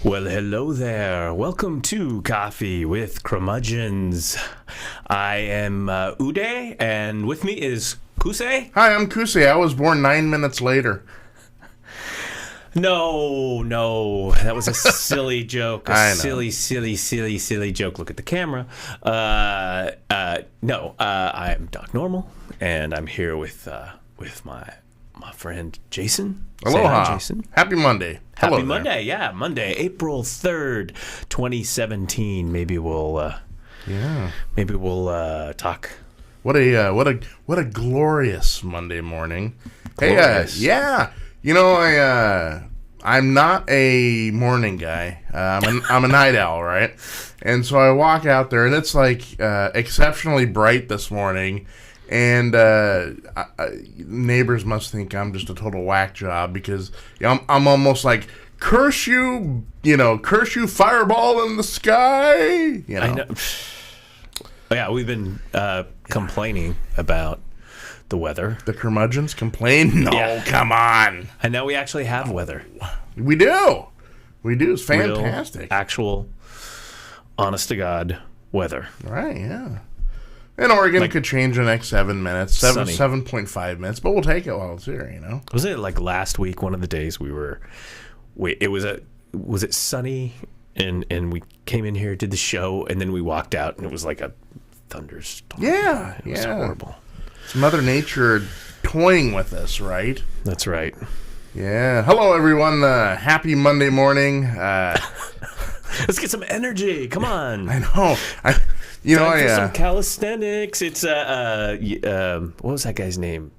Well, hello there. Welcome to Coffee with Curmudgeons. I am Uday, and with me is Kusei. Hi, I'm Kusei. I was born 9 minutes later. No, that was a silly joke. A silly joke. Look at the camera. I'm Doc Normal, and I'm here with my friend Jason. Aloha. Say hi, Jason. Happy Monday. Happy Hello Monday, there. yeah, Monday, April 3rd, 2017. Maybe we'll talk. What a glorious Monday morning. Glorious. Hey, you know, I'm not a morning guy. I'm a night owl, right? And so I walk out there, and it's like exceptionally bright this morning. And neighbors must think I'm just a total whack job because I'm almost like, curse you fireball in the sky. You know. I know. Yeah, we've been complaining about the weather. The curmudgeons complain? No, Yeah. Come on. I know we actually have weather. We do. It's fantastic. Real, actual, honest to God weather. Right, yeah. And Oregon could change in the next 7 minutes, sunny. 7.5 minutes, but we'll take it while it's here, you know? Wasn't it like last week, one of the days was it sunny and we came in here, did the show, and then we walked out and it was like a thunderstorm. Yeah, It was horrible. It's Mother Nature toying with us, right? That's right. Yeah. Hello, everyone. Happy Monday morning. Let's get some energy. Come on. I know. Time for some calisthenics. It's what was that guy's name?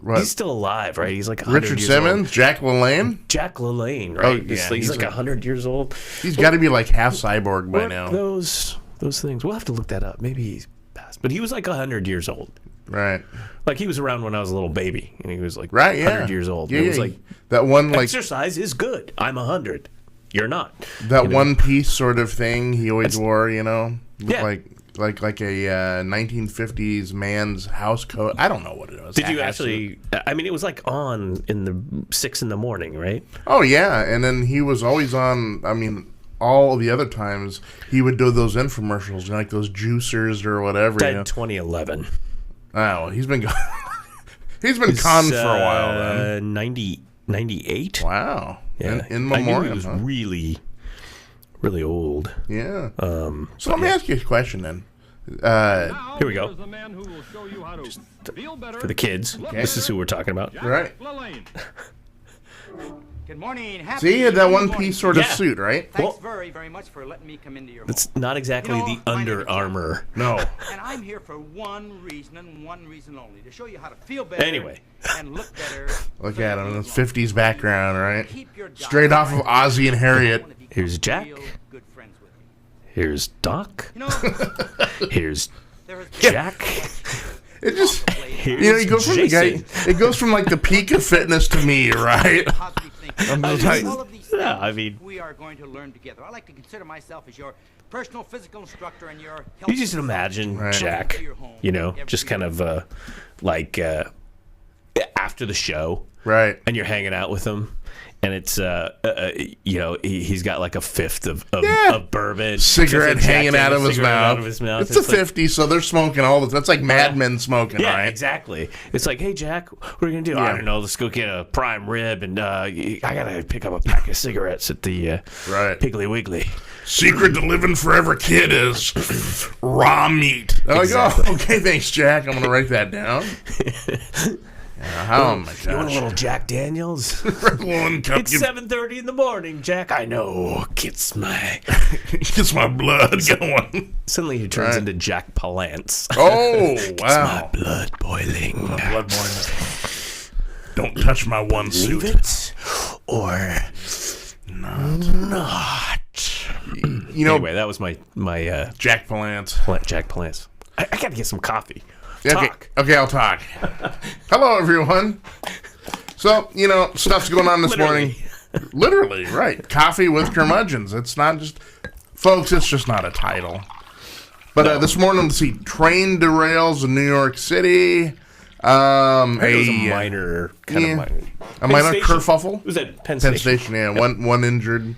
What? He's still alive, right? He's like 100 Richard years Simmons, old. Jack LaLanne. Jack LaLanne, right? Oh, yeah, he's like 100 years old. He's got to be like half cyborg by What now. those things? We'll have to look that up. Maybe he's passed, but he was like 100 years old. Right. Like he was around when I was a little baby, and he was like 100 years old. Yeah, And it was like that one exercise is good. I'm 100. You're not. That one piece sort of thing he always wore, you know? Yeah. Like a 1950s man's house coat. I don't know what it was. Did you actually? I mean, it was like on in the 6 a.m, right? Oh, yeah. And then he was always on, I mean, all the other times he would do those infomercials, like those juicers or whatever. Died you know? in 2011. Oh, well, he's been gone. He's been gone for a while then. 98. Wow. Yeah. In I knew memoriam. he was huh? really, really old. Yeah. So let me ask you a question then. Here we go. For the kids, this is who we're talking about. Right. Good morning. See, he had that one piece sort of suit, right? Thanks very, very much for letting me come into your home. It's not exactly the Under Armour. No. And I'm here for one reason and one reason only, to show you how to feel better Anyway. and look better. Look at him, this 50s background, right? Keep your job. Straight off of Ozzy and Harriet. Here's Jack. Real good friends with you. Here's Doc. You know, Here's there has been Jack. It just, Here's you know, you go from Jason. it goes from like the peak of fitness to me, right? positive thinking. I'm just like- All of these Yeah, things I mean- we are going to learn together. I like to consider myself as your personal physical instructor and your health. You just imagine Right. Jack, you know, just kind of like after the show, Right. and you're hanging out with him, and it's you know, he's got like a fifth of bourbon, Cigarette Jack hanging has out a of his cigarette mouth. out of his mouth. It's the like- 50s, so they're smoking all the. That's like Mad Men smoking, Yeah, right? exactly. It's like, hey, Jack, what are you going to do? Yeah. I don't know. Let's go get a prime rib, and I got to pick up a pack of cigarettes at the Right. Piggly Wiggly. Secret to living forever, kid, is raw meat. I'm like, Exactly. oh, okay, thanks, Jack. I'm gonna write that down. Oh my You want a gosh! little Jack Daniels? One cup It's 7:30 in the morning, Jack. I know. Gets my... gets my blood going. Suddenly he turns Right. into Jack Palance. Oh My wow! blood boiling. Blood boiling. Don't touch my one Leave suit. it or not. You know, Anyway, that was my Jack Palance. Jack Palance. I got to get some coffee. Okay, Talk. okay, I'll talk. Hello, everyone. So, you know, stuff's going on this morning. Literally, right. Coffee with curmudgeons. It's not just, folks, it's just not a title. But this morning, let's see, train derails in New York City. It was a minor, kind of minor. A minor Station. kerfuffle. It was at Penn Penn Station. Station, yeah. One injured.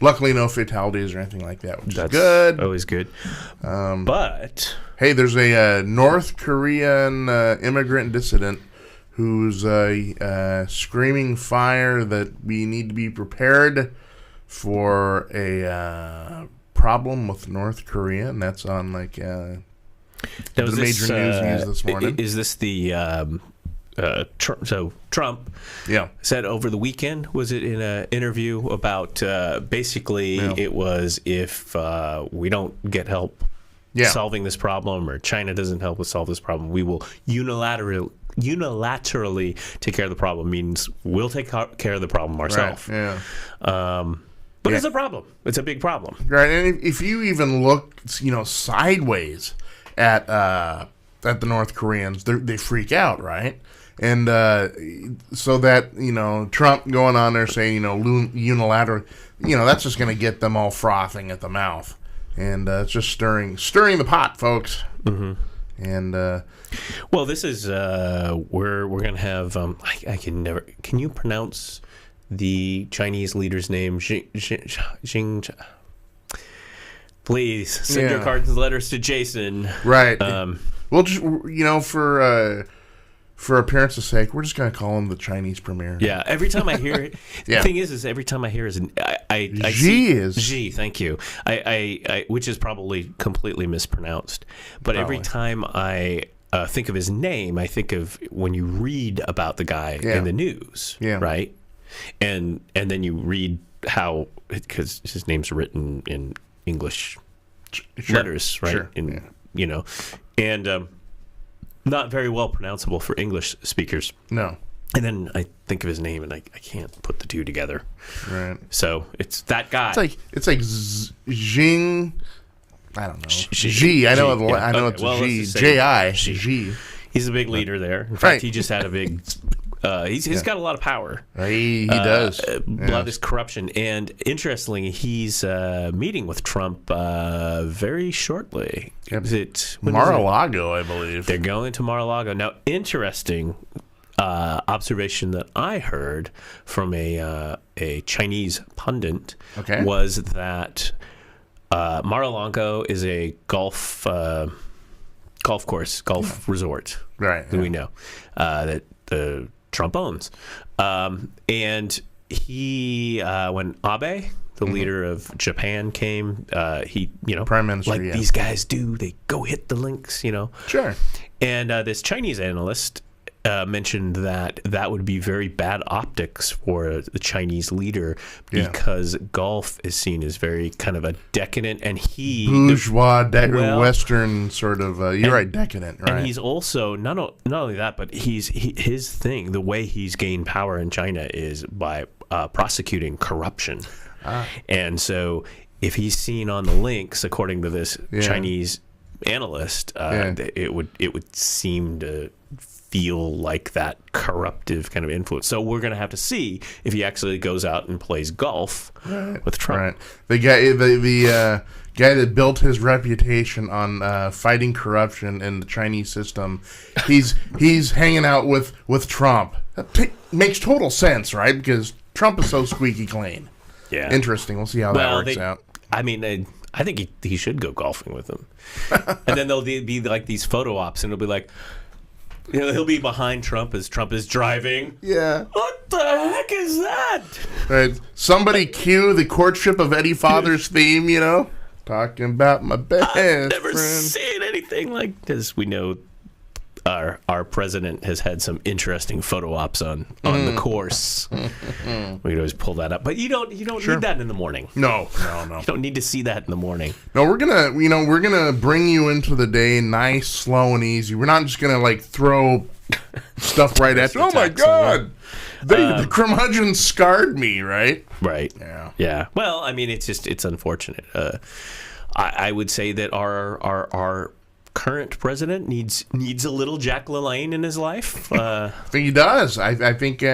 Luckily, no fatalities or anything like that, which That's is good. always good. But Hey, there's a North Korean immigrant dissident who's screaming fire that we need to be prepared for a problem with North Korea, and that's on the major news this morning. Is this the Trump said over the weekend, was it in an interview about basically it was if we don't get help solving this problem, or China doesn't help us solve this problem, we will unilaterally take care of the problem. Means we'll take care of the problem ourselves. Right. Yeah. But it's a problem. It's a big problem. Right. And if you even look, sideways at the North Koreans, they freak out, right? And so that, Trump going on there saying, unilateral, that's just going to get them all frothing at the mouth. And it's just stirring the pot, folks. Mm-hmm. And well, this is we're going to have can you pronounce the Chinese leader's name? Xing. Please send your cards and letters to Jason. Right. Well, just for appearance's sake, we're just going to call him the Chinese premier. Yeah. Every time I hear it, the thing is every time I hear I Xi. Thank you. I which is probably completely mispronounced, but every time I think of his name, I think of when you read about the guy in the news, right? And then you read how, because his name's written in English letters, right? Sure. And not very well pronounceable for English speakers. No. And then I think of his name, and I can't put the two together. Right. So it's that guy. It's like Xing. I don't know. Xi. I know. I know it's Xi. J-I. Xi. He's a big leader there. In fact, he just had a big. He's got a lot of power. He does. A lot of this corruption. And interestingly, he's meeting with Trump very shortly. Is it Mar-a-Lago, I believe. They're going to Mar-a-Lago. Now, interesting observation that I heard from a Chinese pundit was that Mar-a-Lago is a golf resort. Right. That we know that Trump owns. And he, when Abe, the leader of Japan, came, he, Prime Minister, these guys do, they go hit the links, Sure. And this Chinese analyst mentioned that would be very bad optics for the Chinese leader because golf is seen as very kind of a decadent and bourgeois, Western sort of. You're right, decadent. Right. And he's also not only that, but his thing. The way he's gained power in China is by prosecuting corruption, and so if he's seen on the links, according to this Chinese analyst, it would seem to feel like that corruptive kind of influence. So we're going to have to see if he actually goes out and plays golf with Trump. Right. The guy that built his reputation on fighting corruption in the Chinese system, he's hanging out with Trump. That makes total sense, right? Because Trump is so squeaky clean. Yeah. Interesting. We'll see how that works out. I mean, I think he should go golfing with him. And then there'll be like these photo ops, and it'll be like, he'll be behind Trump as Trump is driving. Yeah. What the heck is that? Right. Somebody cue the Courtship of Eddie Father's theme, talking about my best I've never friend. seen anything like this. We know our president has had some interesting photo ops on the course. We could always pull that up, but you don't need that in the morning. No. You don't need to see that in the morning. No, we're gonna bring you into the day nice, slow, and easy. We're not just gonna throw stuff right at you. Oh my God, the curmudgeon scarred me, right? Right. Yeah. Well, I mean, it's unfortunate. I would say that our current president needs a little Jack LaLanne in his life. I think he does. I think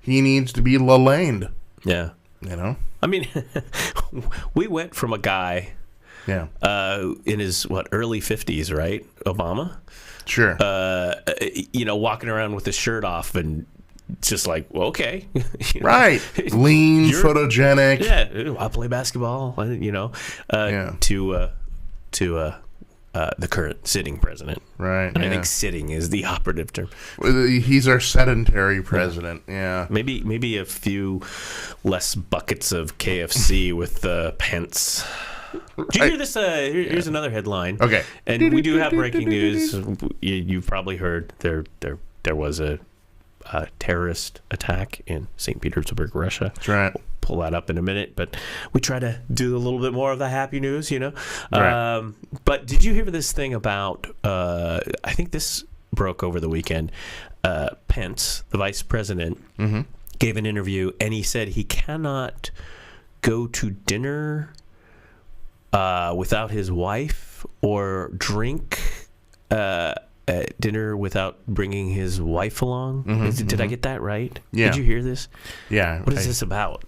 he needs to be LaLaned. Yeah. I mean, we went from a guy in his early 50s, right? Obama. Sure. Walking around with his shirt off and just like, well, okay. Right. Lean, photogenic. Yeah, I'll play basketball, to the current sitting president. Right. And I think sitting is the operative term. He's our sedentary president. Yeah. Maybe a few less buckets of KFC with Pence. Did you hear this? Here's another headline. Okay. And we do have breaking news. You've probably heard there was a terrorist attack in St. Petersburg, Russia. That's right. We'll pull that up in a minute, but we try to do a little bit more of the happy news, Right. But did you hear this thing about, I think this broke over the weekend, Pence, the vice president, gave an interview, and he said he cannot go to dinner without his wife or drink dinner without bringing his wife along. Did I get that right? Yeah. Did you hear this? Yeah. What is this about?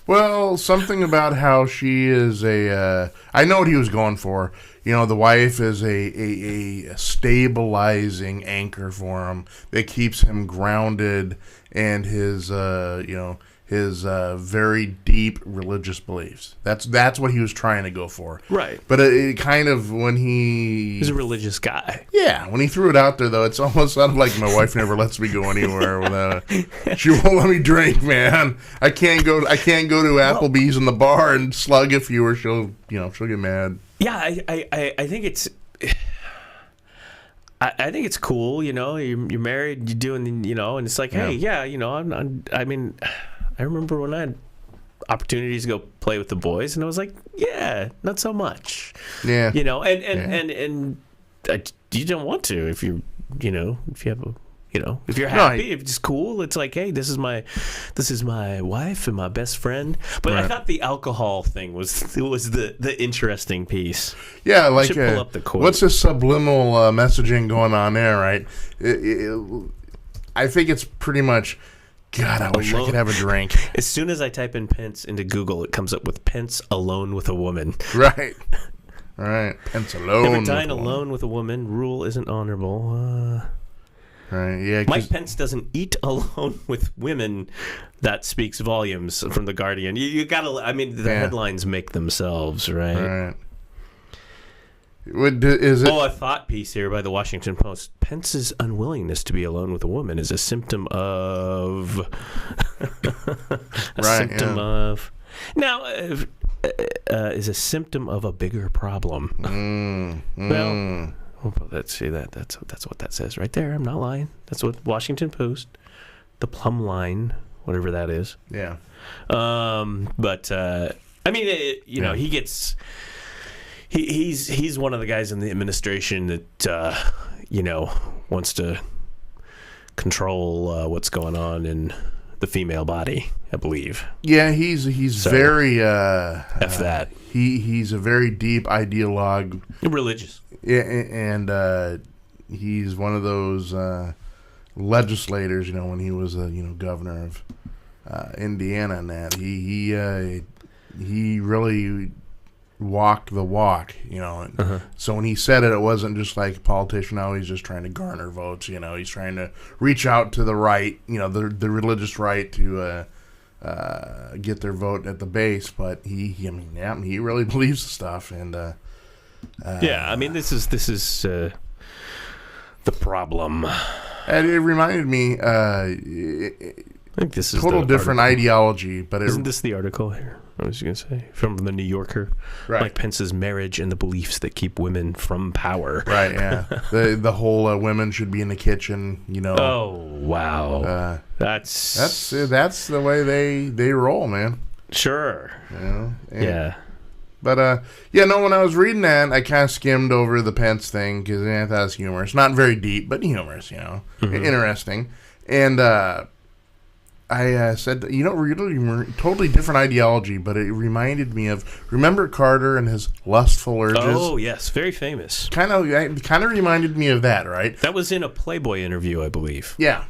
Well, something about how she is I know what he was going for. The wife is a stabilizing anchor for him that keeps him grounded and his very deep religious beliefs. That's what he was trying to go for. Right. But it kind of, when He's a religious guy. Yeah, when he threw it out there, though, it's almost sounded like my wife never lets me go anywhere without. She won't let me drink, man. I can't go to Applebee's in the bar and slug a few, or she'll get mad. Yeah, I think it's. I think it's cool, you're married, you're doing, and it's like, hey, I remember when I had opportunities to go play with the boys, and I was like, yeah, not so much. Yeah. And you don't want to if you have a, if you're happy, if it's cool, it's like, hey, this is my wife and my best friend. But I thought the alcohol thing was the interesting piece. Yeah, like should pull up the quote. What's the subliminal messaging going on there, right? I think it's pretty much, God, I wish I could have a drink. As soon as I type in Pence into Google, it comes up with Pence alone with a woman. Right. Right. Pence alone. Never dine alone with a woman. Rule isn't honorable. Right. Yeah. Mike Pence doesn't eat alone with women. That speaks volumes from The Guardian. You gotta. I mean, the headlines make themselves, right? Right. Is it? A thought piece here by the Washington Post. Pence's unwillingness to be alone with a woman is a symptom of. Now, is a symptom of a bigger problem. Well, let's see that. That's what that says right there. I'm not lying. That's what Washington Post, the plumb line, whatever that is. Yeah. But I mean, he gets. He's one of the guys in the administration that wants to control what's going on in the female body, I believe. Yeah, he's very F that. He's a very deep ideologue, religious. Yeah, and he's one of those legislators. When he was governor of Indiana, and that he really walk the walk, So when he said it wasn't just like a politician. Now he's just trying to garner votes. He's trying to reach out to the right, the religious right to get their vote at the base. But he really believes the stuff. And I mean, this is the problem. And it reminded me. I think this is total different article. Ideology, but isn't this the article here? I was going to say from the New Yorker, right. Mike Pence's marriage and the beliefs that keep women from power. Right. Yeah. the whole women should be in the kitchen. Oh wow. That's the way they roll, man. Sure. Yeah. But when I was reading that, I kind of skimmed over the Pence thing because I thought it was humorous. Not very deep, but humorous. Interesting. And I said, really totally different ideology, but it reminded me of, remember Carter and his lustful urges? Oh, yes, very famous. Kind of reminded me of that, right? That was in a Playboy interview, I believe. Yeah.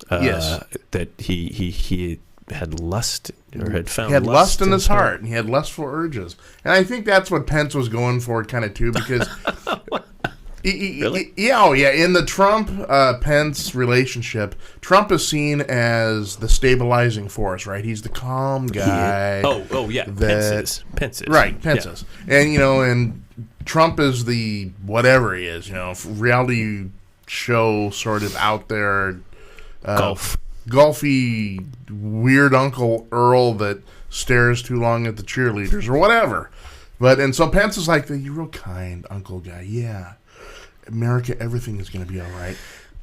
Yes. That he had lust, or had found he had lust in his heart, heart. And he had lustful urges. And I think that's what Pence was going for kind of too, because Really? Yeah. In the Trump-Pence relationship, Trump is seen as the stabilizing force, right? He's the calm guy. Yeah. Pence is. Right, Pence is. And, and Trump is the whatever he is, reality show sort of out there. Golfy, weird Uncle Earl that stares too long at the cheerleaders or whatever. And so Pence is like, you're real kind Uncle guy. Yeah. America, everything is going to be all right.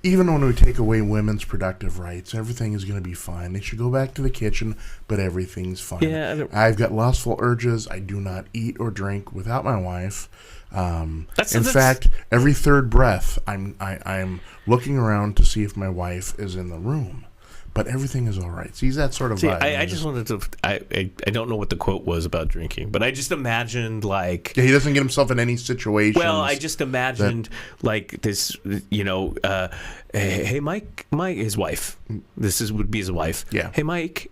Even when we take away women's productive rights, everything is going to be fine. They should go back to the kitchen, but everything's fine. Yeah, I've got lustful urges. I do not eat or drink without my wife. In fact, every third breath, I'm looking around to see if my wife is in the room. But everything is all right. See, that sort of vibe. I just wanted to. I don't know what the quote was about drinking, but I just imagined like. Yeah, he doesn't get himself in any situation. Well, I just imagined like this. Hey, Mike, his wife. Would be his wife. Yeah. Hey, Mike,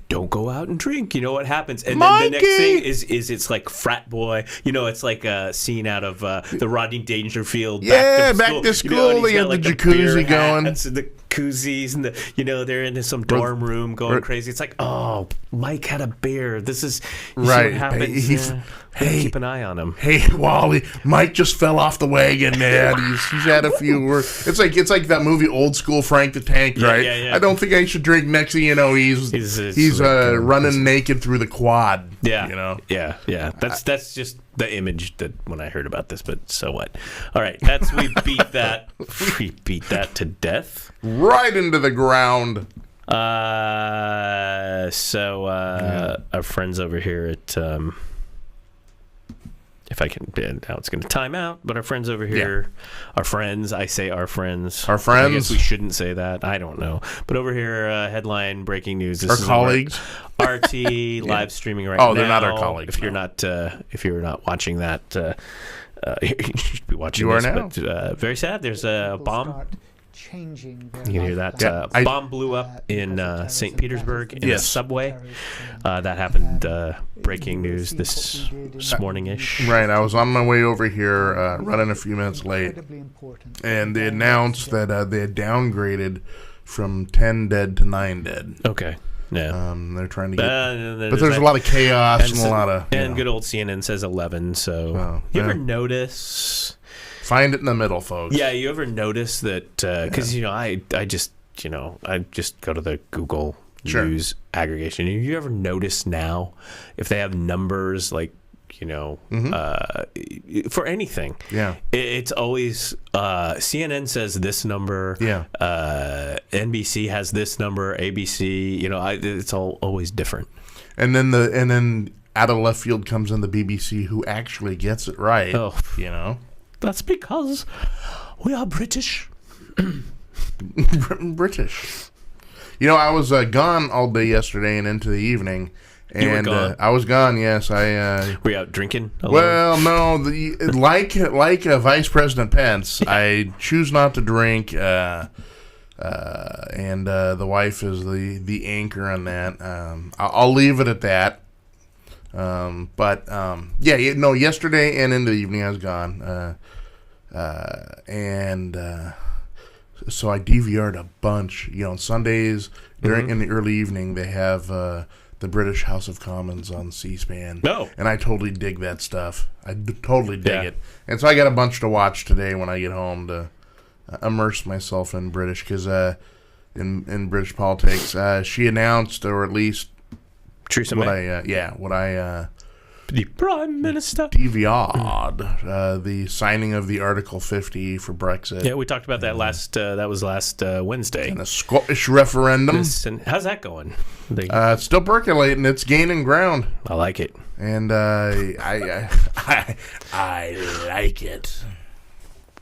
don't go out and drink. You know what happens? And Mikey! then the next thing is it's like frat boy. It's like a scene out of the Rodney Dangerfield. Yeah, back to school. They have the jacuzzi going. And the koozies and they're in some dorm room going crazy. It's like, oh, Mike had a beer. This is right. What happens. Hey, keep an eye on him. Hey, Wally, Mike just fell off the wagon, man. He's had a few. It's like that movie Old School Frank the Tank, right? Yeah. I don't think I should drink. Next thing you know, he's running naked through the quad. Yeah, yeah. That's just the image that when I heard about this. But so what? All right, we beat that. We beat that to death. Right into the ground. Our friends over here at if I can, now it's going to time out, but our friends over here, our friends, I say our friends. Our friends? I guess we shouldn't say that. I don't know. But over here, headline breaking news. This our is colleagues? RT live streaming right now. Oh, they're not our colleagues. If you're not watching that, you should be watching you this. Are now. But very sad. There's a bomb. You can hear that. Bomb blew up in St. Petersburg in a subway. That happened, breaking news this morning-ish. Right. I was on my way over here, running a few minutes late, and they announced that they had downgraded from 10 dead to 9 dead. Okay. Yeah. They're trying to get... but there's a lot of chaos and a lot of... And good old CNN says 11, so... you ever notice... Find it in the middle, folks. Yeah, you ever notice that? Because I just go to the Google News aggregation. You ever notice now if they have numbers like for anything? Yeah, it's always CNN says this number. Yeah, NBC has this number. ABC. It's all always different. And then out of left field comes in the BBC, who actually gets it right. Oh, That's because we are British. British. I was gone all day yesterday and into the evening. And you were gone. I was gone, yes. Were you out drinking alone? Well, no. Like Vice President Pence, I choose not to drink. And the wife is the anchor on that. I'll leave it at that. Yesterday and into the evening I was gone. So I DVR'd a bunch. On Sundays in the early evening they have the British House of Commons on C-SPAN. No. And I totally dig that stuff. I totally dig it. And so I got a bunch to watch today when I get home to immerse myself in British, because in British politics, she announced, or at least Theresa May. The Prime Minister DVR'd the signing of the Article 50 for Brexit. Yeah, we talked about that last Wednesday. And a Scottish referendum. How's that going? It's still percolating. It's gaining ground. I like it. And I like it.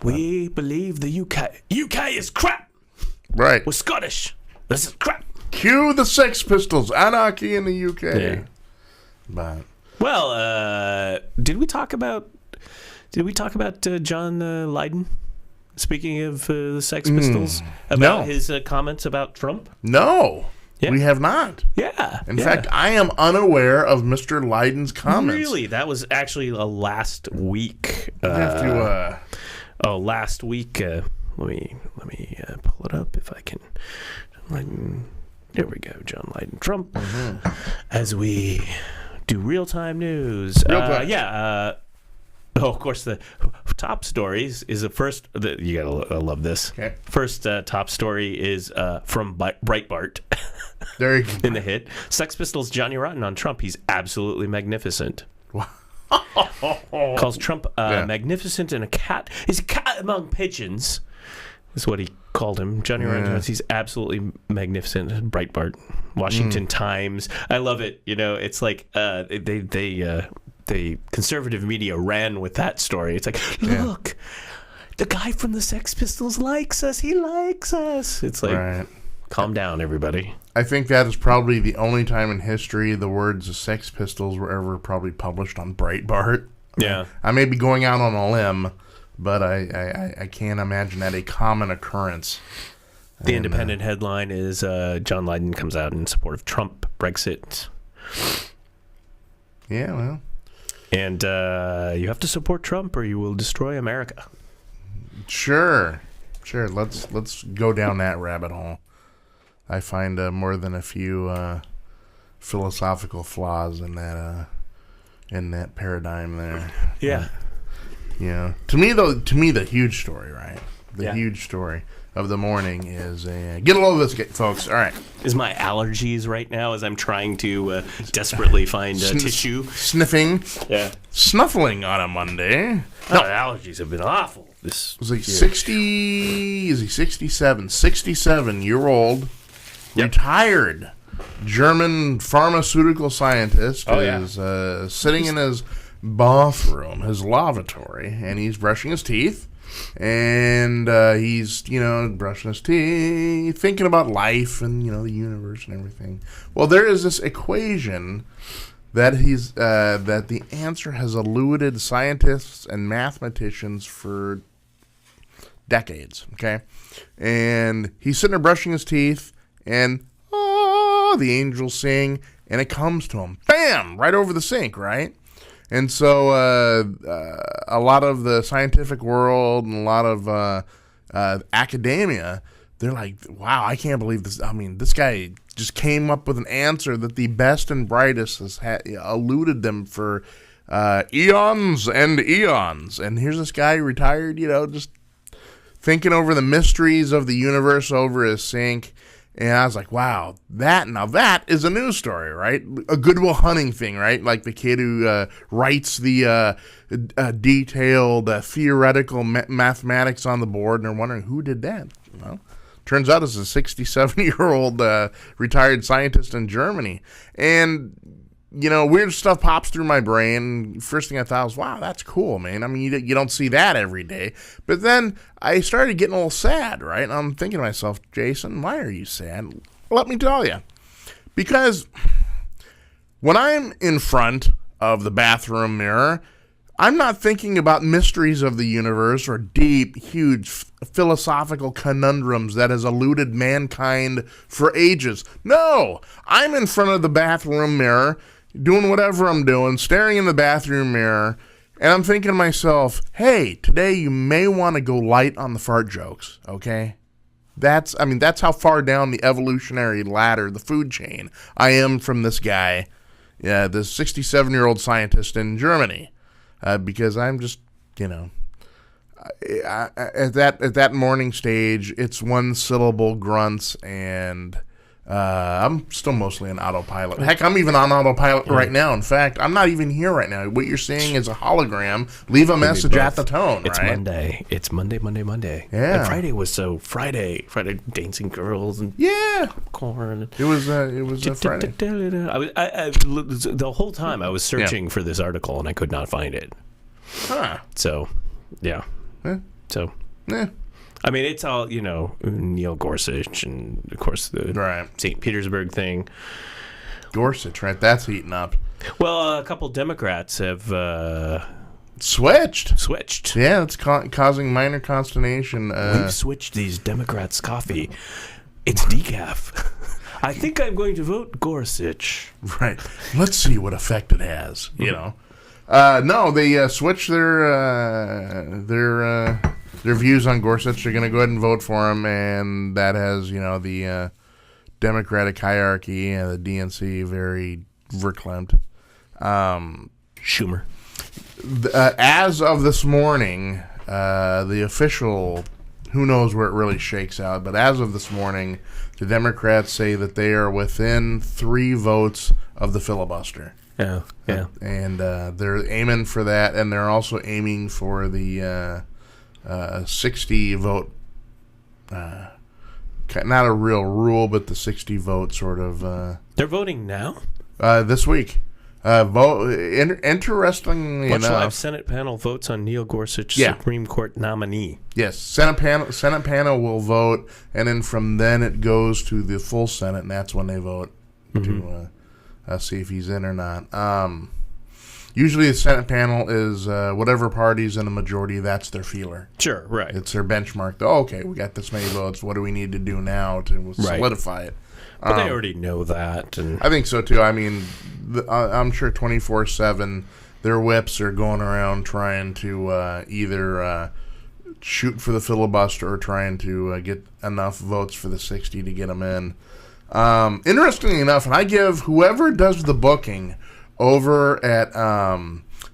We believe the UK. UK is crap. Right. We're Scottish. This is crap. Cue the Sex Pistols. Anarchy in the UK. Yeah. But... Well, did we talk about John Lydon? Speaking of the Sex Pistols, about his comments about Trump? No, we have not. Yeah. In fact, I am unaware of Mr. Lydon's comments. Really? That was actually last week. I have to last week, let me pull it up if I can. There we go, John Lydon Trump. As we do real-time news. Of course, the top stories is the first. You gotta love this. Okay. First top story is from Breitbart. There you go. In the hit, Sex Pistols' Johnny Rotten on Trump. He's absolutely magnificent. Calls Trump magnificent and a cat. He's a cat among pigeons. Is what he called him. Johnny Rotten. He's absolutely magnificent. Breitbart, Washington Times. I love it. You know, it's like the conservative media ran with that story. It's like, look, the guy from the Sex Pistols likes us. He likes us. It's like, calm down, everybody. I think that is probably the only time in history the words the Sex Pistols were ever probably published on Breitbart. Yeah. I may be going out on a limb, but I can't imagine that a common occurrence. The Independent headline is John Lydon comes out in support of Trump, Brexit. Yeah, well. And you have to support Trump or you will destroy America. Sure. Let's go down that rabbit hole. I find more than a few philosophical flaws in that paradigm there. Yeah. Yeah. To me, the huge story, right? The huge story of the morning is get a load of this, folks. All right. Is my allergies right now as I'm trying to desperately find tissue. Sniffing. Yeah. Snuffling on a Monday. No, allergies have been awful. This was like 60, is he 67? 67-year-old retired German pharmaceutical scientist is sitting in his bathroom, his lavatory, and he's brushing his teeth. And he's, brushing his teeth, thinking about life and, the universe and everything. Well, there is this equation that that the answer has eluded scientists and mathematicians for decades, okay? And he's sitting there brushing his teeth, and, the angels sing, and it comes to him. Bam! Right over the sink, right? And so a lot of the scientific world and a lot of academia, they're like, wow, I can't believe this. I mean, this guy just came up with an answer that the best and brightest has eluded them for eons and eons. And here's this guy retired, just thinking over the mysteries of the universe over his sink. And I was like, wow, that is a news story, right? A Good Will Hunting thing, right? Like the kid who writes the detailed theoretical mathematics on the board, and they're wondering who did that. Well, turns out it's a 67-year-old retired scientist in Germany. And, weird stuff pops through my brain. First thing I thought was, wow, that's cool, man. I mean, you don't see that every day. But then I started getting a little sad, right? And I'm thinking to myself, Jason, why are you sad? Let me tell you. Because when I'm in front of the bathroom mirror, I'm not thinking about mysteries of the universe or deep, huge philosophical conundrums that has eluded mankind for ages. No, I'm in front of the bathroom mirror, doing whatever I'm doing, staring in the bathroom mirror, and I'm thinking to myself, hey, today you may want to go light on the fart jokes, okay? That's how far down the evolutionary ladder, the food chain, I am from this guy, this 67-year-old scientist in Germany, because I'm just, at that morning stage, it's one-syllable grunts, and I'm still mostly on autopilot. Heck, I'm even on autopilot right now. In fact, I'm not even here right now. What you're seeing is a hologram. Leave a message at the tone, It's right? Monday. It's Monday. Yeah. And Friday was Friday, dancing girls and popcorn. It was Friday. The whole time I was searching for this article and I could not find it. Huh. So, yeah. So, I mean, it's all, Neil Gorsuch and, of course, the St. Petersburg thing. Gorsuch, right? That's heating up. Well, a couple Democrats have switched. Yeah, it's causing minor consternation. We've switched these Democrats' coffee. It's decaf. I think I'm going to vote Gorsuch. Right. Let's see what effect it has, No, they switched their their views on Gorsuch. They're going to go ahead and vote for him, and that has, the Democratic hierarchy and the DNC very verklempt. Schumer. As of this morning, the official, who knows where it really shakes out, but as of this morning, the Democrats say that they are within 3 votes of the filibuster. Yeah. And they're aiming for that, and they're also aiming for the 60 vote, not a real rule, but the 60 vote sort of. They're voting now? This week. Interestingly Watch enough, Live Senate panel votes on Neil Gorsuch Supreme Court nominee. Yes, Senate panel will vote, and then from then it goes to the full Senate, and that's when they vote to see if he's in or not. Usually the Senate panel is whatever party's in the majority, that's their feeler. Sure, right. It's their benchmark. Okay, we got this many votes. What do we need to do now to solidify it? But they already know that. And I think so, too. I mean, I'm sure 24/7 their whips are going around trying to either shoot for the filibuster or trying to get enough votes for the 60 to get them in. Interestingly enough, and I give whoever does the booking over at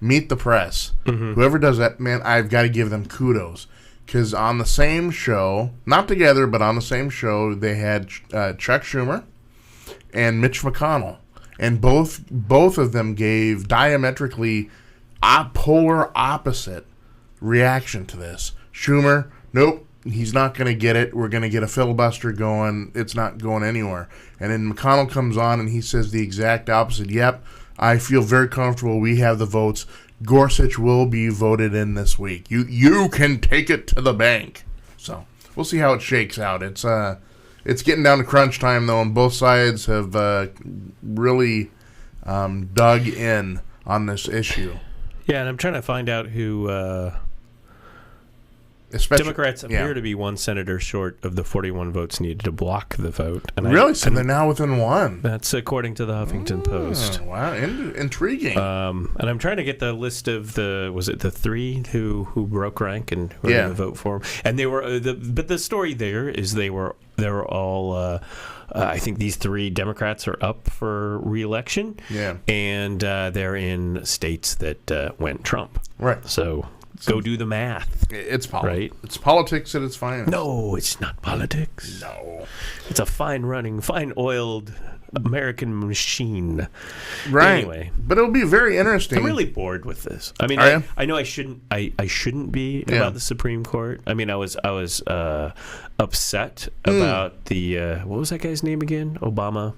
Meet the Press, whoever does that, man, I've got to give them kudos. Because on the same show, not together, but on the same show, they had Chuck Schumer and Mitch McConnell. And both of them gave diametrically polar opposite reaction to this. Schumer, nope, he's not going to get it. We're going to get a filibuster going. It's not going anywhere. And then McConnell comes on and he says the exact opposite. Yep, I feel very comfortable. We have the votes. Gorsuch will be voted in this week. You can take it to the bank. So we'll see how it shakes out. It's getting down to crunch time though, and both sides have really dug in on this issue. Yeah, and I'm trying to find out who. Democrats appear to be one senator short of the 41 votes needed to block the vote. And so they're now within one. That's according to the Huffington Post. Wow, intriguing. And I'm trying to get the list of the 3 who broke rank and who are going to vote for him. And they were, but the story there is they were all. I think these 3 Democrats are up for re-election. Yeah, and they're in states that went Trump. Right. So. Go do the math. It's right? It's politics at its finest. No, it's not politics. No. It's a fine-running, fine-oiled American machine. Right. Anyway. But it'll be very interesting. I'm really bored with this. I mean, I know I shouldn't be about the Supreme Court. I mean, I was upset about the, what was that guy's name again? Obama?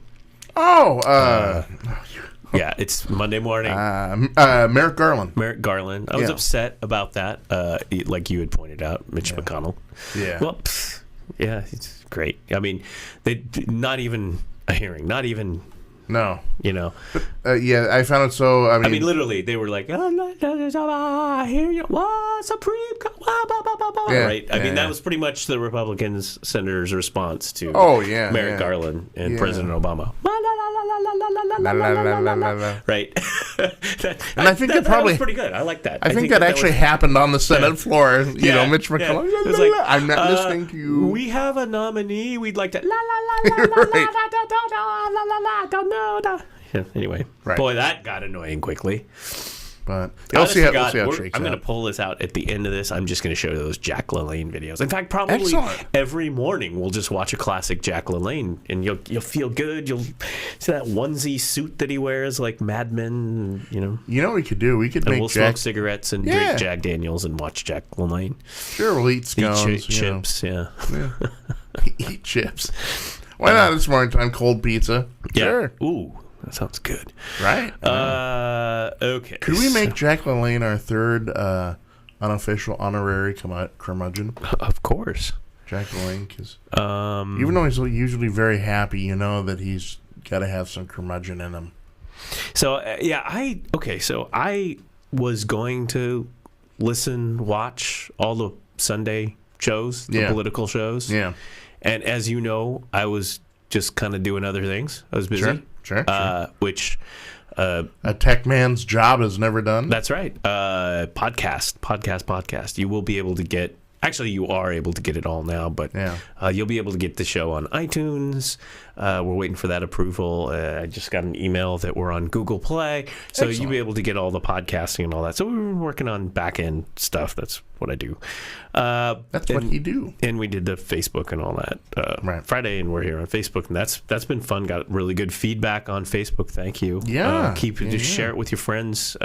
Yeah, it's Monday morning. Merrick Garland. Merrick Garland. I was upset about that, like you had pointed out, Mitch McConnell. Yeah. Well, yeah, it's great. I mean, they not even a hearing, not even. No. You know. Yeah, I found it so. I mean, literally, they were like, I hear you. What? Supreme Court. Right? I mean, that was pretty much the Republicans' senators' response to Merrick Garland and President Obama. Right. And I think that probably was pretty good. I like that. I think that actually happened on the Senate floor. You know, Mitch McConnell. It was like, I'm not listening to you. We have a nominee. We'd like to. Anyway, boy, that got annoying quickly. But we'll see how it shakes out. I'm going to pull this out at the end of this. I'm just going to show those Jack LaLanne videos. In fact, probably every morning we'll just watch a classic Jack LaLanne, and you'll feel good. You'll see that onesie suit that he wears, like Mad Men. You know what we could do? We could we'll smoke cigarettes and drink Jack Daniels and watch Jack LaLanne. Sure, we'll eat scones, eat chips. Yeah. Eat chips. Why not this morning time? Cold pizza. Yeah. Sure. Ooh. That sounds good. Right? Okay. Could we make Jack LaLanne our third unofficial honorary curmudgeon? Of course. Jack LaLanne, because even though he's usually very happy, you know that he's got to have some curmudgeon in him. So, so I was going to watch all the Sunday shows, the political shows. Yeah. And as you know, I was just kind of doing other things. I was busy. Sure. Which a tech man's job is never done. That's right. Podcast. You will be able to get Actually, you are able to get it all now, but you'll be able to get the show on iTunes. We're waiting for that approval. I just got an email that we're on Google Play, so Excellent. you'll be able to get all the podcasting and all that. So we've been working on back-end stuff. That's what I do. That's what you do. And we did the Facebook and all that Friday, and we're here on Facebook, and that's been fun. Got really good feedback on Facebook. Thank you. Yeah. Share it with your friends.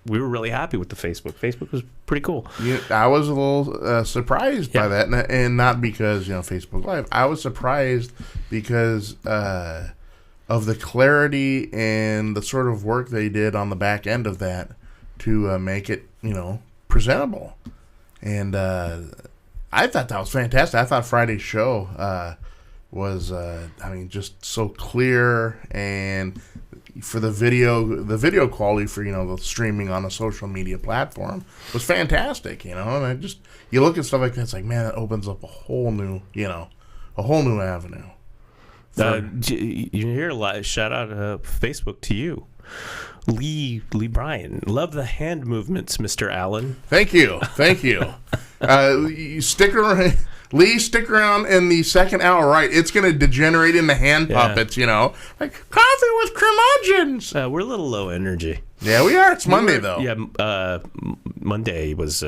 We were really happy with the Facebook. Facebook was pretty cool. Yeah, I was a little surprised by that, and not because Facebook Live. I was surprised because of the clarity and the sort of work they did on the back end of that to make it presentable. And I thought that was fantastic. I thought Friday's show was just so clear, and for the video quality for the streaming on a social media platform was fantastic. And you look at stuff like that, it's like, man, that opens up a whole new avenue. You hear a lot. Shout out Facebook to you, Lee Bryan. Love the hand movements, Mr. Allen. Thank you. You stick around, Lee. Stick around in the second hour. Right, it's going to degenerate into hand puppets. Like coffee with curmudgeons. We're a little low energy. Yeah, we are. It's Monday though. Yeah, Monday was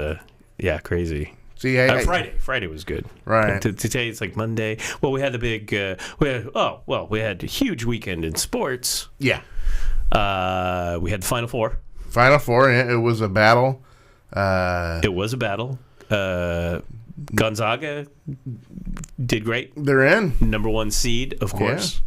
crazy. See, Friday was good. Right. Today it's like Monday. Well, we had the big. We had a huge weekend in sports. Yeah. We had the Final Four. Yeah, it was a battle. It was a battle. Gonzaga did great. They're in. Number 1 seed, of course.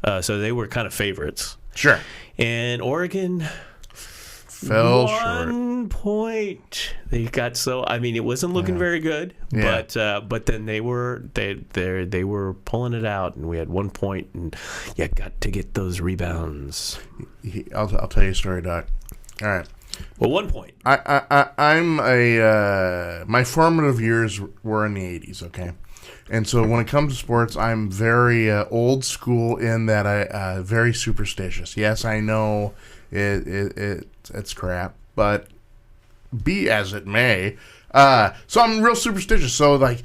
Yeah. So they were kind of favorites. Sure. And Oregon fell short. 1 point. They got it wasn't looking very good. Yeah. But then they were pulling it out, and we had 1 point, and you got to get those rebounds. I'll tell you a story, Doc. All right. Well, 1 point. My formative years were in the 80s, okay? And so when it comes to sports, I'm very old school in that I very superstitious. Yes, I know it's crap, but be as it may. So I'm real superstitious. So like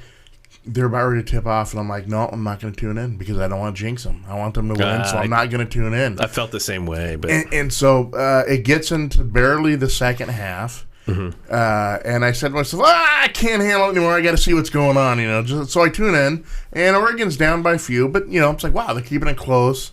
they're about ready to tip off, and I'm like, no, I'm not going to tune in because I don't want to jinx them. I want them to win, so I'm not going to tune in. I felt the same way, but and so it gets into barely the second half. Mm-hmm. And I said to myself, I can't handle it anymore. I got to see what's going on, so I tune in, and Oregon's down by a few, but it's like, wow, they're keeping it close.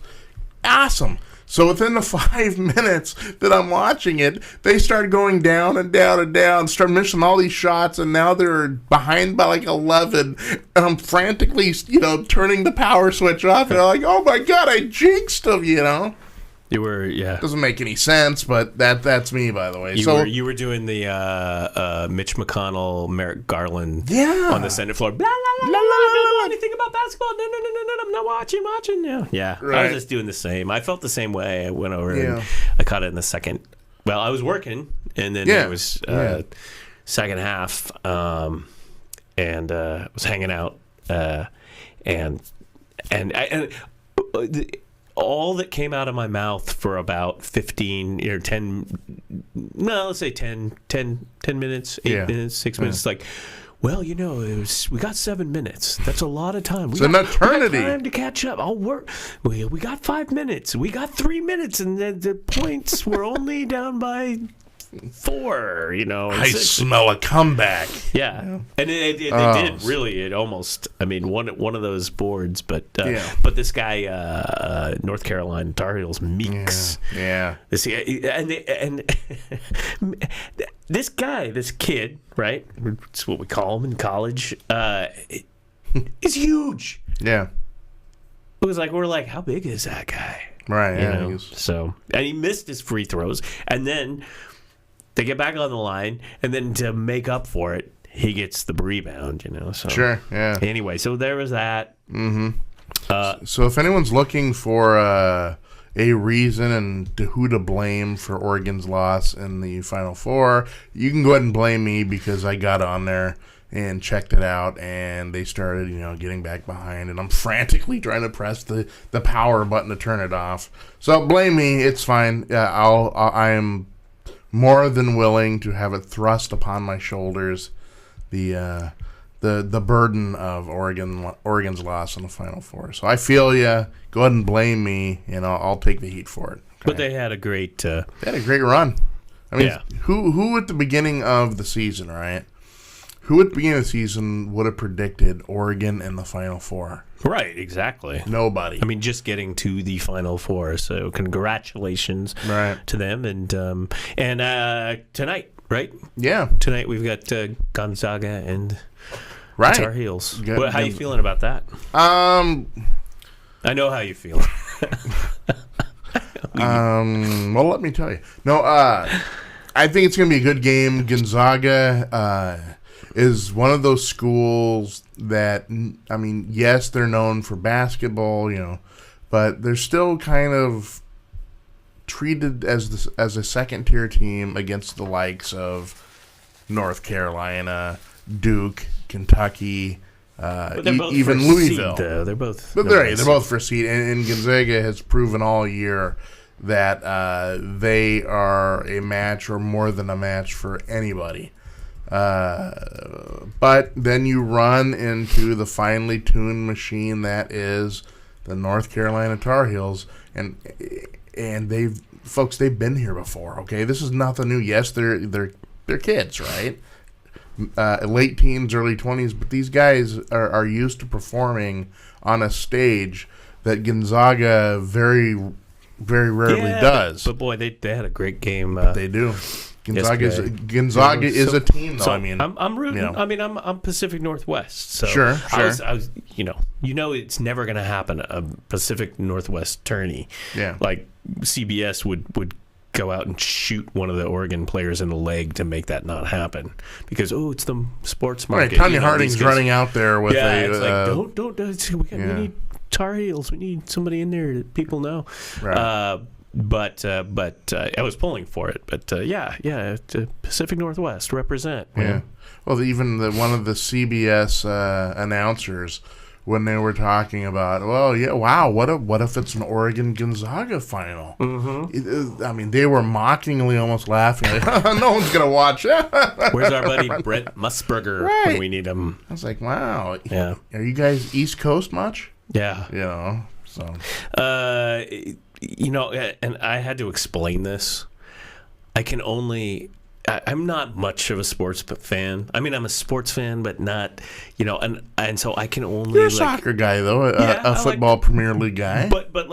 Awesome. So within the 5 minutes that I'm watching it, they start going down and down and down, start missing all these shots, and now they're behind by like 11. And I'm frantically, turning the power switch off, and I'm like, oh my God, I jinxed them, You were, yeah. Doesn't make any sense, but that's me, by the way. You were doing the Mitch McConnell, Merrick Garland on the Senate floor. Blah, blah, blah, blah, I don't know anything about basketball. No, I'm not watching. Yeah. Right. I was just doing the same. I felt the same way. I went over and I caught it in the second. Well, I was working, and then it was second half, and was hanging out, and all that came out of my mouth for about 15 or 10, no, let's say 10 minutes, 8 minutes, 6 minutes. It's like, well, we got 7 minutes. That's a lot of time. It's an eternity. We got time to catch up. I'll work. We got 5 minutes. We got 3 minutes, and the points were only down by 4, I smell a comeback. Yeah. And it did really. It almost. I mean, one of those boards, but this guy, North Carolina Tar Heels, Meeks. Yeah. This and this kid, right? It's what we call him in college. Is huge. Yeah. It was like we're like, how big is that guy? Right. So, and he missed his free throws, and then they get back on the line, and then to make up for it, he gets the rebound, So sure, yeah. Anyway, so there was that. Mm-hmm. So if anyone's looking for a reason and who to blame for Oregon's loss in the Final Four, you can go ahead and blame me because I got on there and checked it out, and they started, getting back behind, and I'm frantically trying to press the power button to turn it off. So blame me, it's fine. I am more than willing to have it thrust upon my shoulders the the burden of Oregon's loss in the Final Four. So I feel you. Go ahead and blame me, and I'll take the heat for it. Okay? But they had a great. They had a great run. I mean, yeah. who at the beginning of the season, right? Who at the beginning of the season would have predicted Oregon in the Final Four? Right, exactly. Nobody. I mean, just getting to the Final Four. So congratulations to them. And tonight, right? Yeah. Tonight we've got Gonzaga and Tar Heels. How are you feeling about that? I know how you feel. Well, let me tell you. No, I think it's going to be a good game. Gonzaga is one of those schools that, I mean, yes, they're known for basketball, but they're still kind of treated as a second-tier team against the likes of North Carolina, Duke, Kentucky, even Louisville. Seed, though. They're both. But they're both for seed, and Gonzaga has proven all year that they are a match or more than a match for anybody. But then you run into the finely tuned machine that is the North Carolina Tar Heels, and they've been here before. Okay, this is nothing new. Yes, they're kids, right? Late teens, early 20s, but these guys are used to performing on a stage that Gonzaga very, very rarely does. But boy, they had a great game. They do. Gonzaga is a team, though. So I mean, I'm rooting. I mean, I'm Pacific Northwest. So sure. I was, it's never going to happen. A Pacific Northwest tourney. Yeah. Like CBS would go out and shoot one of the Oregon players in the leg to make that not happen because it's the sports market. Right, Tanya Harding's running out there with it's like don't we need Tar Heels. We need somebody in there that people know. Right. But I was pulling for it. But Pacific Northwest represent. Yeah. Well, even one of the CBS announcers, when they were talking about, what if it's an Oregon Gonzaga final? Mm-hmm. I mean, they were mockingly almost laughing. Like, no one's gonna watch. Where's our buddy Brent Musburger when we need him? I was like, wow. Yeah. Are you guys East Coast much? Yeah. So. And I had to explain this. I'm not much of a sports fan. I mean, I'm a sports fan, but not, and so I can only. You're a soccer guy, though, a football Premier League guy. But with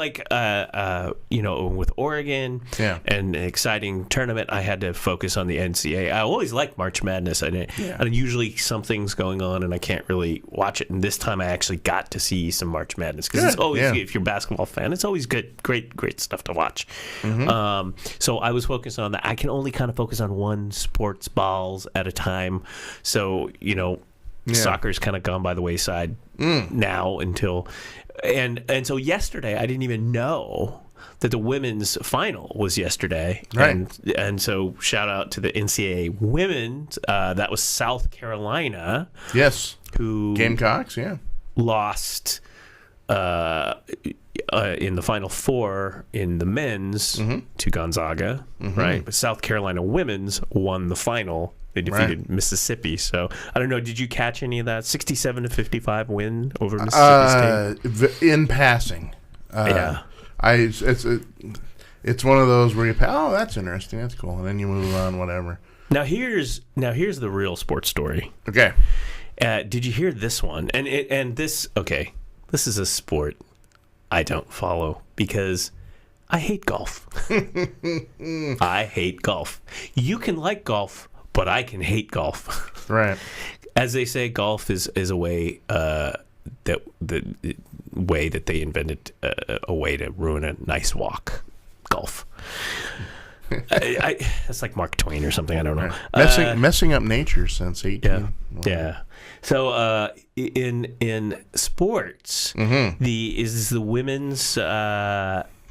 Oregon and an exciting tournament, I had to focus on the NCAA. I always like March Madness. And usually something's going on, and I can't really watch it. And this time I actually got to see some March Madness because it's always, if you're a basketball fan, it's always good, great stuff to watch. Mm-hmm. So I was focused on that. I can only kind of focus on one sports balls at a time, so soccer's kind of gone by the wayside now until so yesterday I didn't even know that the women's final was yesterday, right? And so shout out to the NCAA women's. That was South Carolina, who Gamecocks, lost in the Final Four in the men's to Gonzaga, right? But South Carolina women's won the final. They defeated Mississippi. So I don't know. Did you catch any of that 67-55 win over Mississippi State? In passing, it's one of those where you that's interesting, that's cool, and then you move on, whatever. Now here's the real sports story. Okay. Did you hear this one? And this is a sport I don't follow because I hate golf. I hate golf. You can like golf, but I can hate golf. Right. As they say, golf is a way that they invented a way to ruin a nice walk. Golf. That's like Mark Twain or something. I don't know. Messing up nature since 18. Yeah. So in sports, is the women's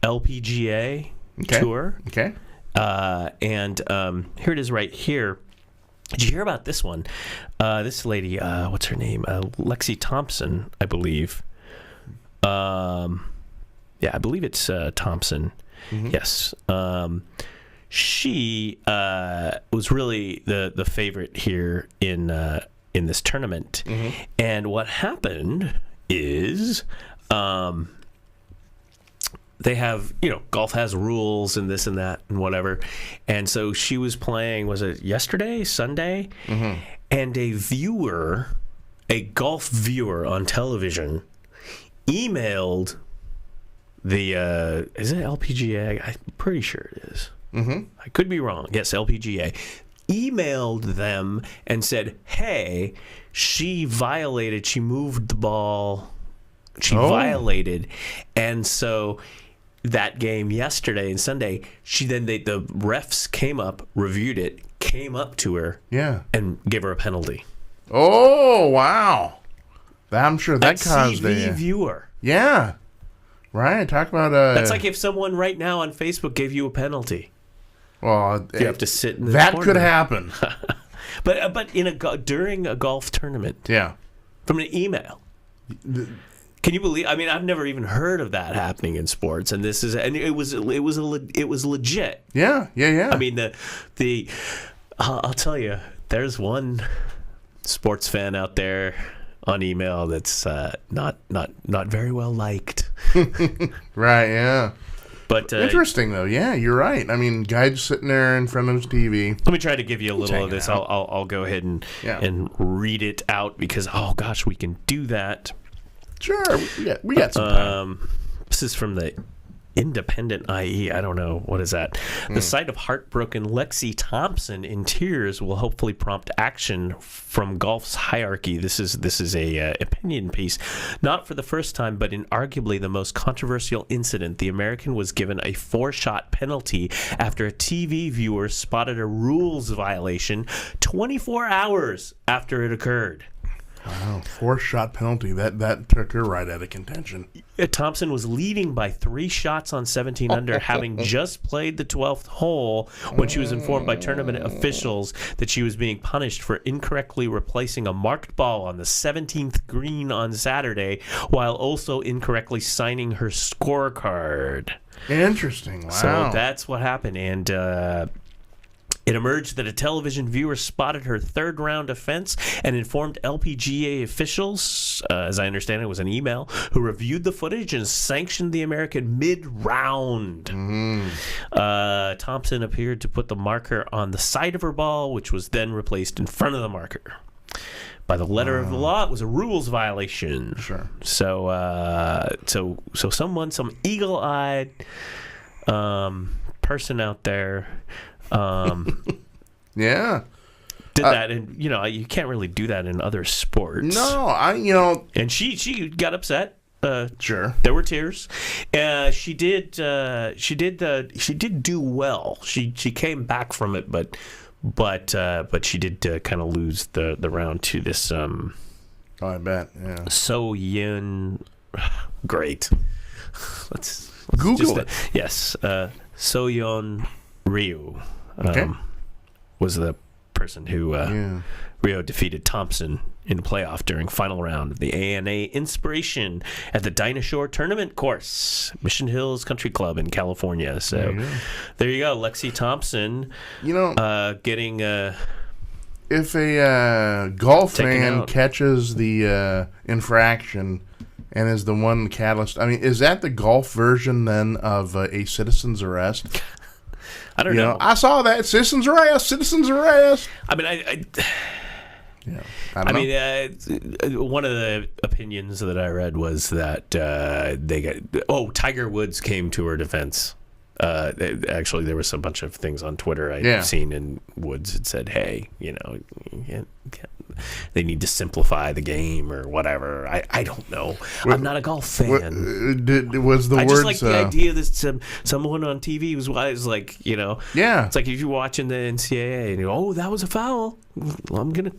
LPGA tour. Okay. And here it is right here. Did you hear about this one? This lady, what's her name? Lexi Thompson, I believe. I believe it's Thompson. Mm-hmm. Yes. She was really the favorite here in in this tournament. And what happened is they have, golf has rules and this and that and whatever. And so she was playing, was it yesterday, Sunday? And a golf viewer on television emailed the, is it LPGA? I'm pretty sure it is. I could be wrong. Yes, LPGA. Emailed them and said, hey, she moved the ball. She violated. And so that game yesterday and Sunday, the refs came up, reviewed it, came up to her and gave her a penalty. Oh, wow. I'm sure that caused a viewer. Yeah. Right. Talk about that's like if someone right now on Facebook gave you a penalty. Well, you have to sit in the that corner. could happen. but during a golf tournament. Yeah. From an email. Can you believe? I mean, I've never even heard of that happening in sports, and it was legit. Yeah. I mean, I'll tell you, there's one sports fan out there on email that's not very well liked. Right. Yeah. But interesting though. Yeah, you're right. I mean, guy just sitting there in front of his TV. Let me try to give you a little of this. I'll go ahead and read it out because gosh, we can do that. Sure, we got some time. This is from the Independent IE. I don't know. What is that? The sight of heartbroken Lexi Thompson in tears will hopefully prompt action from golf's hierarchy. This is a opinion piece. Not for the first time, but in arguably the most controversial incident, the American was given a 4-shot penalty after a TV viewer spotted a rules violation 24 hours after it occurred. Wow, 4-shot penalty. That took her right out of contention. Thompson was leading by 3 shots on 17 under, having just played the 12th hole when she was informed by tournament officials that she was being punished for incorrectly replacing a marked ball on the 17th green on Saturday, while also incorrectly signing her scorecard. Interesting. Wow. So that's what happened, and it emerged that a television viewer spotted her third-round offense and informed LPGA officials, as I understand it was an email, who reviewed the footage and sanctioned the American mid-round. Thompson appeared to put the marker on the side of her ball, which was then replaced in front of the marker. By the letter of the law, it was a rules violation. Sure. So some eagle-eyed person out there yeah, did that, and you can't really do that in other sports. No, and she got upset. Sure, there were tears. She did do well. She came back from it, but she did kind of lose the round to this. I bet. Yeah. So Yun, great. Let's Google it. Yes, So Yun Ryu. Was the person who Rio defeated Thompson in the playoff during final round of the ANA Inspiration at the Dinosaur Tournament course, Mission Hills Country Club in California. So there you go, Lexi Thompson. Getting if a golf fan catches the infraction and is the one catalyst. I mean, is that the golf version then of a citizen's arrest? I don't know. I saw that. Citizens arrest. I mean, I mean, one of the opinions that I read was that Tiger Woods came to her defense. Actually, there was a bunch of things on Twitter I'd seen, and Woods had said, "Hey, they need to simplify the game or whatever." I don't know. I'm not a golf fan. Was the words? I just like the idea that someone on TV was like, it's like if you're watching the NCAA and you go, "Oh, that was a foul." Well, I'm gonna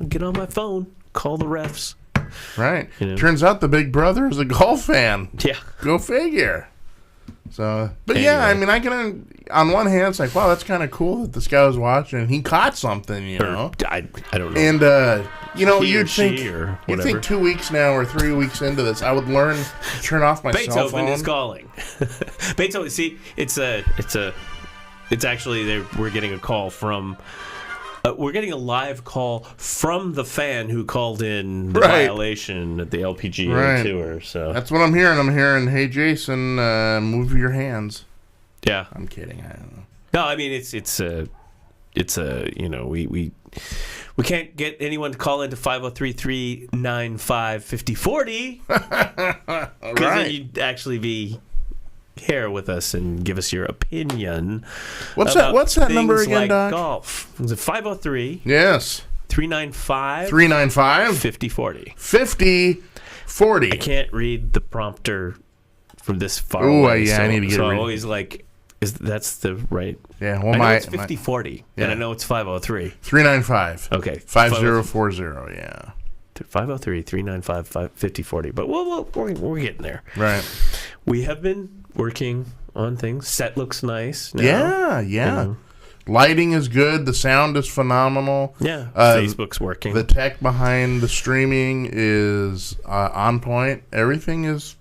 get on my phone, call the refs. Right. Turns out the big brother is a golf fan. Yeah. Go figure. So, but anyway. Yeah, I mean, I can. On one hand, it's like, wow, that's kind of cool that this guy was watching and he caught something, I don't know. And you'd think 2 weeks now or 3 weeks into this, I would learn to turn off my cell phone. Beethoven is calling. Beethoven. See, it's actually we're getting a call from We're getting a live call from the fan who called in the Right. violation at the LPGA Right. tour. So That's what I'm hearing. I'm hearing, hey, Jason, move your hands. yeah. I'm kidding. I don't know. No, I mean it's a we can't get anyone to call into 503-395-5040 because then you'd actually be here with us and give us your opinion. What's about that number things again, like Doc? golf. Is it 503 Yes. 395 395 5040? 5040. I can't read the prompter from this far Ooh, away. yeah, so, I need to get so it I'm read. always like, that's the right? Yeah, well, I know it's 5040, yeah. and I know it's 503. 395. Okay. 5040, yeah. 503-395-5040. But we're getting there. Right. We have been working on things. Set looks nice now. Yeah. You know. Lighting is good. The sound is phenomenal. Yeah. Facebook's working. The tech behind the streaming is on point. Everything's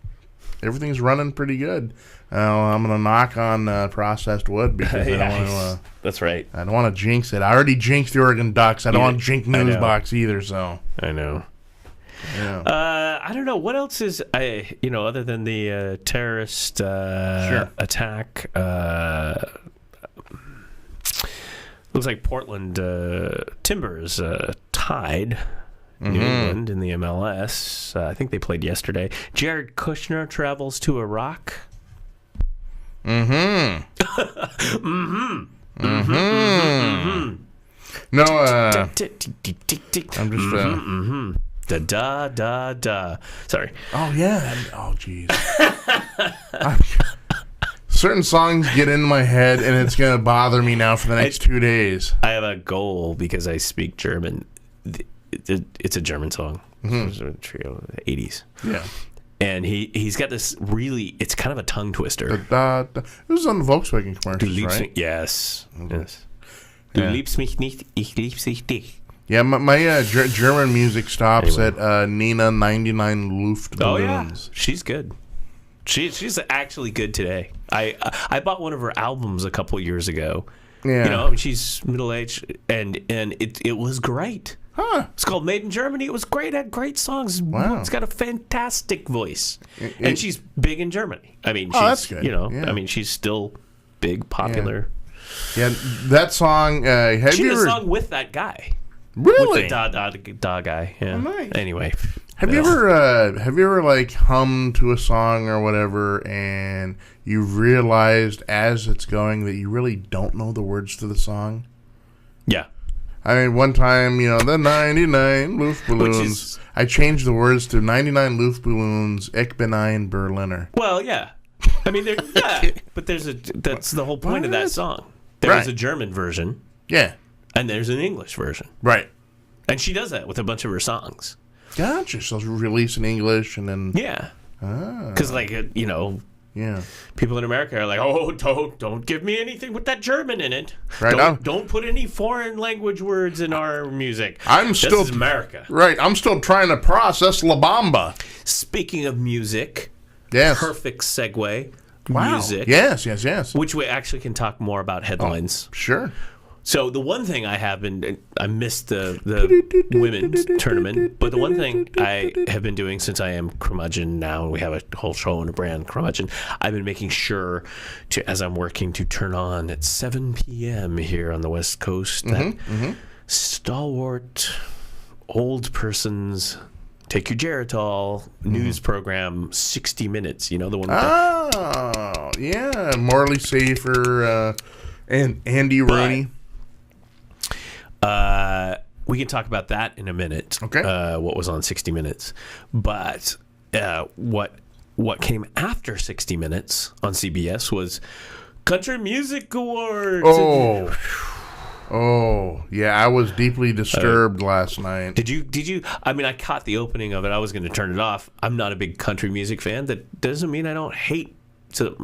running pretty good. I'm gonna knock on processed wood because I don't want to. That's right. I don't want to jinx it. I already jinxed the Oregon Ducks. I don't want to jinx I know. NuzBox either. So I know. yeah. I don't know what else is other than the terrorist attack. Looks like Portland Timbers tied New England in the MLS. I think they played yesterday. Jared Kushner travels to Iraq. No. I'm just. Da. Sorry. Oh yeah. Oh jeez. Certain songs get in my head, and it's gonna bother me now for the next 2 days. I have a goal because I speak German. It's a German song. It's a trio, 80s. Yeah. And he's got this really, it's kind of a tongue twister. It was on the Volkswagen commercials, right? Mich, yes. Yes. Du Yeah. liebst mich nicht, ich lieb dich. Yeah, my German music stops at Nina 99 Luftballons. Oh yeah, she's good. She's actually good today. I bought one of her albums a couple years ago. Yeah. You know, I mean, she's middle aged, and it was great. Huh. It's called Made in Germany. It was great. It had great songs. Wow. It's got a fantastic voice, and she's big in Germany. I mean, she's, that's good. You know, Yeah. I mean, she's still big, popular. Yeah, that song. Have She you did a ever song with that guy. really? With the da guy. Yeah. Oh, nice. Anyway. Have you ever like hummed to a song or whatever, and you realized as it's going that you really don't know the words to the song? Yeah. I mean, one time, the 99 Luftballons. I changed the words to 99 Luftballons, Ich bin ein Berliner. Well, yeah. I mean, but that's the whole point of that What? song. There's Right. a German version, Yeah, and there's an English version. right. And she does that with a bunch of her songs. Gotcha. So release in English and then Yeah. Because, yeah. people in America are like, oh, don't give me anything with that German in it. Right. Don't put any foreign language words in our music. This still is America. Right. I'm still trying to process La Bamba. Speaking of music, Yes. perfect segue. Wow. Music. Yes. Which we actually can talk more about headlines. Sure. So the one thing I have been, I missed the women's tournament, but the one thing I have been doing since I am curmudgeon now, and we have a whole show and a brand curmudgeon, I've been making sure to, as I'm working, to turn on at 7 p.m. here on the West Coast, that stalwart old person's Take Your Geritol news program, 60 Minutes. You know, the one with Oh, yeah. Morley Safer and Andy Rooney. We can talk about that in a minute. Okay. What was on 60 Minutes. But what came after 60 Minutes on CBS was Country Music Awards. Oh, yeah. I was deeply disturbed last night. Did you? I mean, I caught the opening of it. I was going to turn it off. I'm not a big country music fan. That doesn't mean I don't hate. So,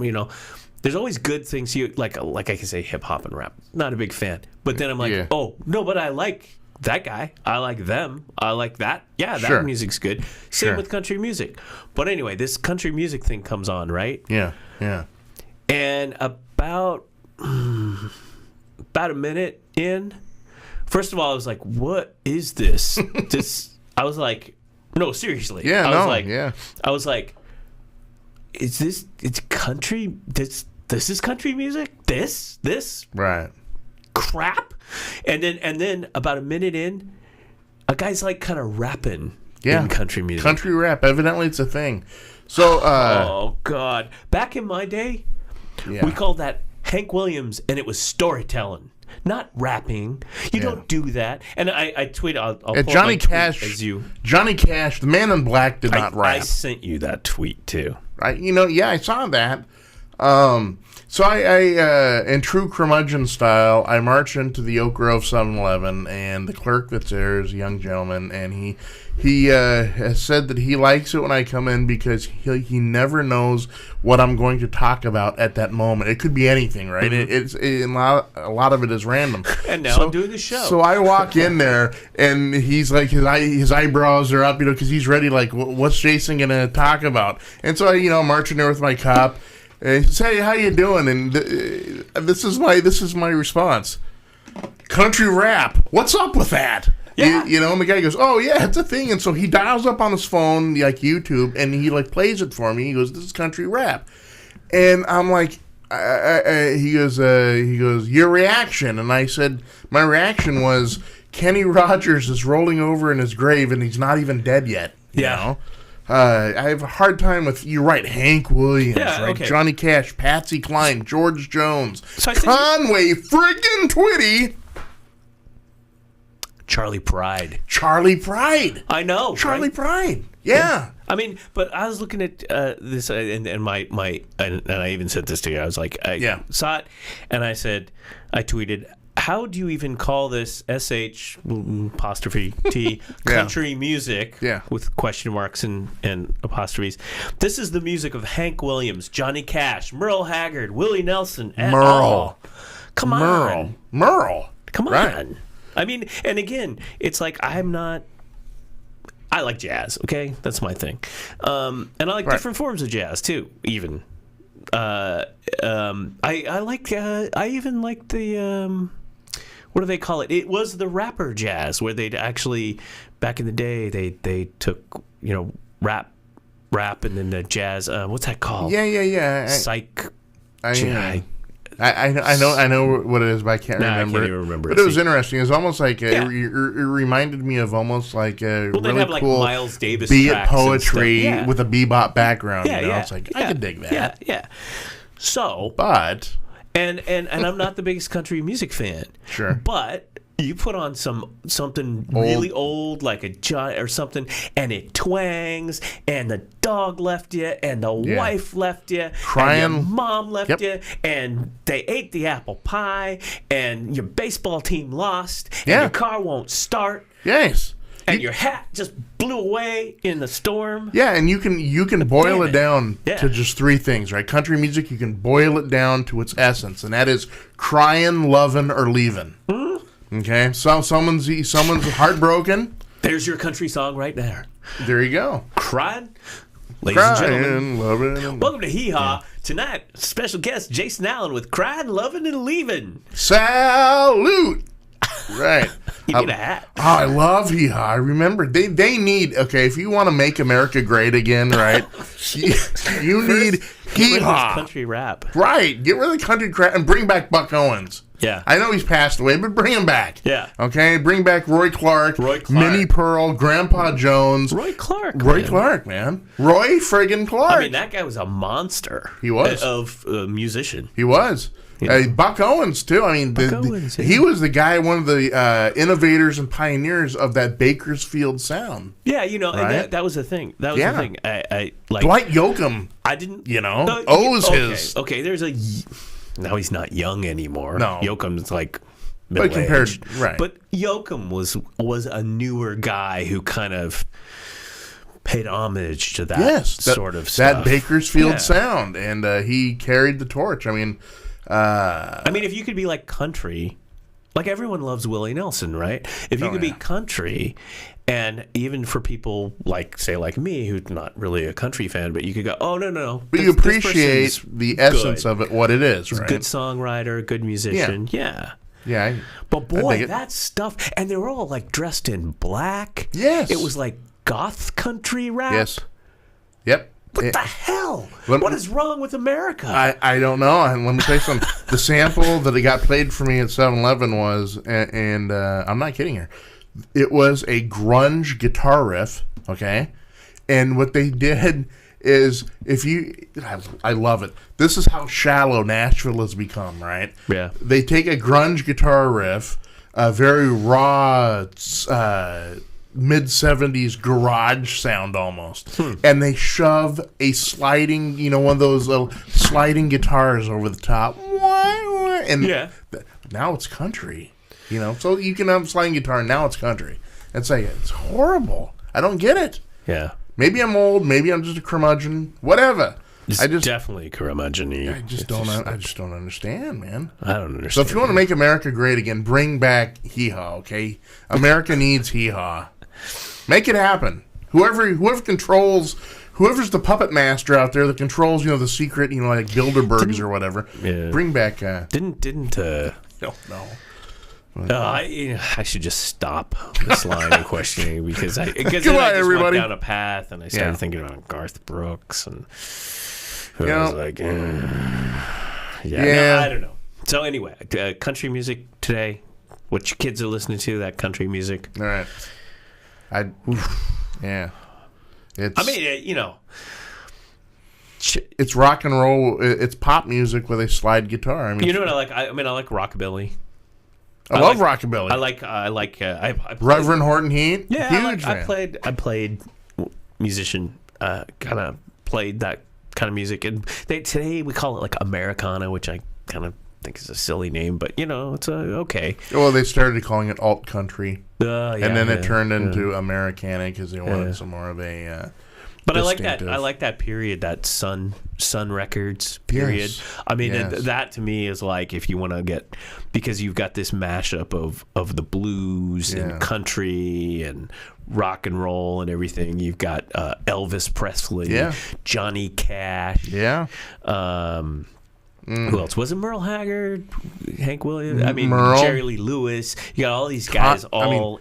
there's always good things. Like I can say hip hop and rap. Not a big fan. But then I'm like, Yeah. oh no, but I like that guy. I like them. I like that. Yeah, that Sure. music's good. Same Sure. with country music. But anyway, this country music thing comes on, right? Yeah. And about a minute in, first of all, I was like, what is this? I was like, no, seriously. Yeah, I was like, it's country? This is country music? This Right. crap? And then about a minute in, a guy's like kind of rapping in country music. Country rap. Evidently, it's a thing. So, oh, God. Back in my day, we called that Hank Williams, and it was storytelling, not rapping. You don't do that. And I tweet. I'll pull up Johnny my tweet Cash. as you. Johnny Cash, the Man in Black, did not rap. I sent you that tweet too. Right? I saw that. So I in true curmudgeon style, I march into the Oak Grove 7-Eleven, and the clerk that's there is a young gentleman, and he has said that he likes it when I come in because he never knows what I'm going to talk about at that moment. It could be anything, right? Mm-hmm. A lot of it is random. And now I'm doing the show. So I walk in there, and he's like, his eyebrows are up, because he's ready. Like, what's Jason going to talk about? And so I, march in there with my cup. And he says, "Hey, how you doing?" And this is my response: country rap. What's up with that? Yeah. And the guy goes, "Oh yeah, it's a thing." And so he dials up on his phone, like YouTube, and he plays it for me. He goes, "This is country rap," and I'm like, he goes, "Your reaction?" And I said, "My reaction was Kenny Rogers is rolling over in his grave, and he's not even dead yet." You know? I have a hard time with, you're right, Hank Williams, right? Okay. Johnny Cash, Patsy Cline, George Jones, Conway, friggin' Twitty. Charlie Pride. I know. Charlie Pride. Yeah. I mean, but I was looking at this, and I even said this to you. I was like, I saw it, and I tweeted, how do you even call this SH apostrophe T country music with question marks and apostrophes? This is the music of Hank Williams, Johnny Cash, Merle Haggard, Willie Nelson, and Merle. Come on. Merle. Come on. I mean, and again, it's like I like jazz, okay? That's my thing. And I like different forms of jazz too, even. I even like the what do they call it? It was the rapper jazz, where they'd actually, back in the day, they took rap and then the jazz. What's that called? Yeah. Psych. I know what it is, but I can't remember. I can't even remember. But it was interesting. It was almost like it reminded me of almost like a really have cool Miles Davis beat poetry with a bebop background. Yeah, It's like I could dig that. Yeah. So, but. And I'm not the biggest country music fan. Sure. But you put on something really old, like a giant or something, and it twangs, and the dog left you, and the wife left you, crying, and your mom left you, and they ate the apple pie, and your baseball team lost, and your car won't start. Yes. And your hat just blew away in the storm. Yeah, and you can boil it down to just three things, right? Country music, you can boil it down to its essence, and that is crying, loving, or leaving. Mm-hmm. Okay, so someone's heartbroken. There's your country song right there. There you go. Crying, ladies and gentlemen. Loving. Welcome to Hee Haw. Tonight, special guest Jason Allen with Crying, Loving, and Leaving. Salute. Right. You need a hat. Oh, I love Hee Haw. I remember they need, if you want to make America great again, right? you need Hee Haw. Country rap. Right. Get rid of the country crap and bring back Buck Owens. Yeah. I know he's passed away, but bring him back. Yeah. Okay? Bring back Roy Clark. Minnie Pearl, Grandpa Jones. Roy Clark, man. Roy friggin' Clark. I mean, that guy was a monster. He was. Of a musician. He was. Buck Owens, too. I mean, he was the guy, one of the innovators and pioneers of that Bakersfield sound. Yeah, and that was the thing. That was the thing. I like Dwight Yoakam. I didn't, owes his. Okay, now he's not young anymore. No, Yoakam's like middle-aged. Right? But Yoakam was a newer guy who kind of paid homage to that sort of stuff. That Bakersfield sound, and he carried the torch. I mean, if you could be like country, like everyone loves Willie Nelson, right? If you could be country, and even for people like me, who's not really a country fan, but you could go, oh, no. But you appreciate the essence of it, what it is, right? Good songwriter, good musician, yeah. Yeah. But boy, that stuff, and they were all like dressed in black. Yes. It was like goth country rap. Yes. Yep. What the hell? What is wrong with America? I don't know. And let me tell you something. The sample that it got played for me at 7-Eleven was, and I'm not kidding here, it was a grunge guitar riff, okay? And what they did is, I love it. This is how shallow Nashville has become, right? Yeah. They take a grunge guitar riff, a very raw, mid-70s garage sound almost, and they shove a sliding, one of those little sliding guitars over the top, and now it's country, so you can have a sliding guitar, and now it's country. It's horrible. I don't get it. Yeah. Maybe I'm old, maybe I'm just a curmudgeon, whatever. It's definitely curmudgeon-y. I just don't understand, man. I don't understand. So if you want to make America great again, bring back hee-haw, okay? America needs hee-haw. Make it happen. Whoever controls, whoever's the puppet master out there that controls, the secret, like Bilderbergs or whatever. Yeah. Bring back. Didn't. No. I should just stop this line of questioning because I just everybody. went down a path and I started thinking about Garth Brooks and I was like, no, I don't know. So anyway, country music today. What your kids are listening to? That country music. All right. It's rock and roll. It's pop music with a slide guitar. You know what I like? I like rockabilly. I love rockabilly. I like Reverend Horton Heat. Yeah, huge I fan. I played musician. Kind of played that kind of music, and today we call it like Americana, which I kind of think is a silly name, but it's okay. Well, they started calling it alt country, and then it turned into Americana because they wanted some more of a. But I like that. I like that period, that Sun Records period. Yes. I mean, that to me is like if you want to get, because you've got this mashup of the blues and country and rock and roll and everything. You've got Elvis Presley, Johnny Cash. Yeah. Who else? Was it Merle Haggard, Hank Williams? I mean, Merle. Jerry Lee Lewis. You got all these guys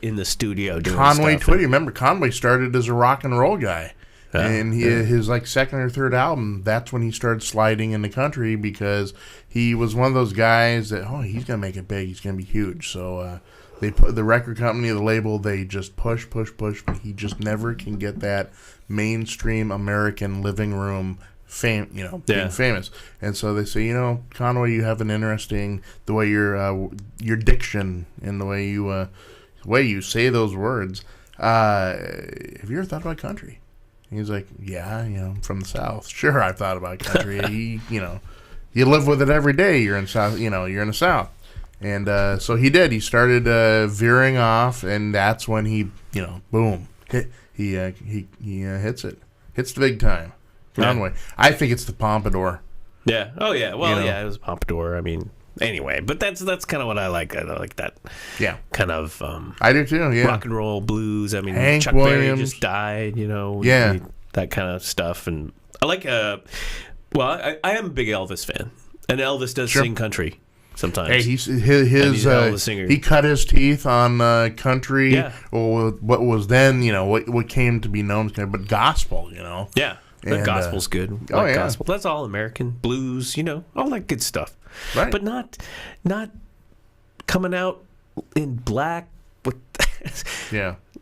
in the studio doing Conway stuff. Twitty. Remember, Conway started as a rock and roll guy. And his second or third album, that's when he started sliding in the country because he was one of those guys that, he's going to make it big. He's going to be huge. So they put the record company, the label, they just push, but he just never can get that mainstream American living room being famous. And so they say, Conway, you have an interesting, the way your diction and the way you say those words. Have you ever thought about country? He's like, I'm from the South. Sure, I've thought about country. You live with it every day. You're in South. You're in the South, and so he did. He started veering off, and that's when he, boom, he hits it, hits the big time. Conway. I think it's the Pompadour. Yeah. Oh yeah. Well, it was Pompadour. I mean, anyway, but that's kind of what I like. I like that. Yeah. Kind of. I do too. Yeah. Rock and roll blues. I mean, Hank Chuck Williams. Berry just died. That kind of stuff, and I like. I am a big Elvis fan, and Elvis does sing country sometimes. Hey, he's a hell of a singer. He cut his teeth on country. Yeah. Or what was then, what came to be known as, but gospel. Yeah. The gospel's good. Gospel. That's all American blues. All that good stuff. Right. But not coming out in black with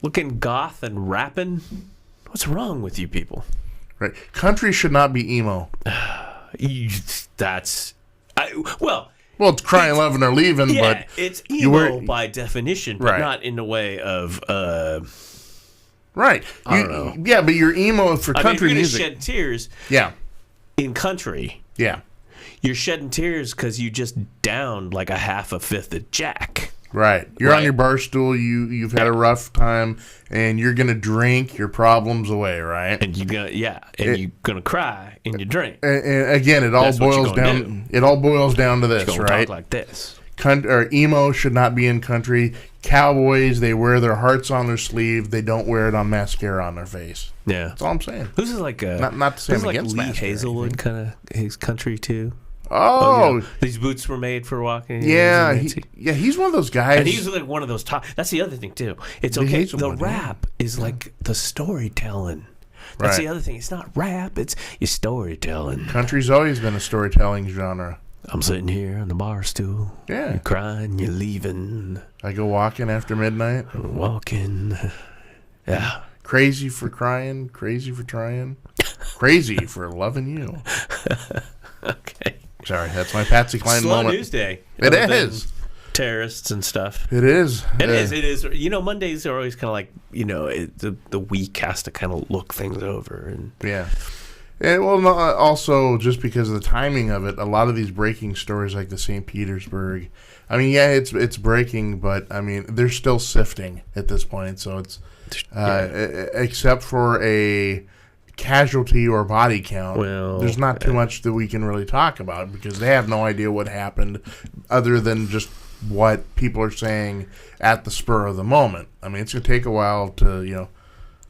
looking goth and rapping. What's wrong with you people? Right. Country should not be emo. It's crying, loving, or leaving. But it's emo by definition, but not in the way of. Right. I don't know. Yeah, but you're emo for country you're music. Shed tears. Yeah. In country. Yeah. You're shedding tears because you just downed like a half a fifth of Jack. Right. You're on your bar stool. You've had a rough time, and you're gonna drink your problems away, right? And you're gonna cry in your drink. And again, it all boils down. It all boils down to this, right? Talk like this. Emo should not be in country. Cowboys, they wear their hearts on their sleeve. They don't wear it on mascara on their face. Yeah, that's all I'm saying. This is like not to say I'm like against Lee mascara. Hazelwood kind of his country too. Oh, yeah. These boots were made for walking. Yeah, he's one of those guys. And he's like one of those top. That's the other thing too. It's okay. The rap is like the storytelling. That's the other thing. It's not rap. It's your storytelling. Country's always been a storytelling genre. I'm sitting here on the bar stool. Yeah. You're crying. You're leaving. I go walking after midnight. Walking. Yeah. Crazy for crying. Crazy for trying. Crazy for loving you. Okay. Sorry, that's my Patsy Cline Slow moment. news day. It is. Terrorists and stuff. It is. It is. You know, Mondays are always kind of like, you know, the week has to kind of look things over. And yeah. And, well, also, just because of the timing of it, a lot of these breaking stories like the St. Petersburg, I mean, yeah, it's breaking, but, I mean, they're still sifting at this point. So it's, except for a casualty or body count, there's not too much that we can really talk about because they have no idea what happened other than just what people are saying at the spur of the moment. I mean, it's going to take a while to, you know,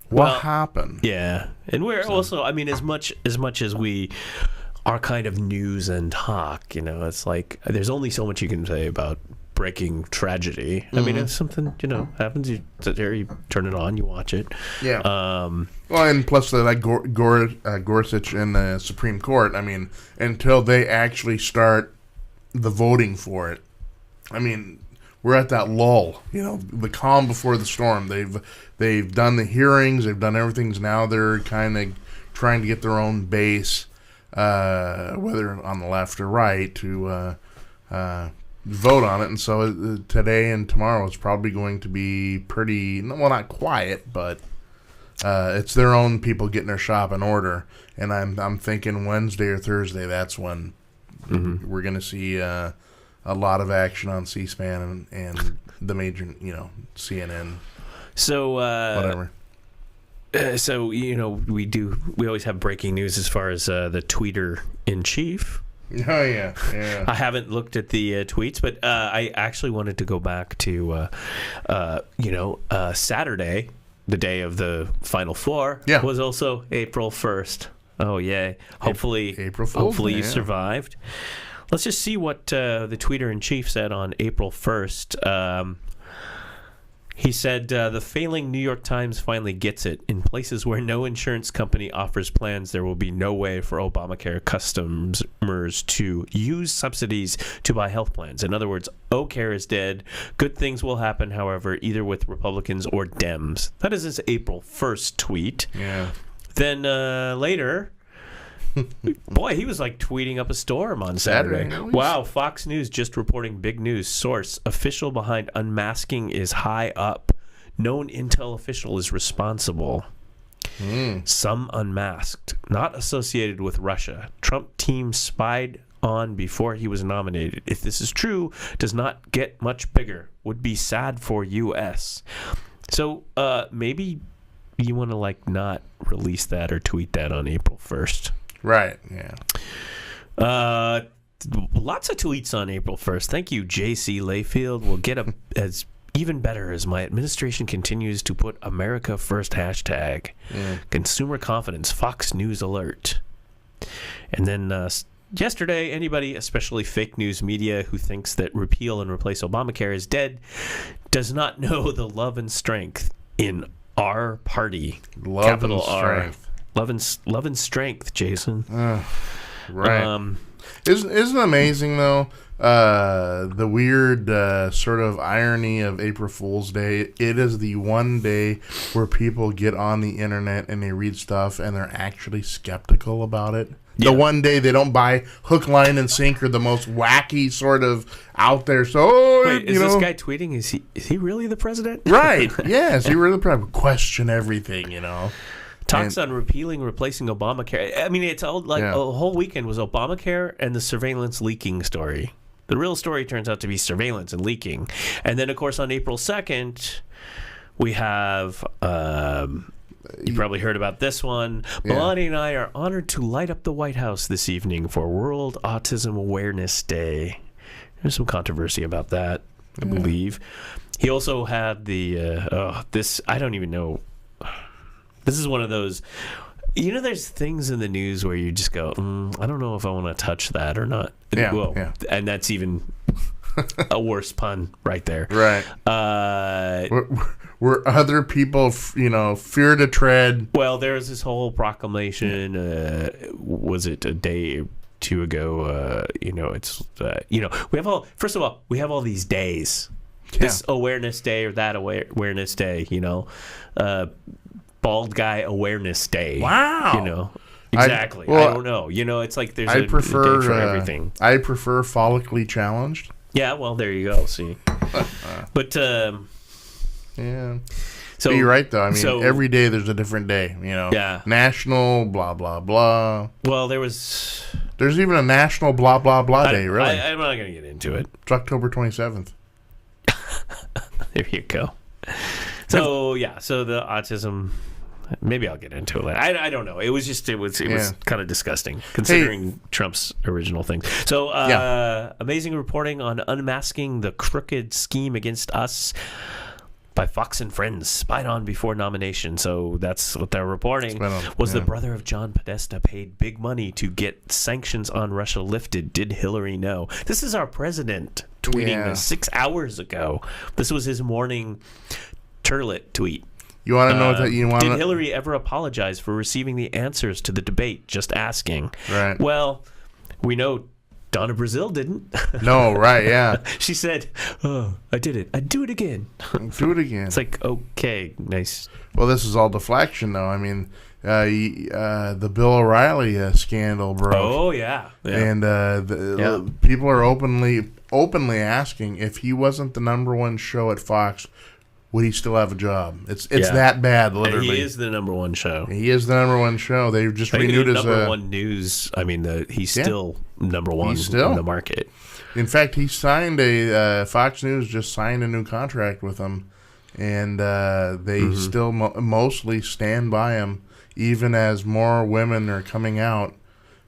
what happened. Yeah. And we're also, I mean, as much as we are kind of news and talk, you know, it's like there's only so much you can say about breaking tragedy. I mean, if something, you know, happens, you sit there, you turn it on, you watch it. Yeah. Well, and plus like Gorsuch in the Supreme Court, I mean, until they actually start the voting for it, I mean, we're at that lull, you know, the calm before the storm. They've done the hearings, they've done everything. Now they're kind of trying to get their own base, whether on the left or right, to vote on it. And so today and tomorrow is probably going to be pretty, well, not quiet, but it's their own people getting their shop in order. And I'm thinking Wednesday or Thursday, that's when we're going to see a lot of action on C-SPAN and the major, you know, CNN. So whatever. So, you know, we always have breaking news as far as the tweeter in chief. Oh, yeah. I haven't looked at the tweets, but I actually wanted to go back to, Saturday, the day of the Final Four, was also April 1st. Oh, yay. Hopefully, April Fool's hopefully you survived. Let's just see what the tweeter-in-chief said on April 1st. He said, the failing New York Times finally gets it. In places where no insurance company offers plans, there will be no way for Obamacare customers to use subsidies to buy health plans. In other words, Obamacare is dead. Good things will happen, however, either with Republicans or Dems. That is his April 1st tweet. Yeah. Then later... Boy, he was like tweeting up a storm on Saturday. Wow, Fox News just reporting big news. Source, official behind unmasking is high up. Known intel official is responsible. Some unmasked, not associated with Russia. Trump team spied on before he was nominated. If this is true, does not get much bigger. Would be sad for U.S. So maybe you want to like not release that or tweet that on April 1st. Right, yeah. Lots of tweets on April 1st. Thank you, J.C. Layfield. We'll get as even better as my administration continues to put America first hashtag. Consumer confidence, Fox News alert. And then yesterday, anybody, especially fake news media, who thinks that repeal and replace Obamacare is dead, does not know the love and strength in our party. Capital strength. Love and strength, Jason. Right. Isn't it amazing, though, the weird sort of irony of April Fool's Day? It is the one day where people get on the internet and they read stuff and they're actually skeptical about it. Yeah. The one day they don't buy hook, line, and sinker, the most wacky sort of out there. So, wait, is this guy tweeting? Is he really the president? Right. Yeah, is he really the president? Question everything, you know. Talks on replacing Obamacare. I mean, it's all like a whole weekend was Obamacare and the surveillance leaking story. The real story turns out to be surveillance and leaking. And then, of course, on April 2nd, we have, you probably heard about this one. Melania and I are honored to light up the White House this evening for World Autism Awareness Day. There's some controversy about that, I believe. He also had the, I don't even know. This is one of those There's things in the news where you just go, I don't know if I want to touch that or not. Yeah. And that's even a worse pun right there. Right. Where other people, fear to tread. Well, there's this whole proclamation. Was it a day or two ago? We have all. First of all, we have all these days. Yeah. This awareness day or that awareness day. Bald guy awareness day. Wow. Exactly. I don't know. It's like there's a day for everything. I prefer follically challenged. Yeah, well, there you go. See, but yeah. So but you're right, though. I mean, every day there's a different day. Yeah. National blah blah blah. Well, there's even a national blah blah blah day. Really, I'm not going to get into it. It's October 27th. There you go. So so the autism. Maybe I'll get into it later. I don't know. It was kind of disgusting considering Trump's original thing. So amazing reporting on unmasking the crooked scheme against us by Fox and Friends, spied on before nomination. So that's what they're reporting. The brother of John Podesta paid big money to get sanctions on Russia lifted. Did Hillary know? This is our president tweeting this 6 hours ago. This was his morning turlet tweet. You want to know that you want? Did Hillary ever apologize for receiving the answers to the debate? Just asking. Right. Well, we know Donna Brazile didn't. No, right? Yeah. She said, "Oh, I did it. I'd do it again." Do it again. It's like, okay, nice. Well, this is all deflection, though. I mean, the Bill O'Reilly scandal broke. Oh yeah. And people are openly asking if he wasn't the number one show at Fox, would he still have a job? It's that bad, literally. And he is the number one show. He is the number one show. They've just renewed his number one news. I mean, he's still number one in the market. In fact, he signed Fox News just signed a new contract with him, and they still mostly stand by him, even as more women are coming out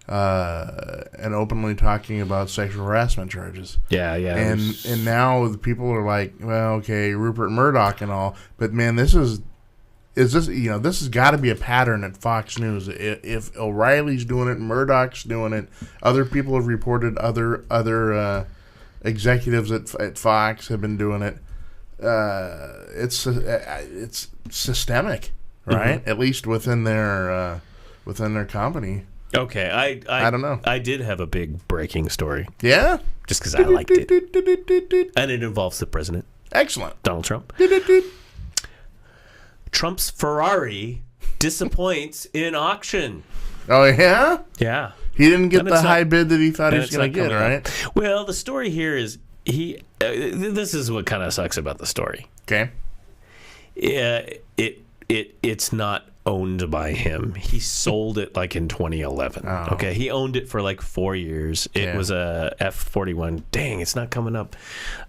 and openly talking about sexual harassment charges. Yeah. And now the people are like, well, okay, Rupert Murdoch and all, but man, this has got to be a pattern at Fox News. If O'Reilly's doing it, Murdoch's doing it, other people have reported, other executives at Fox have been doing it. It's systemic, right? At least within their company. Okay, I don't know. I did have a big breaking story. Yeah? Just because I liked it. And it involves the president. Excellent. Donald Trump. Trump's Ferrari disappoints in auction. Oh, yeah? Yeah. He didn't get the high bid that he thought he was going to get, right? Well, the story here is this is what kind of sucks about the story. Okay. It's not owned by him. He sold it like in 2011. Oh. Okay, he owned it for like 4 years. It was a F41. Dang, it's not coming up.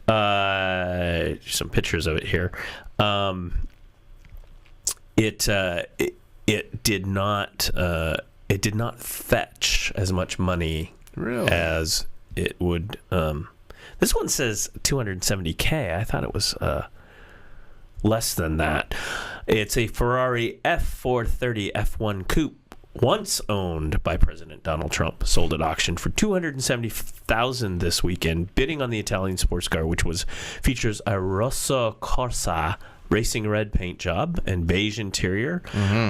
Some pictures of it here. It did not fetch as much money as it would. This one says $270K. I thought it was less than that. It's a Ferrari F430 F1 Coupe, once owned by President Donald Trump, sold at auction for $270,000 this weekend, bidding on the Italian sports car, which features a Rosso Corsa racing red paint job and beige interior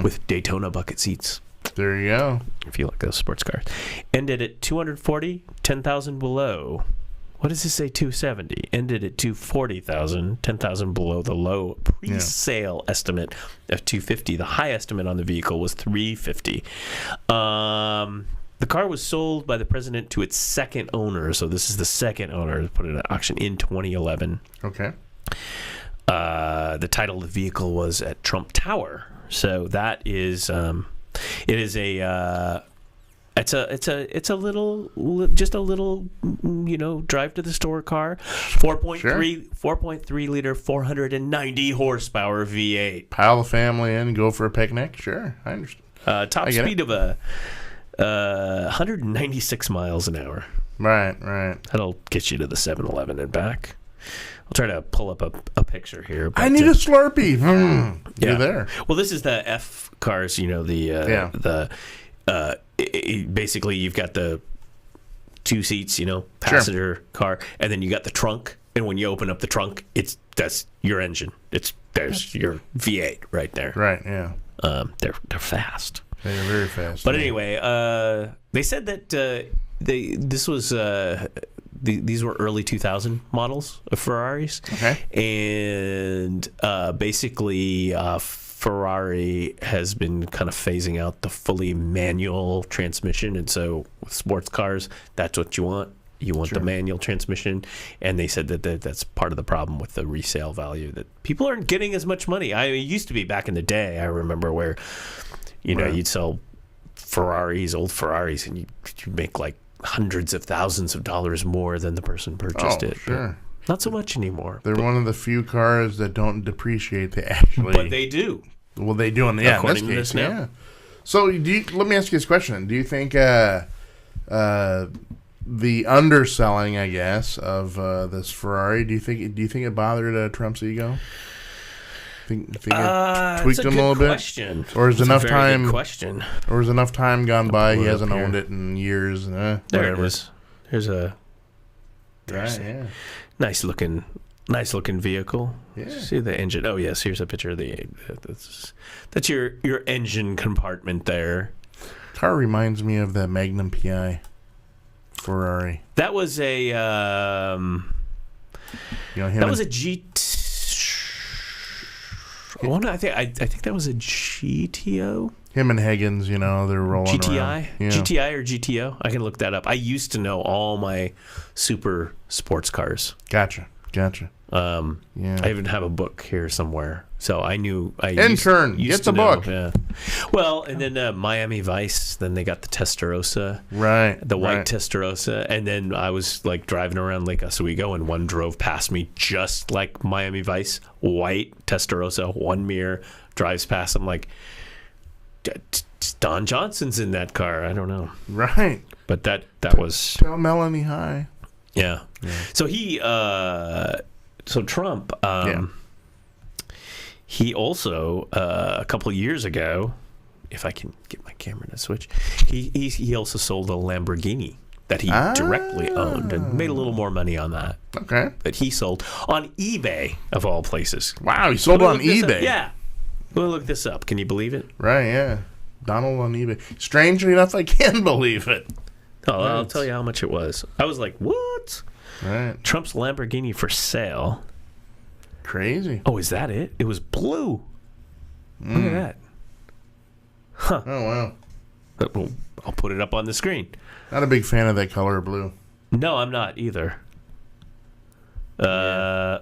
with Daytona bucket seats. There you go. If you like those sports cars. Ended at 240, 10,000 below. What does this say? 270. Ended at 240,000, 10,000 below the low pre-sale estimate of 250. The high estimate on the vehicle was 350. The car was sold by the president to its second owner. So this is the second owner to put it at auction in 2011. Okay. The title of the vehicle was at Trump Tower. So that is, it is a. It's a little drive to the store car, 4.3 liter 490 horsepower V8. Pile the family in, go for a picnic. Sure, I understand. Top speed of 196 miles an hour. Right. That'll get you to the 7-Eleven and back. I'll try to pull up a picture here. But, I need a Slurpee. yeah. You're there. Well, this is the F cars. You know, basically you've got the 2 seats, passenger car, and then you got the trunk. And when you open up the trunk, that's your engine. There's your V8 right there. Right. Yeah. They're fast. They're very fast. But anyway, they said that these were early 2000 models of Ferraris. Okay. And basically, Ferrari has been kind of phasing out the fully manual transmission, and so with sports cars, that's what you want. You want the manual transmission, and they said that that's part of the problem with the resale value, that people aren't getting as much money. It used to be back in the day, I remember, where you'd sell old Ferraris, and you'd make like hundreds of thousands of dollars more than the person purchased it. Sure. Not so much anymore. They're one of the few cars that don't depreciate. They actually, but they do. Well, they do in According this case. to this now. Yeah. So, let me ask you this question: do you think the underselling, I guess, of this Ferrari, do you think it bothered Trump's ego? Think it tweaked him a little question. bit, or is enough time? Good question. Or is enough time gone by? He hasn't here. owned it in years. There Whatever. it is. There's a nice looking vehicle. Yeah. See the engine. Oh yes, here's a picture of that's your engine compartment there. Car reminds me of the Magnum PI Ferrari. That was a him that was a GT. I think that was a GTO. Him and Higgins, they're rolling GTI, around. Yeah. GTI or GTO. I can look that up. I used to know all my super sports cars. Gotcha. I even have a book here somewhere, so I knew. Intern, used get to the know, book. Yeah. Well, and then Miami Vice. Then they got the Testarossa, Right. the white Testarossa, and then I was like driving around Lake Oswego, and one drove past me just like Miami Vice, white Testarossa, one mirror, drives past. I'm like, Don Johnson's in that car. I don't know, Right. but that was Tell Melanie hi. yeah. So Trump, he also a couple of years ago, if I can get my camera to switch, he also sold a Lamborghini that he directly owned and made a little more money on that. Okay. That he sold on eBay of all places. Wow, he sold on Look this up. eBay. Yeah. We'll look this up. Can you believe it? Right, yeah. Donald on eBay. Strangely enough, I can believe it. Oh, I'll tell you how much it was. I was like, what? Right. Trump's Lamborghini for sale. Crazy. Oh, is that it? It was blue. Look at that. Huh. Oh, wow. Well, I'll put it up on the screen. Not a big fan of that color blue. No, I'm not either. Huh.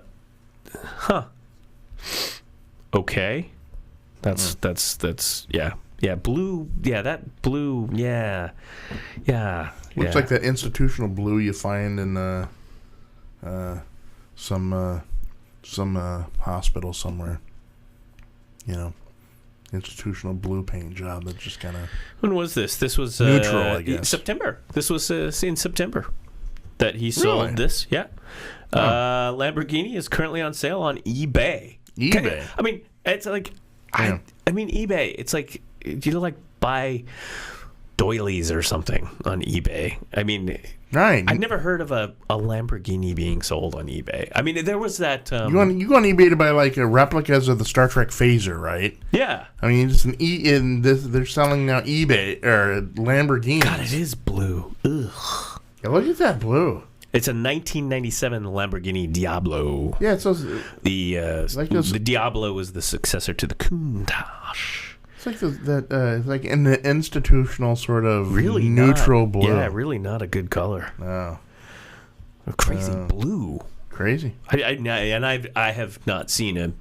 Okay. That's yeah. Yeah, blue. Yeah, that blue. Yeah. Looks like that institutional blue you find in some hospital somewhere. Institutional blue paint job that just kind of. When was this? This was neutral, I guess. September. This was in September that he sold Really? this. Yeah. Lamborghini is currently on sale on eBay. eBay. I mean, it's like Yeah. I mean eBay. It's like buy doilies or something on eBay. I mean, Right. I've never heard of a Lamborghini being sold on eBay. I mean, there was that. You go on eBay to buy like replicas of the Star Trek phaser, right? Yeah. I mean, it's they're selling now eBay or Lamborghini. God, it is blue. Ugh. Yeah, look at that blue. It's a 1997 Lamborghini Diablo. Yeah, it's The Diablo is the successor to the Countach. it's like it's like in the institutional sort of Really neutral not, blue. Yeah, really not a good color. Oh, A crazy blue. crazy. I have not seen a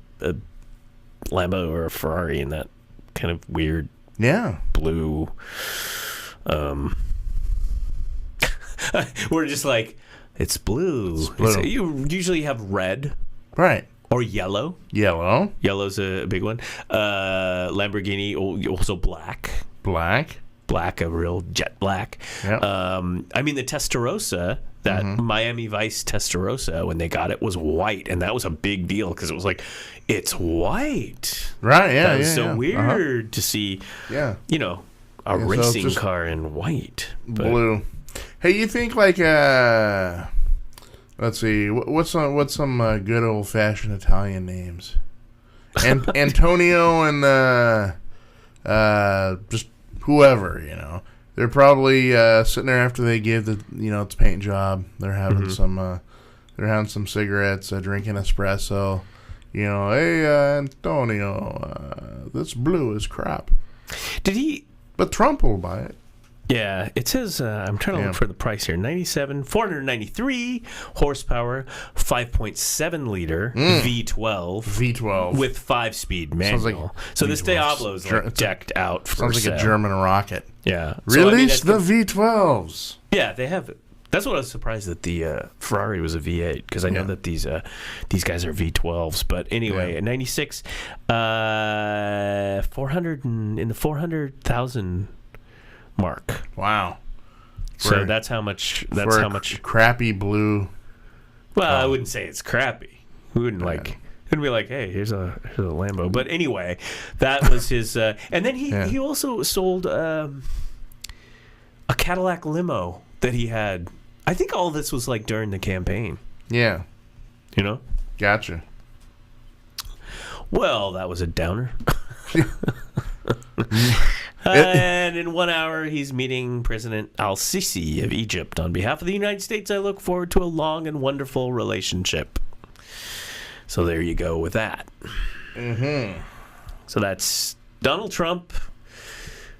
Lambo or a Ferrari in that kind of weird Yeah. blue. We're just like, it's blue. It's blue. You usually have red Right. or yellow. Yellow. Yellow's a big one. Lamborghini, also black. Black. black, a real jet black. Yep. I mean, the Testarossa, that Miami Vice Testarossa, when they got it, was white, and that was a big deal because it was like, it's white. Right, yeah, That was yeah, so yeah. weird to see, Yeah. you know, a so racing just car in white. But Blue. Hey, you think like let's see, what's some good old fashioned Italian names? Antonio and just whoever, you know. They're probably sitting there after they give the it's paint job. They're having some cigarettes, drinking espresso. You know, hey Antonio, this blue is crap. did he? But Trump will buy it. Yeah, it says, I'm trying to look for the price here. 493 horsepower, 5.7 liter V12. V12 with 5-speed manual. So this Diablo's like decked out for sounds like sale. a German rocket. Yeah. So, I mean, Release the V12s. Yeah, they have it. That's what I was surprised that the Ferrari was a V8 because I know that these guys are V12s. But anyway, at 96, 400 in the 400,000 mark. Wow. So that's how much. That's how much. Crappy blue. Well, I wouldn't say it's crappy. We wouldn't like. It'd be like, hey, here's a Lambo. But anyway, that was his. And then he also sold a Cadillac limo that he had. I think all this was like during the campaign. Yeah. You know? Gotcha. Well, that was a downer. And in 1 hour, he's meeting President al-Sisi of Egypt. On behalf of the United States, I look forward to a long and wonderful relationship. So there you go with that. Mm-hmm. So that's Donald Trump,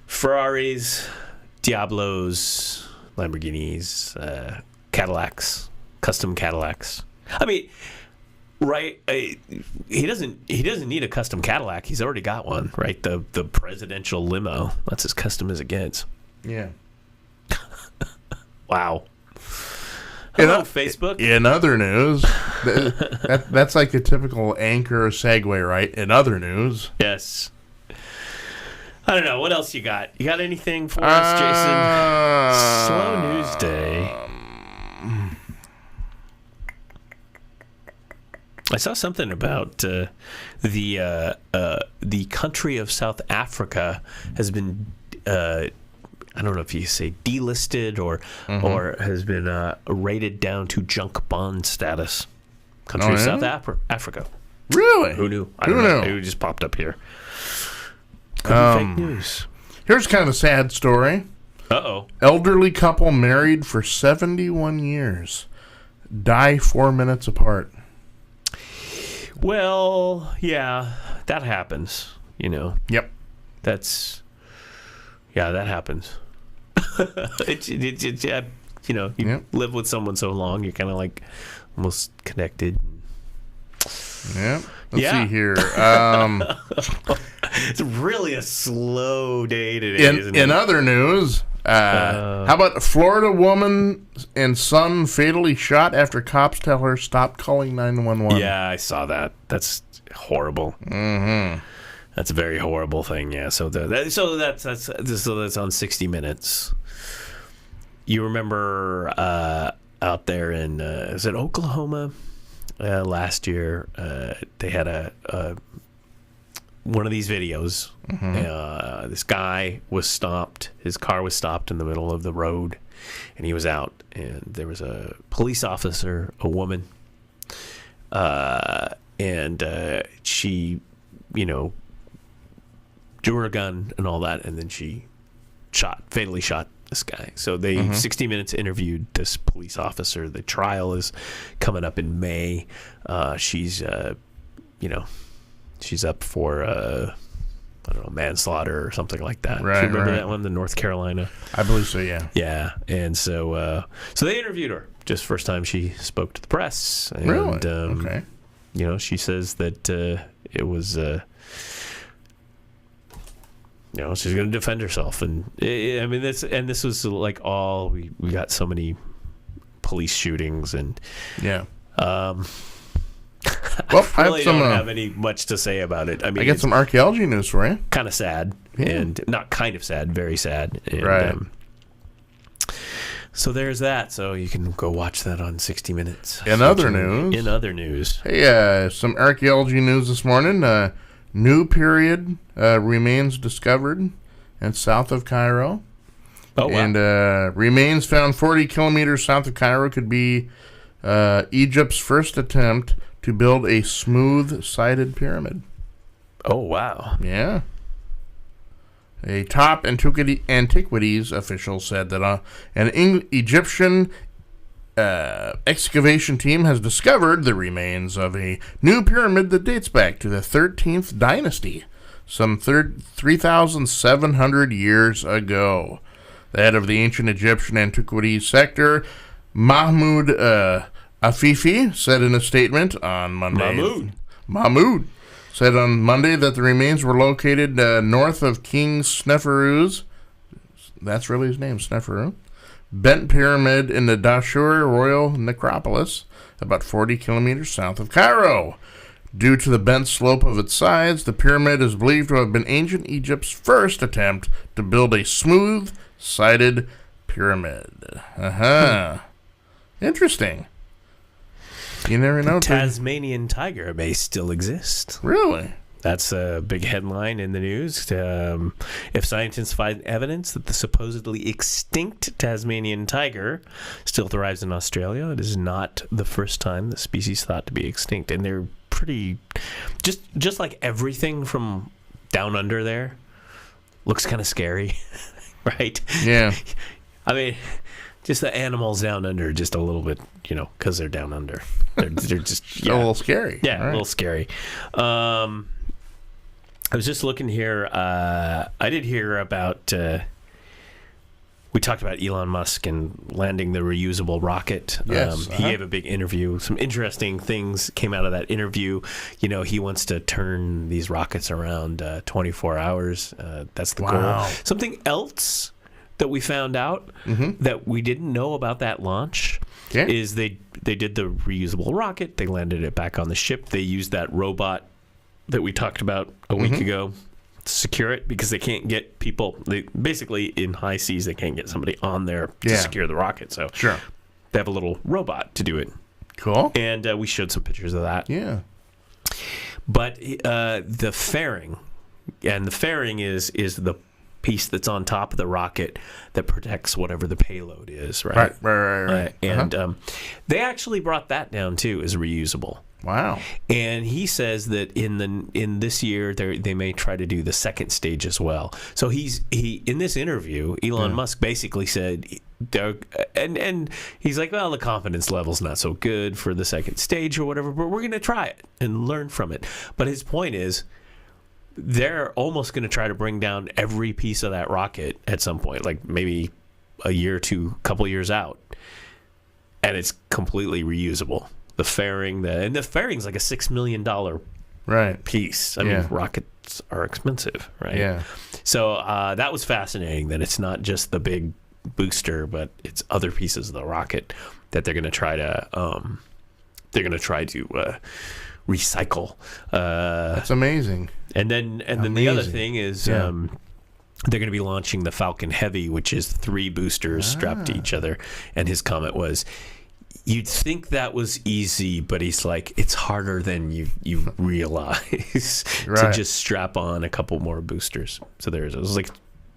Ferraris, Diablos, Lamborghinis, Cadillacs, custom Cadillacs. I mean, right? He doesn't need a custom Cadillac. He's already got one, right? The presidential limo. That's as custom as it gets. Yeah. Wow. Hello, Facebook. In other news, that's like the typical anchor segue, right? In other news. Yes. I don't know. What else you got? You got anything for us, Jason? Slow news day. I saw something about the country of South Africa has been I don't know if you say delisted or has been rated down to junk bond status. Country of South Africa. Really? Who knew? Who knew? It just popped up here. Could be fake news. Here's kind of a sad story. Uh-oh. Elderly couple married for 71 years. Die 4 minutes apart. Well, yeah, that happens, you know. Yep. That happens. You know, you live with someone so long, you're kind of like almost connected. Yeah. Let's see here. It's really a slow day today, isn't it? In other news, how about a Florida woman and son fatally shot after cops tell her stop calling 911? Yeah, I saw that. That's horrible. Mm-hmm. That's a very horrible thing. Yeah. So that's on 60 Minutes. You remember out there in is it Oklahoma? Last year, they had a one of these videos. Mm-hmm. This guy was stopped. His car was stopped in the middle of the road, and he was out. And there was a police officer, a woman, and she, you know, drew her gun and all that, and then she fatally shot this guy. So they 60 Minutes interviewed this police officer. The trial is coming up in May. She's she's up for I don't know, manslaughter or something like that. Right, Do you remember that one, the North Carolina? I believe so, yeah. Yeah, and so they interviewed her. Just first time she spoke to the press. And, really? Okay. You know, she says that it was you know, she's going to defend herself, and I mean, this was like all we got so many police shootings, and yeah. Well, I really don't have any much to say about it. I mean, I got some archaeology news for you. Kind of sad. and not kind of sad, very sad. And, Right. So there's that. So you can go watch that on 60 Minutes. In other news. Hey, some archaeology news this morning. New period remains discovered in south of Cairo. Oh, wow. And remains found 40 kilometers south of Cairo could be Egypt's first attempt to build a smooth-sided pyramid. Oh, wow. Yeah. A top antiquities official said that an Egyptian excavation team has discovered the remains of a new pyramid that dates back to the 13th dynasty, some 3,700 years ago. The head of the ancient Egyptian antiquities sector, Mahmoud Afifi, said in a statement on Monday. Mahmoud said on Monday that the remains were located north of King Sneferu's, that's really his name, Sneferu, bent pyramid in the Dashur Royal Necropolis, about 40 kilometers south of Cairo. Due to the bent slope of its sides, the pyramid is believed to have been ancient Egypt's first attempt to build a smooth-sided pyramid. Interesting. You never know. Tasmanian tiger may still exist. Really? That's a big headline in the news. If scientists find evidence that the supposedly extinct Tasmanian tiger still thrives in Australia, it is not the first time the species thought to be extinct. And they're pretty... Just like everything from down under there looks kind of scary, right? Yeah. I mean... Just the animals down under, just a little bit, because they're down under. They're just a little scary. Yeah, right. A little scary. I was just looking here. I did hear about. We talked about Elon Musk and landing the reusable rocket. Yes, He gave a big interview. Some interesting things came out of that interview. He wants to turn these rockets around 24 hours. That's the goal. Something else that we found out that we didn't know about that launch is they did the reusable rocket. They landed it back on the ship. They used that robot that we talked about a week ago to secure it because they can't get people. Basically, in high seas, they can't get somebody on there to secure the rocket. So they have a little robot to do it. Cool. And we showed some pictures of that. Yeah. But the fairing, and the fairing is the piece that's on top of the rocket that protects whatever the payload is, right? Right. And they actually brought that down too as reusable. Wow. And he says that in this year they may try to do the second stage as well. So he in this interview, Elon Musk basically said, and he's like, well, the confidence level's not so good for the second stage or whatever, but we're going to try it and learn from it. But his point is, they're almost going to try to bring down every piece of that rocket at some point, like maybe a year or two, couple years out, and it's completely reusable. The fairing, and the fairing's like a $6 million piece. I mean, rockets are expensive, right? Yeah. So that was fascinating. That it's not just the big booster, but it's other pieces of the rocket that they're going to try to recycle. That's amazing. And then the other thing is they're going to be launching the Falcon Heavy, which is 3 boosters strapped to each other. And his comment was, you'd think that was easy, but he's like, it's harder than you realize to just strap on a couple more boosters. So it was like,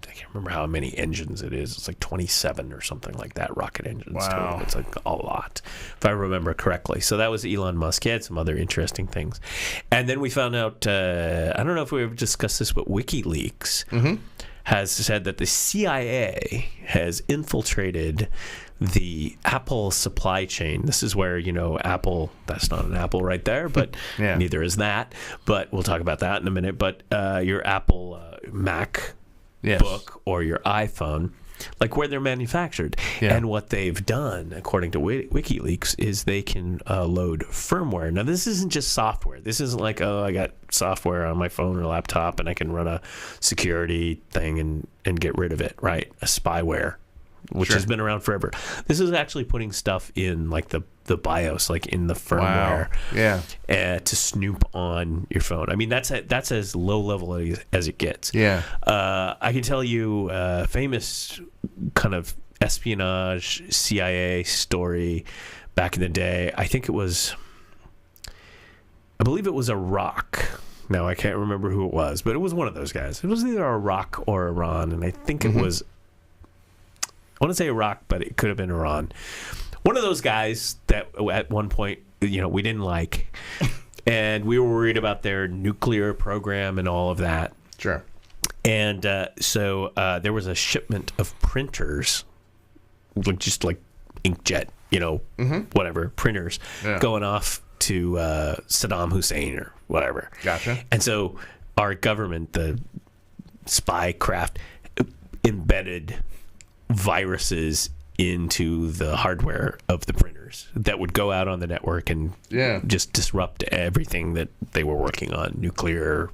I can't remember how many engines it is. It's like 27 or something like that, rocket engines total. It's like a lot, if I remember correctly. So that was Elon Musk. He had some other interesting things. And then we found out, I don't know if we ever discussed this, but WikiLeaks has said that the CIA has infiltrated the Apple supply chain. This is where, Apple, that's not an Apple right there, but neither is that. But we'll talk about that in a minute. But your Apple Mac book or your iPhone, like where they're manufactured. And what they've done, according to WikiLeaks, is they can load firmware. Now, this isn't just software. This isn't like, I got software on my phone or laptop and I can run a security thing and get rid of it, right? A spyware which Sure. has been around forever. This is actually putting stuff in like the BIOS, like in the firmware, to snoop on your phone. I mean, that's as low level as it gets. Yeah. I can tell you a famous kind of espionage CIA story back in the day. I believe it was Iraq. Now I can't remember who it was, but it was one of those guys. It was either Iraq or Iran, and I think it was. I want to say Iraq, but it could have been Iran. One of those guys that at one point, we didn't like, and we were worried about their nuclear program and all of that. Sure. And so there was a shipment of printers, just like inkjet, whatever, printers, going off to Saddam Hussein or whatever. Gotcha. And so our government, the spy craft, embedded viruses into the hardware of the printers that would go out on the network and just disrupt everything that they were working on, nuclear,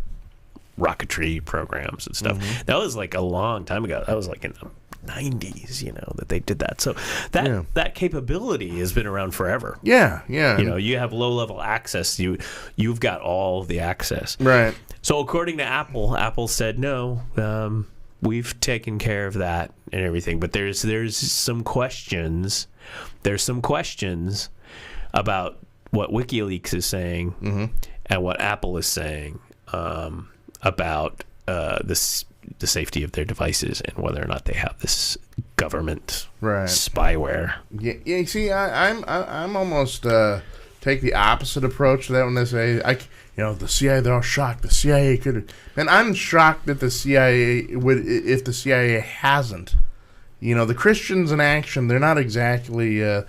rocketry programs and stuff. That was like a long time ago. That was like in the 90s, that they did that. So that capability has been around forever. Yeah. You have low-level access. You've got all the access. Right. So according to Apple said no. We've taken care of that and everything, but there's some questions. There's some questions about what WikiLeaks is saying and what Apple is saying about the safety of their devices and whether or not they have this government spyware. Yeah. You see, I'm almost take the opposite approach to that when they say the CIA, they're all shocked. The CIA could, and I'm shocked that the CIA would, if the CIA hasn't. The Christians in action, they're not exactly, they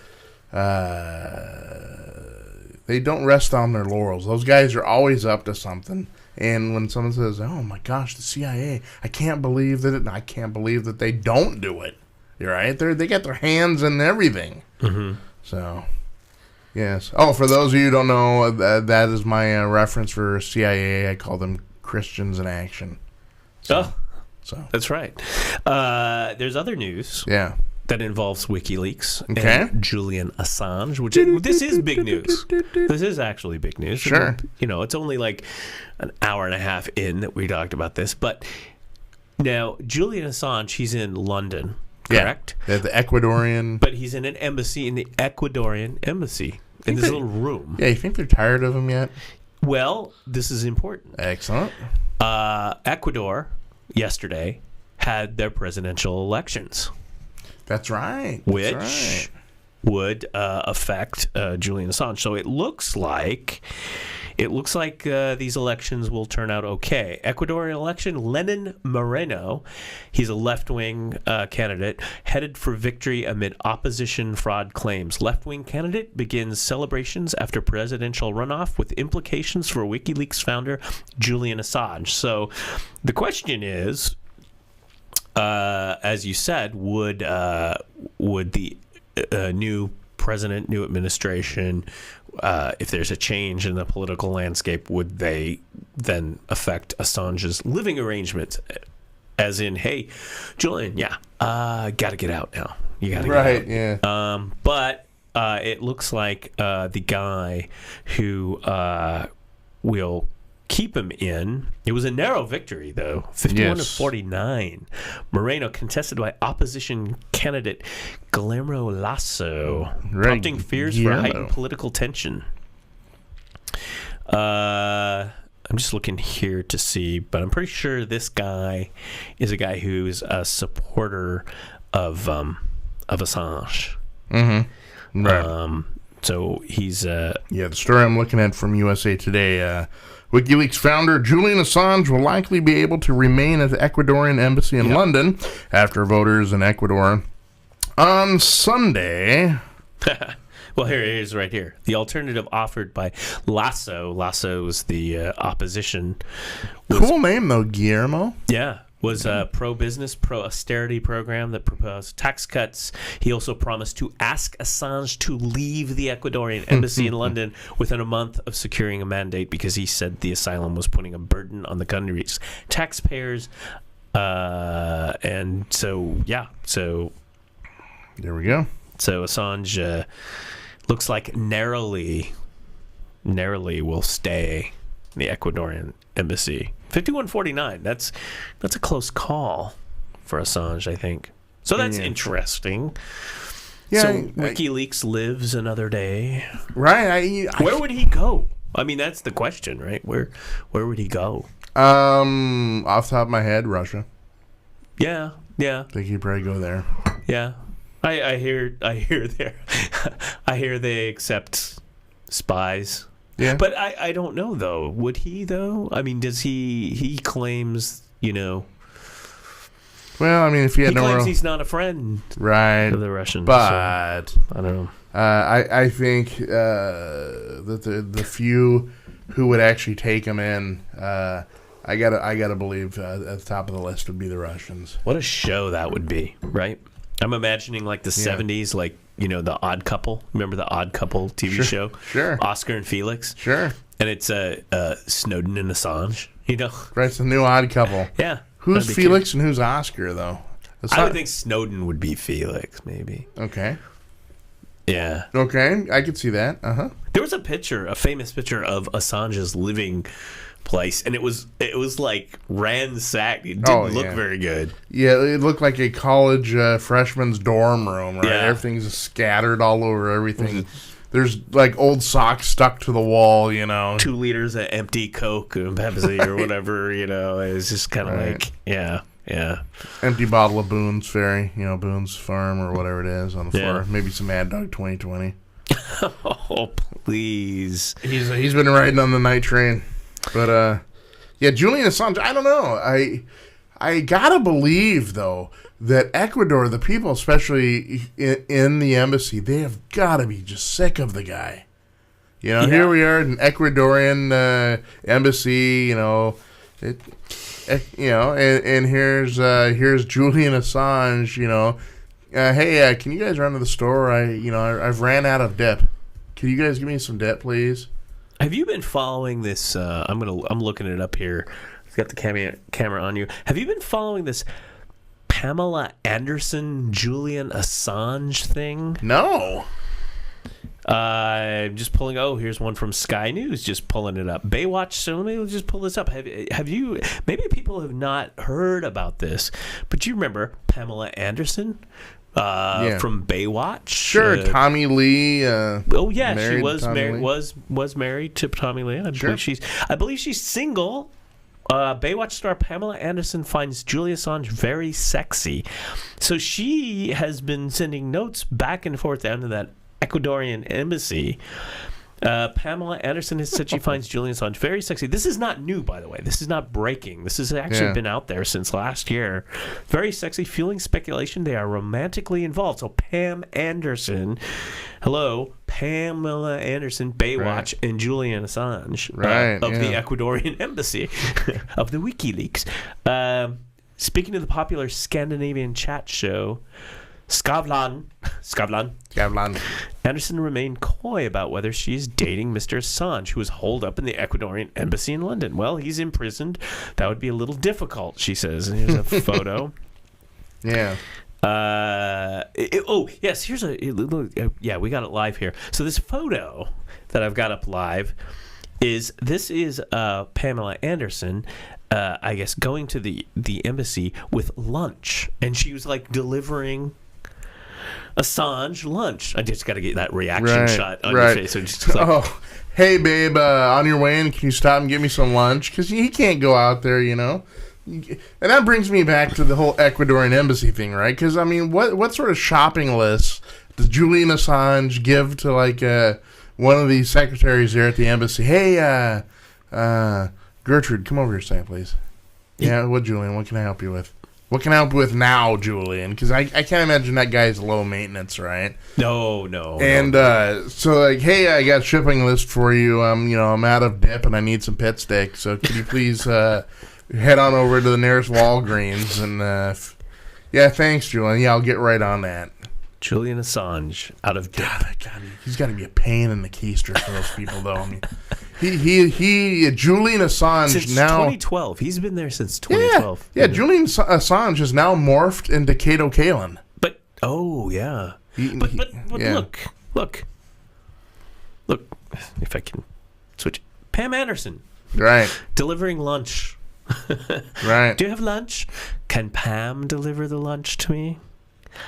don't rest on their laurels. Those guys are always up to something. And when someone says, "Oh my gosh, the CIA," I can't believe that they don't do it. You're right. They got their hands in everything. So. Yes. Oh, for those of you who don't know, that is my reference for CIA. I call them Christians in action. So that's right. There's other news. Yeah. That involves WikiLeaks and Julian Assange, which this is big news. This is actually big news. Sure. It's only like an hour and a half in that we talked about this, but now Julian Assange, he's in London. Correct? Yeah, the Ecuadorian. But he's in an embassy, in the Ecuadorian embassy, in this little room. Yeah, you think they're tired of him yet? Well, this is important. Excellent. Ecuador, yesterday, had their presidential elections. That's right. Which would affect Julian Assange. So it looks like these elections will turn out okay. Ecuadorian election, Lenin Moreno, he's a left-wing candidate, headed for victory amid opposition fraud claims. Left-wing candidate begins celebrations after presidential runoff with implications for WikiLeaks founder Julian Assange. So the question is, as you said, would the new president, new administration, if there's a change in the political landscape, would they then affect Assange's living arrangements? As in, hey, Julian, got to get out now. You got to get out. Right, yeah. But it looks like the guy who will keep him in. It was a narrow victory, though, 51 to 49. Moreno contested by opposition candidate Guillermo Lasso, prompting fears for heightened political tension. I'm just looking here to see, but I'm pretty sure this guy is a guy who's a supporter of Assange. Mm-hmm. Right. So he's the story I'm looking at from USA Today. WikiLeaks founder Julian Assange will likely be able to remain at the Ecuadorian embassy in London after voters in Ecuador on Sunday. Well, here it is right here. The alternative offered by Lasso. Lasso is the opposition. Cool name, though, Guillermo. Yeah. Was a pro-business, pro-austerity program that proposed tax cuts. He also promised to ask Assange to leave the Ecuadorian embassy in London within a month of securing a mandate because he said the asylum was putting a burden on the country's taxpayers. And so There we go. So Assange looks like narrowly will stay in the Ecuadorian embassy. 51-49. That's a close call for Assange, I think. So that's interesting. Yeah, so WikiLeaks lives another day. Right. Where would he go? I mean, that's the question, right? Where would he go? Off the top of my head, Russia. Yeah. I think he'd probably go there. Yeah. I hear they accept spies. Yeah. But I don't know though. Would he though? I mean, does he claims, Well, I mean, if he had claims he's not a friend of the Russians. But so, I don't know. I think that the few who would actually take him in, I gotta believe at the top of the list would be the Russians. What a show that would be, right? I'm imagining like the 70s, like, the Odd Couple. Remember the Odd Couple TV show? Sure. Oscar and Felix. Sure. And it's Snowden and Assange, Right, it's a new Odd Couple. Yeah. Who's Felix and who's Oscar, though? I would think Snowden would be Felix, maybe. Okay. Yeah. Okay, I could see that. Uh-huh. There was a famous picture of Assange's living place, and it was like ransacked. It didn't look very good. Yeah, it looked like a college freshman's dorm room, right? Yeah. Everything's scattered all over everything. There's like old socks stuck to the wall, 2 liters of empty Coke and Pepsi or whatever, It's just kind of like, yeah. Empty bottle of Boone's Ferry, Boone's Farm or whatever it is on the floor. Maybe some Mad Dog 2020. Oh, please. He's been riding on the night train. But, Julian Assange, I don't know. I gotta believe, though, that Ecuador, the people, especially in the embassy, they have gotta be just sick of the guy. Here we are in Ecuadorian embassy, and here's Julian Assange, hey, can you guys run to the store? I've ran out of dip. Can you guys give me some dip, please? Have you been following this? I'm looking it up here. I've got the camera on you. Have you been following this Pamela Anderson, Julian Assange thing? No. Just pulling. Oh, here's one from Sky News. Just pulling it up. Baywatch. So let me just pull this up. Have you? Maybe people have not heard about this, but you remember Pamela Anderson? From Baywatch. Sure, Tommy Lee. She was married to Tommy Lee. I believe she's single. Baywatch star Pamela Anderson finds Julian Assange very sexy. So she has been sending notes back and forth down to that Ecuadorian embassy. Pamela Anderson has said she finds Julian Assange very sexy. This is not new, by the way. This is not breaking. This has actually been out there since last year. Very sexy, fueling speculation they are romantically involved. So Pam Anderson, hello, Pamela Anderson, Baywatch, and Julian Assange of the Ecuadorian embassy of the WikiLeaks. Speaking of the popular Scandinavian chat show, Skavlan. Anderson remained coy about whether she's dating Mr. Assange, who was holed up in the Ecuadorian embassy in London. Well, he's imprisoned. That would be a little difficult, she says. And here's a photo. Yeah. Here's we got it live here. So this photo that I've got up live is Pamela Anderson, I guess, going to the embassy with lunch. And she was like delivering Assange lunch. I just got to get that reaction shot on your face. So just like, hey babe, on your way in, can you stop and get me some lunch? Because he can't go out there, And that brings me back to the whole Ecuadorian embassy thing, right? Because I mean, what sort of shopping list does Julian Assange give to like one of these secretaries there at the embassy? Hey, Gertrude, come over here a second, please. Yeah, what, Julian? What can I help you with? What can I help you with now, Julian? Because I can't imagine that guy's low maintenance, right? No. And so, like, hey, I got a shipping list for you. I'm out of dip and I need some pit steak. So could you please head on over to the nearest Walgreens and thanks, Julian. Yeah, I'll get right on that. Julian Assange out of dip. He's got to be a pain in the keister for those people, though. I mean, he Julian Assange since now 2012. He's been there since 2012. Yeah, Julian Assange has now morphed into Kato Kalin. But Oh yeah. But look. If I can switch. Pam Anderson. Right. Delivering lunch. Right. Do you have lunch? Can Pam deliver the lunch to me?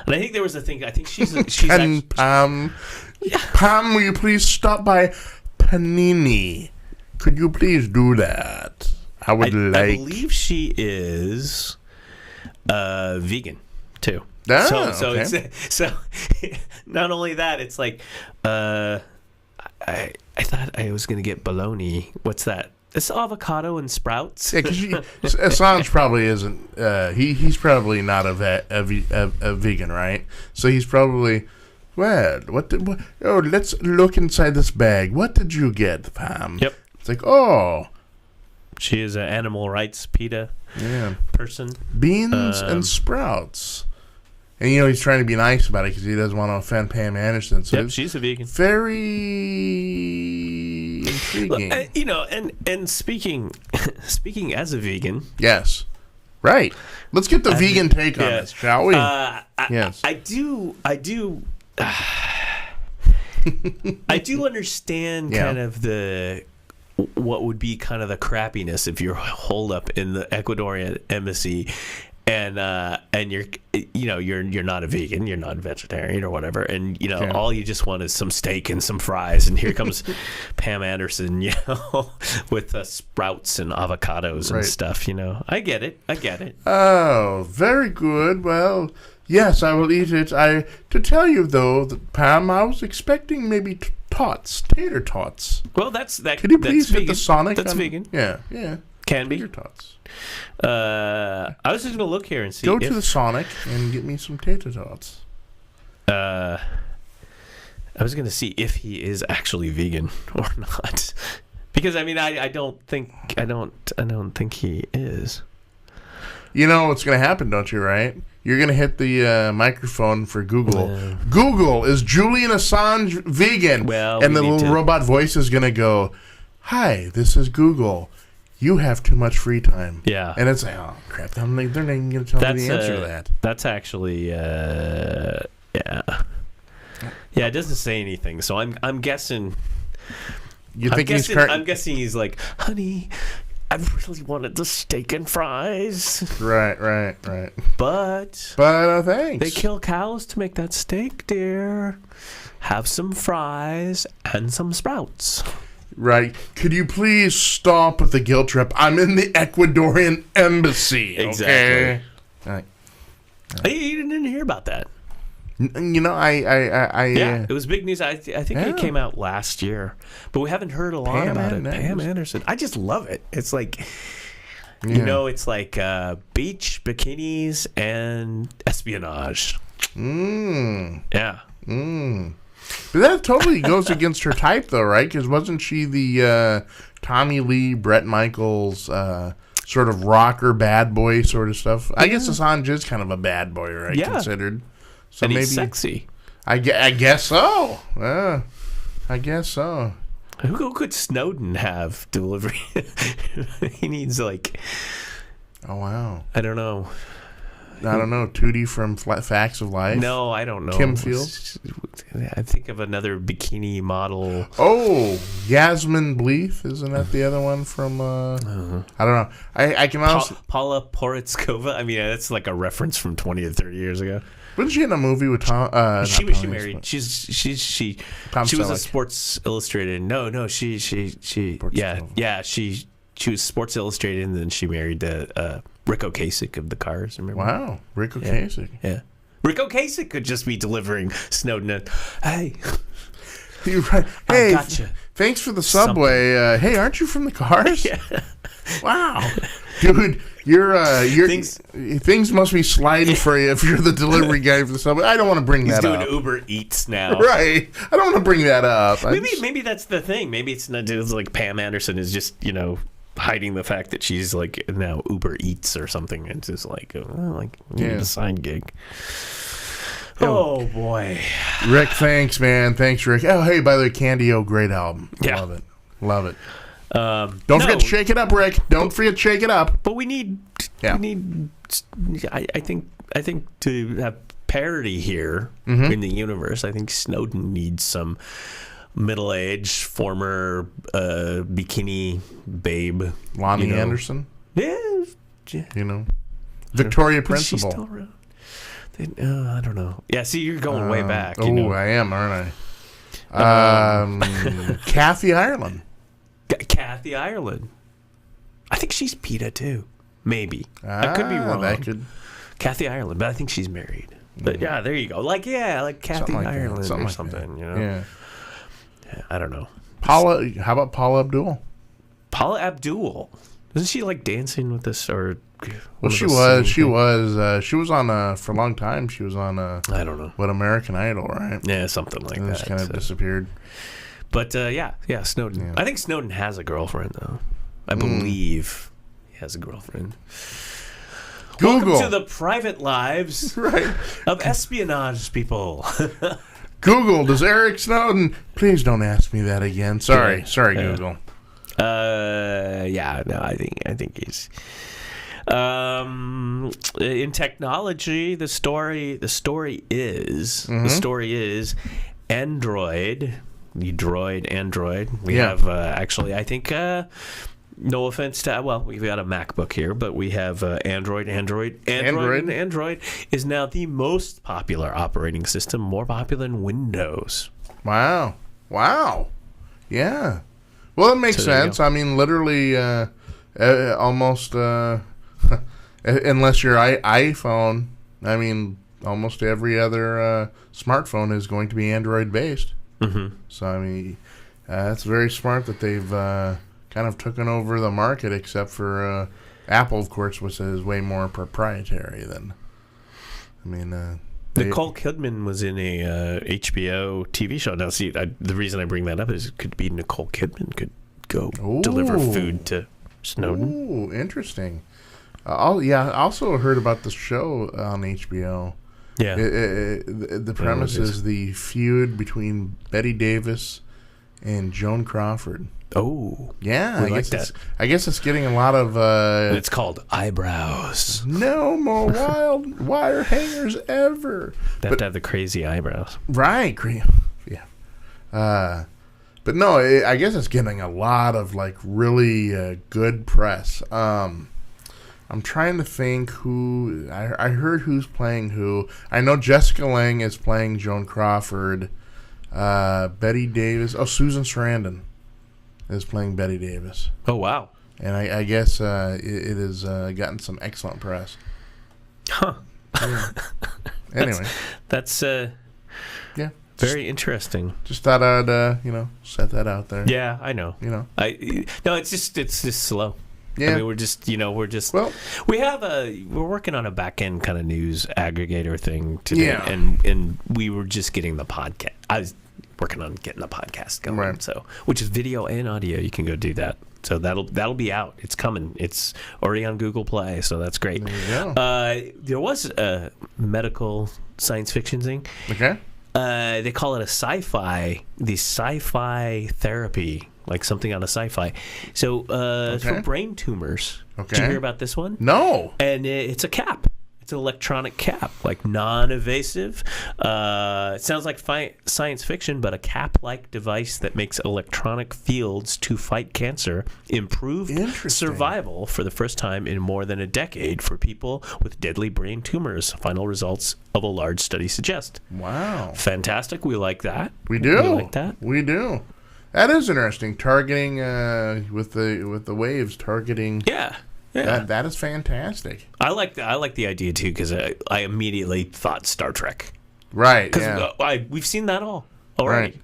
And I think there was a thing. I think she's Can Pam, will you please stop by Panini? Could you please do that? I believe she is vegan too. Ah, so okay. so not only that, it's like I thought I was gonna get bologna. What's that? It's avocado and sprouts. Yeah, because Assange probably isn't. He's probably not a vegan, right? So he's probably. Well, let's look inside this bag. What did you get, Pam? Yep. It's like, oh. She is an animal rights PETA person. Beans and sprouts. And, he's trying to be nice about it because he doesn't want to offend Pam Anderson. So she's a vegan. Very intriguing. And speaking as a vegan. Yes. Right. Let's get the vegan take on this, shall we? Yes. I do understand kind of what would be kind of the crappiness if you're holed up in the Ecuadorian embassy and you're not a vegan, you're not a vegetarian or whatever, and all you just want is some steak and some fries, and here comes Pam Anderson, with sprouts and avocados and stuff. I get it. Oh, very good. Well, yes, I will eat it. To tell you though, that Pam, I was expecting maybe tater tots. Well, that's that. Could you please hit the Sonic? That's vegan. Yeah. Can be. Tater tots. I was just gonna look here and see. Go to the Sonic and get me some tater tots. I was gonna see if he is actually vegan or not, because I don't think he is. You know what's gonna happen, don't you? Right? You're gonna hit the microphone for Google. Google, is Julian Assange vegan? Well, and the little robot voice is gonna go, "Hi, this is Google. You have too much free time." Yeah. And it's like, oh crap! They're not even gonna tell me the answer to that. That's actually, yeah. It doesn't say anything, so I'm guessing. I'm guessing he's like, honey, I really wanted the steak and fries. Right. But thanks. They kill cows to make that steak, dear. Have some fries and some sprouts. Right. Could you please stop with the guilt trip? I'm in the Ecuadorian embassy. Exactly. Okay? You didn't hear about that. It was big news. I think it came out last year, but we haven't heard a lot about it. Pam Anderson. I just love it. It's like, it's like beach, bikinis, and espionage. Yeah. But that totally goes against her type, though, right? Because wasn't she the Tommy Lee, Bret Michaels sort of rocker bad boy sort of stuff? I guess Assange is kind of a bad boy, right? Yeah. Considered. So and maybe he's sexy. I guess so. I guess so. Who could Snowden have delivery? He needs like. Oh wow! I don't know. Tootie from Facts of Life. No, I don't know. Kim Fields. I think of another bikini model. Oh, Yasmin Bleeth, isn't that the other one from? I don't know. I can honestly. Paula Porizkova. I mean, that's like a reference from 20 or 30 years ago. Wasn't she in a movie with Tom? She married. She was a Sports Illustrated. No. She was Sports Illustrated, and then she married Rick Ocasek of the Cars. Remember? Wow, Rick Ocasek. Yeah. Rick Ocasek could just be delivering Snowden. Hey, you're right. Hey, I gotcha. Thanks for the Subway. Hey, aren't you from the Cars? Yeah. Wow, dude, things must be sliding for you if you're the delivery guy for the Subway. I don't want to bring that up. He's doing Uber Eats now, right? I don't want to bring that up. Maybe that's the thing. Maybe it's not. It's like Pam Anderson is just hiding the fact that she's like now Uber Eats or something. It's just like a side gig. Oh boy, Rick, thanks, man. Thanks, Rick. Oh, hey, by the way, Candy-O, great album. Yeah. Love it. Don't forget to shake it up, Rick. Don't forget to shake it up. But we need. I think to have parity here in the universe. I think Snowden needs some middle-aged former bikini babe. Lonnie Anderson? Yeah. Victoria Is she Principal. still around? I don't know. Yeah, see, you're going way back. Oh, I am, aren't I? Kathy Ireland. Kathy Ireland. I think she's PETA too. Maybe. I could be wrong. Kathy Ireland, but I think she's married. But yeah, there you go. Like Kathy Ireland or something. Yeah. I don't know. Paula. How about Paula Abdul? Paula Abdul. Isn't she like dancing with this or? Well, she was. She was on for a long time. She was on. I don't know. What, American Idol, right? Yeah, something like that. Just kind of disappeared. But yeah, Snowden. Yeah. I think Snowden has a girlfriend though. I believe he has a girlfriend. Google. Welcome to the private lives of espionage people. Google, does Eric Snowden? Please don't ask me that again. Sorry, Google. I think he's. In technology, the story is Android. The droid Android. We have actually, I think. No offense to, we've got a MacBook here, but we have Android. Android is now the most popular operating system, more popular than Windows. Wow. Yeah. Well, it makes sense. I mean, literally, almost, unless your iPhone, I mean, almost every other smartphone is going to be Android-based. Mm-hmm. So, I mean, it's very smart that they've kind of taken over the market, except for Apple, of course, which is way more proprietary than. I mean, Nicole Kidman was in a HBO TV show. Now, see, the reason I bring that up is it could be Nicole Kidman could go deliver food to Snowden. Ooh, interesting. I also heard about the show on HBO. Yeah, the premise is the feud between Betty Davis and Joan Crawford. Oh, yeah, I like that. I guess it's getting a lot of. And it's called Eyebrows. No more wild wire hangers ever. They have to have the crazy eyebrows, right? Yeah. But no, I guess it's getting a lot of like really good press. I'm trying to think who I heard who's playing who. I know Jessica Lange is playing Joan Crawford. Betty Davis. Oh, Susan Sarandon is playing Betty Davis. Oh, wow. And I guess it has gotten some excellent press. Huh. Yeah. Anyway. That's very interesting. Just thought I'd, set that out there. Yeah, I know. It's just slow. Yeah. I mean, we're working on a back end kind of news aggregator thing today, and we were just getting the podcast. I was working on getting the podcast going, right. So which is video and audio. You can go do that. So that'll be out. It's coming. It's already on Google Play, so that's great. There you go. There was a medical science fiction thing. Okay. They call it the sci-fi therapy, like something out of sci-fi. So it's for brain tumors. Okay. Did you hear about this one? No. And it's a cap. It's an electronic cap, like non-invasive. It sounds like science fiction, but a cap-like device that makes electronic fields to fight cancer improved survival for the first time in more than a decade for people with deadly brain tumors. Final results of a large study suggest. Wow. Fantastic. We like that. We do. We like that. We do. That is interesting. Targeting with the waves targeting. Yeah. That is fantastic. I like the idea too because I immediately thought Star Trek. Right. Because we've seen that all already. Right.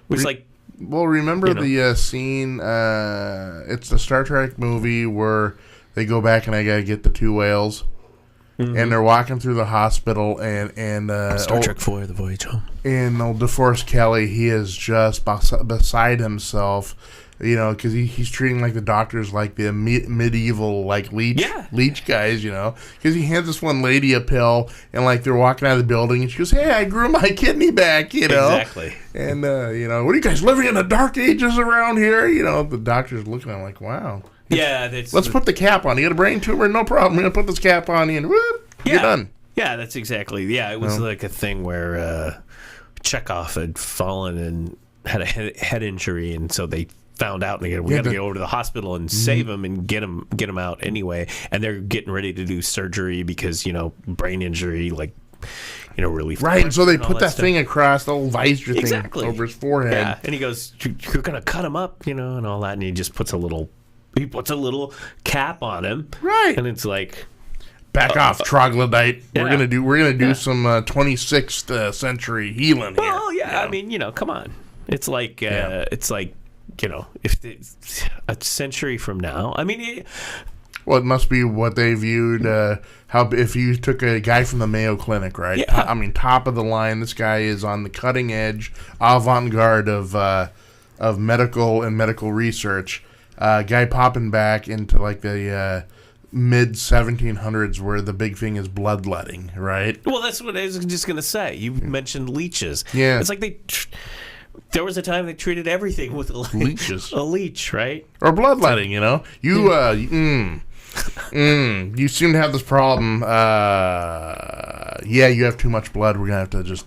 It's like. Well, remember the scene? It's the Star Trek movie where they go back and I gotta get the two whales, and they're walking through the hospital and Star Trek 4: The Voyage Home. And old DeForest Kelley, he is just beside himself. Because he's treating like the doctors like the medieval like leech guys, because he hands this one lady a pill and like they're walking out of the building and she goes, "Hey, I grew my kidney back," Exactly. And what are you guys living in the dark ages around here? The doctor's looking at him like, "Wow." Yeah, let's put the cap on. You got a brain tumor, no problem. We're gonna put this cap on you and whoop, you're done. Yeah, that's exactly. Yeah, it was like a thing where Chekhov had fallen and had a head injury, and so they found out, and we got to get over to the hospital and save him and get him out anyway. And they're getting ready to do surgery because brain injury, like really right. And so they put that thing across the little visor thing over his forehead. Yeah, and he goes, "You're gonna cut him up, and all that." And he just puts a little cap on him, right? And it's like, back off, troglodyte. Yeah. We're gonna do some 26th century healing here. Well, yeah, I mean, come on. It's like if a century from now, I mean, well, it must be what they viewed. How if you took a guy from the Mayo Clinic, right? Yeah. I mean, top of the line. This guy is on the cutting edge, avant-garde of medical research. Guy popping back into like the mid 1700s, where the big thing is bloodletting, right? Well, that's what I was just gonna say. You mentioned leeches. Yeah, it's like there was a time they treated everything with leeches. A leech, right? Or bloodletting, You seem to have this problem. You have too much blood. We're going to have to just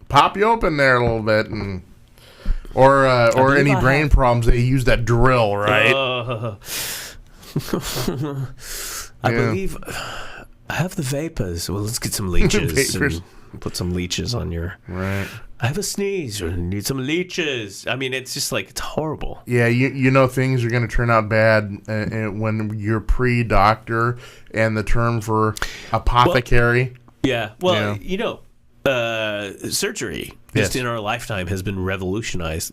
pop you open there a little bit. Or any brain problems, they use that drill, right? I believe I have the vapors. Well, let's get some leeches. And put some leeches on your... Right. I have a sneeze or need some leeches. I mean, it's just like, it's horrible. Yeah, things are going to turn out bad when you're pre-doctor, and the term for apothecary. Surgery just in our lifetime has been revolutionized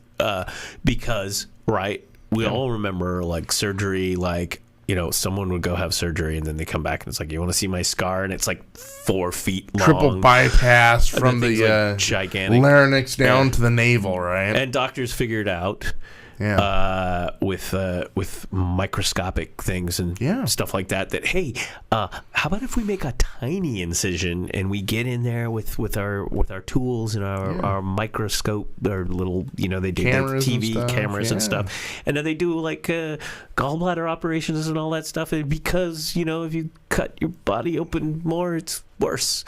because, right, we all remember like surgery, like, someone would go have surgery and then they come back and it's like, you want to see my scar? And it's like 4 feet long. Triple bypass from the like gigantic larynx down to the navel, right? And doctors figured out with microscopic things and stuff like that, hey, how about if we make a tiny incision and we get in there with our tools and our microscope, our little, they do cameras TV and cameras and stuff, and then they do like gallbladder operations and all that stuff, and because if you cut your body open more, it's worse.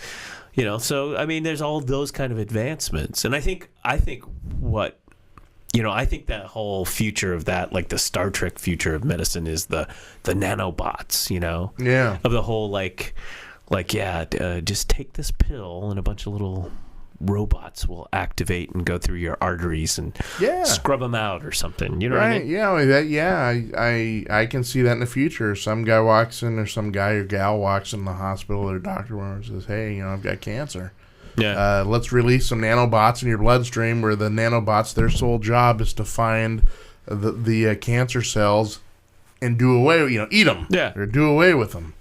So I mean, there's all those kind of advancements, and I think what I think that whole future of that, like the Star Trek future of medicine, is the nanobots, of the whole just take this pill and a bunch of little robots will activate and go through your arteries and scrub them out or something. You know what I mean? I can see that in the future. Some guy walks in, or some guy or gal walks in the hospital, or doctor and says, "Hey, I've got cancer. Yeah. Let's release some nanobots in your bloodstream," where the nanobots, their sole job is to find the cancer cells and do away with, eat them. Yeah. Or do away with them.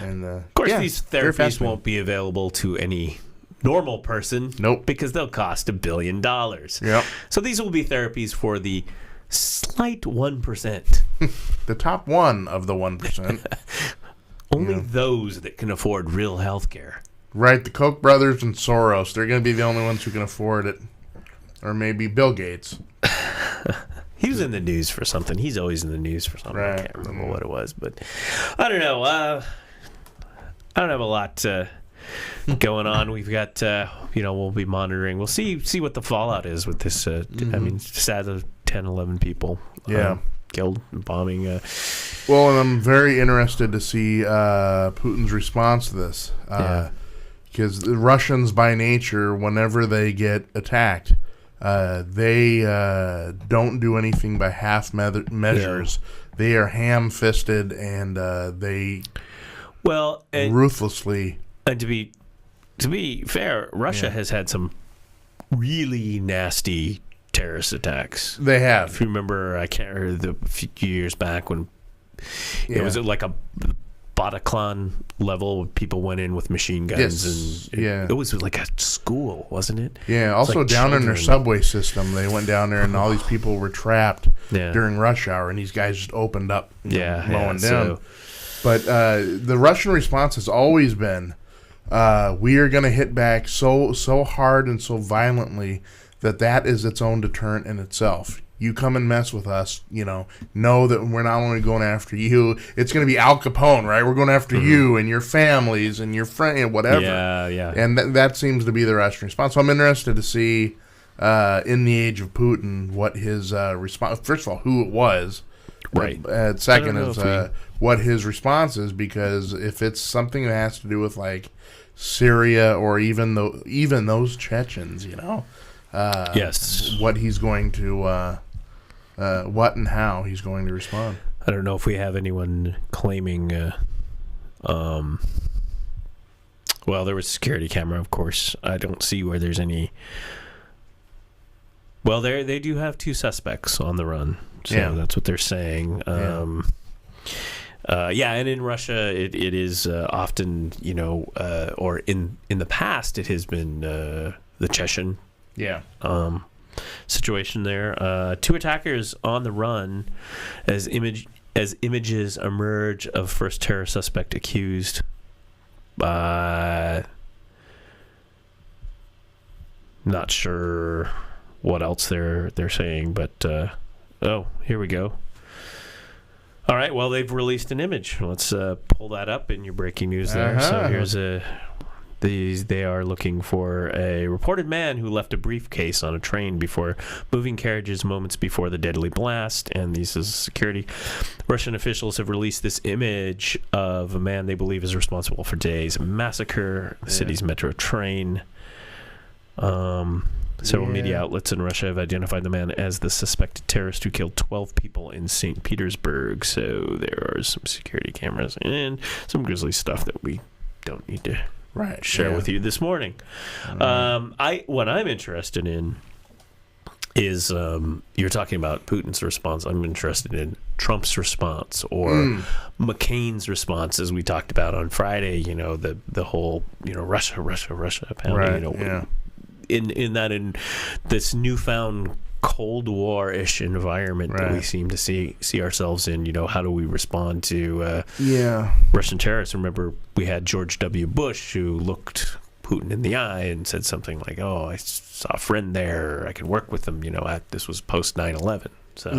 And of course, these therapies won't be available to any normal person. Nope. Because they'll cost $1 billion. Yep. So these will be therapies for the slight 1%. The top 1 of the 1%. Only those that can afford real health care. Right, the Koch brothers and Soros. They're going to be the only ones who can afford it. Or maybe Bill Gates. He was in the news for something. He's always in the news for something. Right. I can't remember what it was, but I don't know. I don't have a lot going on. We've got, we'll be monitoring. We'll see what the fallout is with this. I mean, sad 10, 11 people. Killed, bombing. Well, and I'm very interested to see Putin's response to this. Because the Russians, by nature, whenever they get attacked, they don't do anything by half measures. Yeah. They are ham-fisted, and they ruthlessly. And to be fair, Russia has had some really nasty terrorist attacks. They have. If you remember, I can't remember a few years back when it was like a Bataclan level. People went in with machine guns, and it was like a school, wasn't it? Yeah. Also, like down in their subway system, they went down there, and all these people were trapped during rush hour, and these guys just opened up, mowing down. But the Russian response has always been, we are going to hit back so hard and so violently that is its own deterrent in itself. you come and mess with us, know that we're not only going after you. It's going to be Al Capone, right? We're going after you and your families and your friends and whatever. Yeah. And that seems to be the Russian response. So I'm interested to see in the age of Putin what his response. First of all, who it was. Right. Second is what his response is, because if it's something that has to do with like Syria or even those Chechens, yes, what he's going to what and how he's going to respond. I don't know if we have anyone claiming. Well, there was a security camera, of course. I don't see where there's any. Well, they do have 2 suspects on the run, so that's what they're saying. And in Russia, it is often, or in the past, it has been the Chechen situation there. 2 attackers on the run as images emerge of first terror suspect accused. Not sure what else they're saying, but here we go. All right, well, they've released an image. Let's pull that up in your breaking news there. So here's they are looking for a reported man who left a briefcase on a train before moving carriages moments before the deadly blast, and this is security. Russian officials have released this image of a man they believe is responsible for today's massacre, the city's metro train. Several media outlets in Russia have identified the man as the suspected terrorist who killed 12 people in St. Petersburg. So there are some security cameras and some grisly stuff that we don't need to share with you this morning. What I'm interested in is you're talking about Putin's response. I'm interested in Trump's response or McCain's response, as we talked about on Friday. The whole Russia, apparently, in this newfound Cold War-ish environment that we seem to see ourselves in. How do we respond to Russian terrorists? Remember, we had George W. Bush who looked Putin in the eye and said something like, "Oh, I saw a friend there. I can work with them." This was post 9/11. So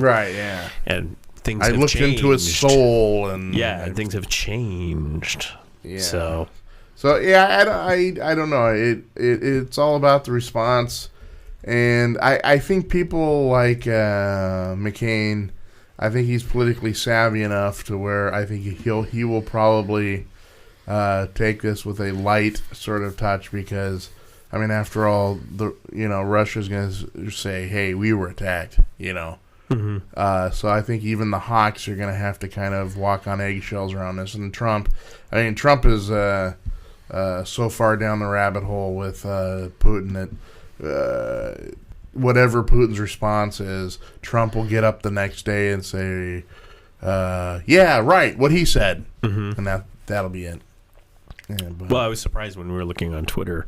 and things. I have looked changed. into his soul, and and things have changed. So I don't know. It's all about the response, and I think people like McCain. I think he's politically savvy enough to where I think he will probably take this with a light sort of touch, because I mean, after all, Russia's going to say, "Hey, we were attacked," So I think even the hawks are going to have to kind of walk on eggshells around this. And Trump is so far down the rabbit hole with Putin that whatever Putin's response is, Trump will get up the next day and say, "Yeah, right, what he said," and that'll be it. Well, I was surprised when we were looking on Twitter.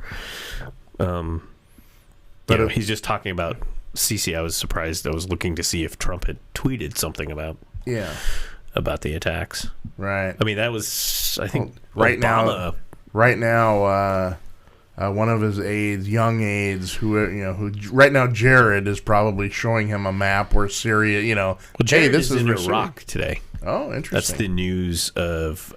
He's just talking about Sisi. I was surprised. I was looking to see if Trump had tweeted something about the attacks. Right. I mean, that was, I think, right Obama. now, one of his aides, young aides, who right now Jared is probably showing him a map where Syria, Jared this is in Iraq today. Oh, interesting. That's the news of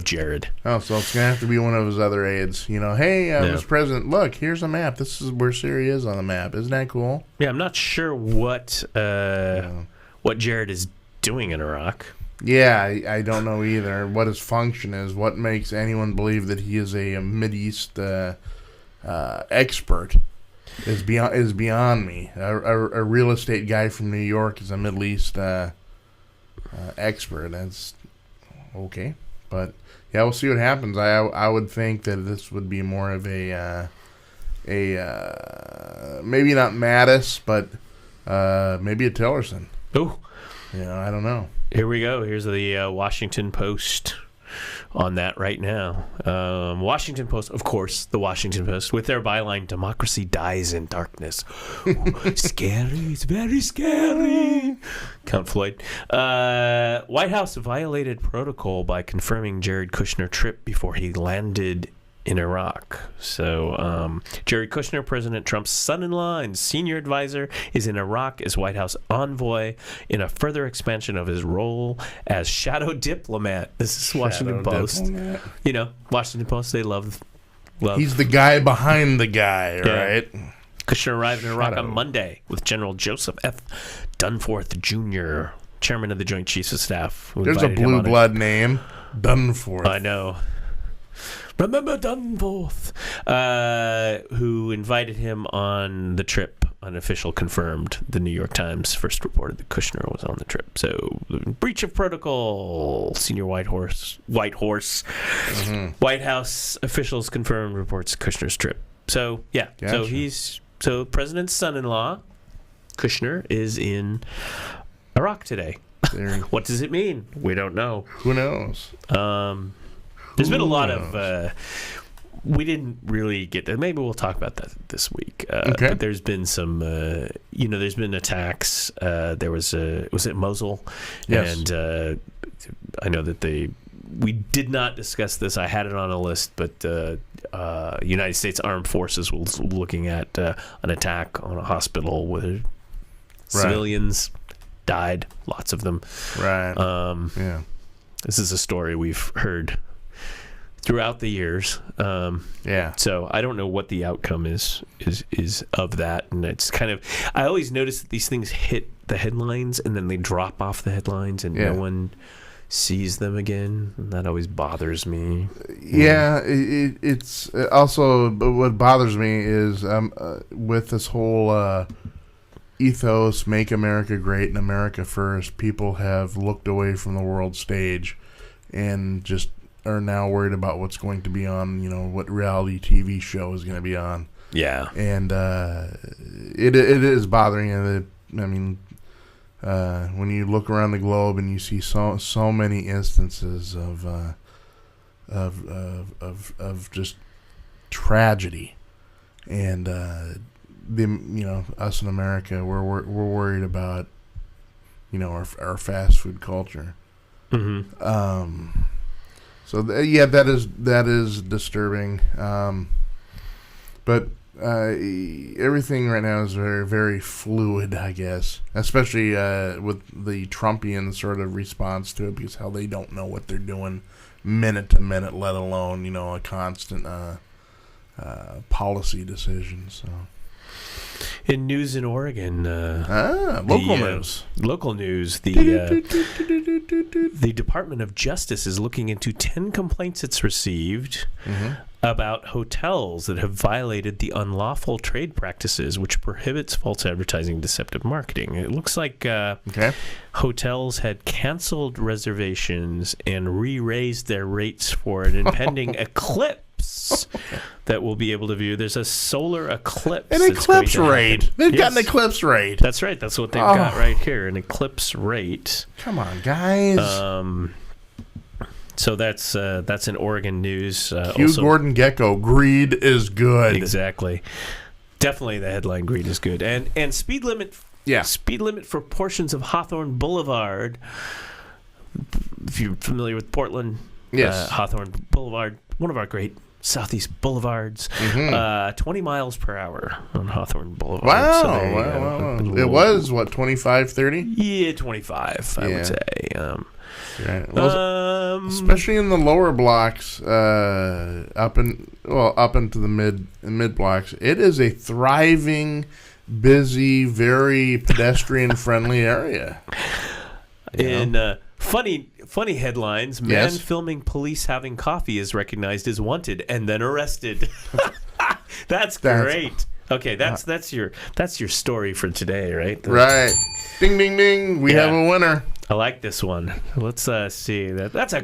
Jared. Oh, so it's gonna have to be one of his other aides. Hey, Mr. President, look, here's a map. This is where Syria is on the map. Isn't that cool? Yeah, I'm not sure what Jared is doing in Iraq. Yeah, I don't know either what his function is. What makes anyone believe that he is a Mideast expert is beyond me. A real estate guy from New York is a Middle East expert. That's okay, but yeah, we'll see what happens. I would think that this would be more of a maybe not Mattis, but maybe a Tillerson. Oh, I don't know. Here we go. Here's the Washington Post on that right now. Washington Post, of course, the Washington Post, with their byline, "Democracy dies in darkness." Ooh, scary. It's very scary. Count Floyd. White House violated protocol by confirming Jared Kushner trip before he landed in Iraq. So Jared Kushner, President Trump's son-in-law and senior advisor, is in Iraq as White House envoy in a further expansion of his role as shadow diplomat. This is Washington Post. Diplomat. You know, Washington Post, they love. He's the guy behind the guy, right? Kushner arrived in Iraq on Monday with General Joseph F. Dunforth Jr., chairman of the Joint Chiefs of Staff. There's a blue blood name, Dunforth. I know. Remember Dunforth, who invited him on the trip. Unofficial confirmed. The New York Times first reported that Kushner was on the trip. So, breach of protocol. Senior White House officials confirmed reports Kushner's trip. So, yeah. Gotcha. So President's son-in-law, Kushner, is in Iraq today. What does it mean? We don't know. Who knows? There's been a lot of... we didn't really get that. Maybe we'll talk about that this week. Okay. But there's been some... there's been attacks. There was it Mosul? Yes. And I know that we did not discuss this. I had it on a list, but United States Armed Forces was looking at an attack on a hospital where civilians died, lots of them. Right. Yeah. This is a story we've heard throughout the years. So I don't know what the outcome is of that, and it's kind of, I always notice that these things hit the headlines and then they drop off the headlines and no one sees them again, and that always bothers me. Yeah, it's also, what bothers me is with this whole ethos, make America great and America first, people have looked away from the world stage and just are now worried about what's going to be on, what reality TV show is going to be on. Yeah. And it is bothering. I mean, when you look around the globe and you see so many instances of just tragedy, and us in America, we're worried about our fast food culture. Mm-hmm. So that is disturbing. But everything right now is very, very fluid, I guess, especially with the Trumpian sort of response to it, because how they don't know what they're doing minute to minute, let alone a constant policy decision. So. In news in Oregon, local news. The Department of Justice is looking into 10 complaints it's received about hotels that have violated the unlawful trade practices, which prohibits false advertising and deceptive marketing. It looks like hotels had canceled reservations and re-raised their rates for an impending eclipse that we'll be able to view. There's a solar eclipse. An eclipse rate. They've got an eclipse rate. That's right. That's what they've got right here, an eclipse rate. Come on, guys. So that's in Oregon news. Hugh Gordon Gecko, greed is good. Exactly. Definitely the headline, greed is good. And speed limit. Yeah. Speed limit for portions of Hawthorne Boulevard. If you're familiar with Portland, yes. Hawthorne Boulevard, one of our great Southeast Boulevards, 20 miles per hour on Hawthorne Boulevard. Wow. So wow. It was, 25, 30? Yeah, 25, I would say. Right. Well, especially in the lower blocks, up into the mid blocks, it is a thriving, busy, very pedestrian friendly area. Funny headlines. Man filming police having coffee is recognized as wanted and then arrested. That's great. Okay, that's your story for today, right? Right. Ding ding ding. We have a winner. I like this one. Let's see. That's a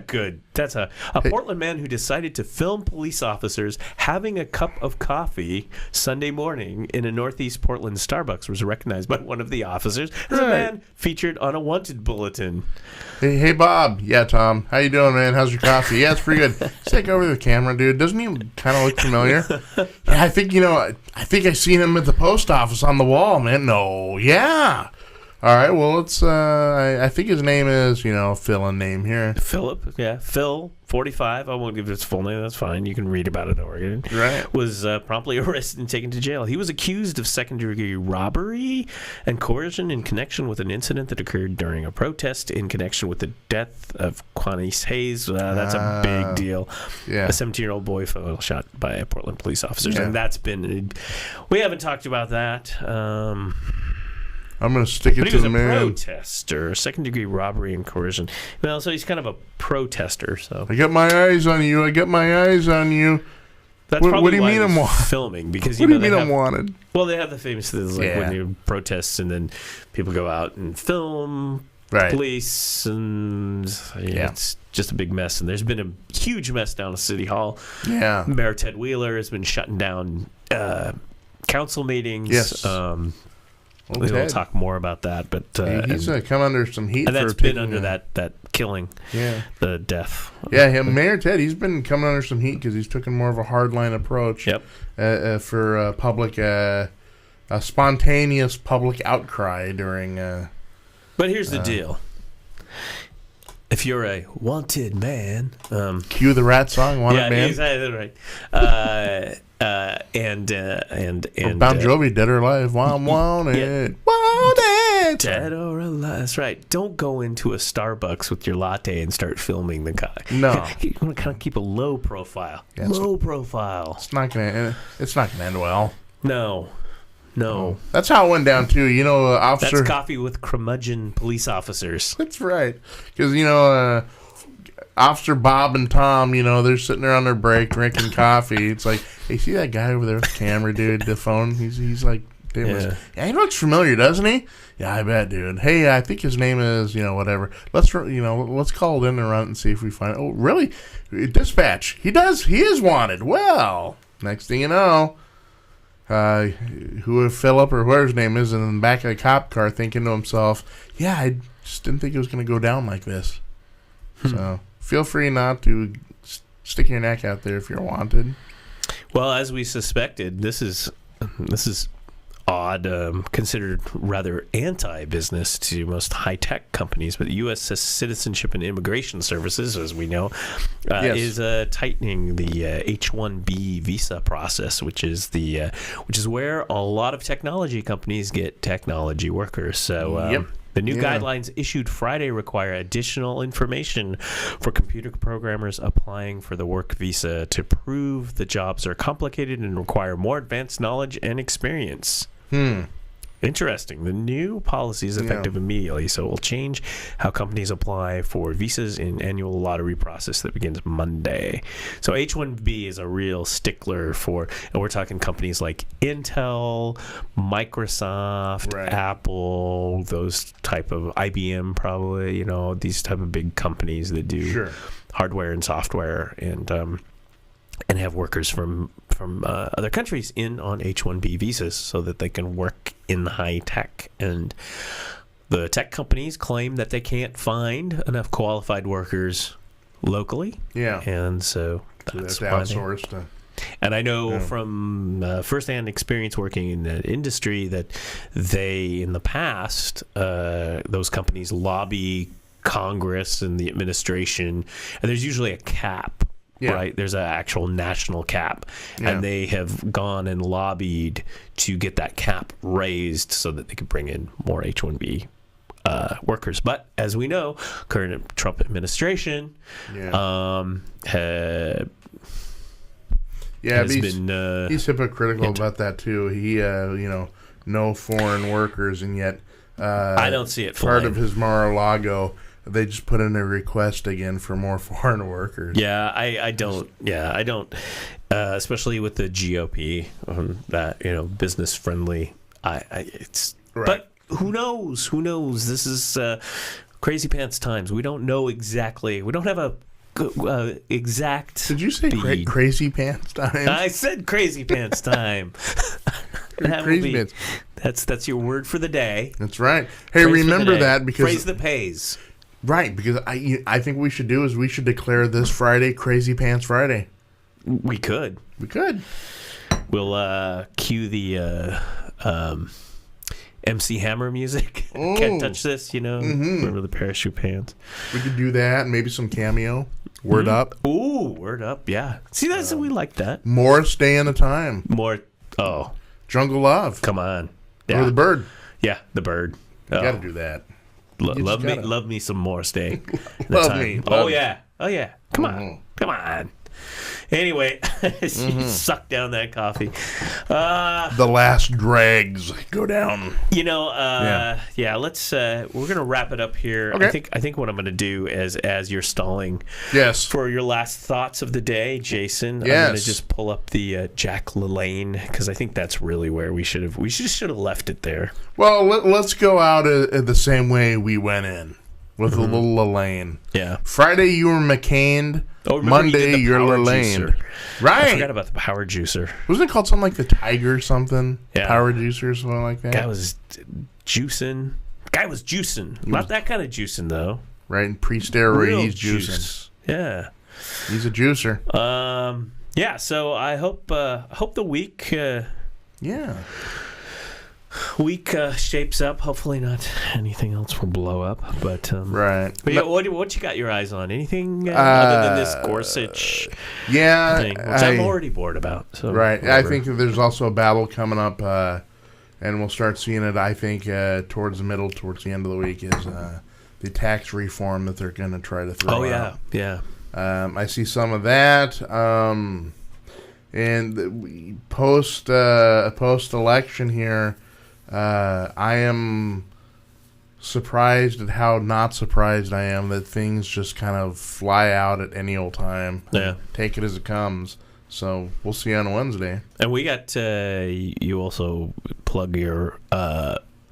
Portland man who decided to film police officers having a cup of coffee Sunday morning in a Northeast Portland Starbucks was recognized by one of the officers as a man featured on a wanted bulletin. Hey, Bob. Yeah, Tom. How you doing, man? How's your coffee? Yeah, it's pretty good. Let's take over the camera, dude. Doesn't he kind of look familiar? Yeah, I think I seen him at the post office on the wall, man. No, yeah. All right, well, let's, I think his name is, fill in name here. Philip, yeah. Phil, 45, I won't give its full name, that's fine. You can read about it in Oregon. Right. Was promptly arrested and taken to jail. He was accused of second-degree robbery and coercion in connection with an incident that occurred during a protest in connection with the death of Quanice Hayes. That's a big deal. Yeah. A 17-year-old boy shot by Portland police officers. Yeah. And that's been... We haven't talked about that. I'm going to stick it But he to was the a man. protester, second-degree robbery and coercion. Well, so he's kind of a protester. So I got my eyes on you. I got my eyes on you. that's What probably do you why mean he's I'm wa- filming because What do you they mean have, I'm wanted? well, they have the famous things like Yeah. when you protest and then people go out and film Right. police and Yeah. it's just a big mess. And there's been a huge mess down at City Hall. Yeah. Mayor Ted Wheeler has been shutting down council meetings. Yes. We'll Ted. talk more about that, but He's come under some heat. and that's for been taking under a- that killing, Yeah. the death. Yeah, Mayor Ted, he's been coming under some heat because he's taken more of a hardline approach. Yep. For public, a spontaneous public outcry during. But here's the deal: if you're a wanted man, Cue the rat song, Wanted yeah, Man. exactly right. And Bon Jovi, Dead or Alive, I'm wanted, wanted. dead or alive. That's right. Don't go into a Starbucks with your latte and start filming the guy. No. You want to kind of keep a low profile. Yeah, Low profile. It's not gonna end well. No. That's how it went down too. You know, That's officer. coffee with curmudgeon police officers. That's right. Because Officer Bob and Tom, they're sitting there on their break drinking coffee. It's like, hey, see that guy over there with the camera, dude? The phone. He's like, Yeah. he looks familiar, doesn't he? Yeah, I bet, dude. Hey, I think his name is, whatever. Let's call it in and run it and see if we find it. Oh, really? Dispatch. He is wanted. Well, next thing you know, Philip or whoever his name is in the back of the cop car thinking to himself, yeah, I just didn't think it was going to go down like this. So feel free not to stick your neck out there if you're wanted. Well, as we suspected, this is odd, considered rather anti-business to most high-tech companies, but the U.S. Citizenship and Immigration Services, as we know, Yes. is tightening the H-1B visa process, which is where a lot of technology companies get technology workers. So. Yep. The new Yeah. guidelines issued Friday require additional information for computer programmers applying for the work visa to prove the jobs are complicated and require more advanced knowledge and experience. Interesting. The new policy is effective immediately, so it will change how companies apply for visas in annual lottery process that begins Monday. So H-1B is a real stickler for, and we're talking companies like Intel, Microsoft, Right. Apple, those type of IBM probably, these type of big companies that do hardware and software and have workers from other countries in on H-1B visas so that they can work in the high tech. And the tech companies claim that they can't find enough qualified workers locally. Yeah. And so that's why outsourced. and I know from firsthand experience working in the industry that they, in the past, those companies lobby Congress and the administration, and there's usually a cap. Yeah. Right, there's an actual national cap, Yeah. and they have gone and lobbied to get that cap raised so that they could bring in more H-1B workers. But as we know, current Trump administration has been he's hypocritical about that too. He no foreign workers, and yet I don't see it part flying. of his Mar-a-Lago. They just put in a request again for more foreign workers. Yeah, I don't. Yeah, I don't. Especially with the GOP, that business friendly. It's Right. But who knows? Who knows? This is crazy pants times. We don't know exactly. We don't have a exact. Did you say speed. crazy pants time? I said crazy pants time. That will Crazy be- pants. That's your word for the day. That's right. Hey, Phrase for the remember day. that because Phrase that pays. right, because I think we should declare this Friday Crazy Pants Friday. We could. We could. We'll cue the MC Hammer music. Can't touch this, Remember the parachute pants. We could do that and maybe some cameo. Word up. Ooh, word up. Yeah. See, we like that. More Stay in the Time. More. Oh, Jungle Love. come on. Or The Bird. Yeah, the bird. You got to do that. Love me some more Stay. Love me. Oh yeah. Come on. Come on. Anyway, she sucked down that coffee. The last dregs go down. Let's we're gonna wrap it up here. Okay. I think what I'm gonna do is, as you're stalling, Yes. for your last thoughts of the day, Jason, I'm Yes. gonna just pull up the Jack LaLanne, because I think that's really where we should have left it there. Well, let's go out the same way we went in, with a little LaLanne. Yeah. Friday you were McCained. Oh, remember Monday you did the you're power LaLanne. juicer. I Right. forgot about the power juicer. Wasn't it called something like the Tiger or something? Yeah. Power juicer or something like that? Guy was juicing. Not that kind of juicing though. Right, and pre-steroid, Real he's juicing. juice. Yeah. He's a juicer. Yeah. So I hope the week shapes up. Hopefully not anything else will blow up. But Right. But yeah, what you got your eyes on? Anything other than this Gorsuch thing, which I'm already bored about. So right. whatever. I think that there's also a battle coming up, and we'll start seeing it, I think, towards the end of the week, is the tax reform that they're going to try to throw out. Yeah. I see some of that. And post-election here, I am surprised at how not surprised I am that things just kind of fly out at any old time. Yeah. Take it as it comes. So we'll see on Wednesday. And we got you also plug your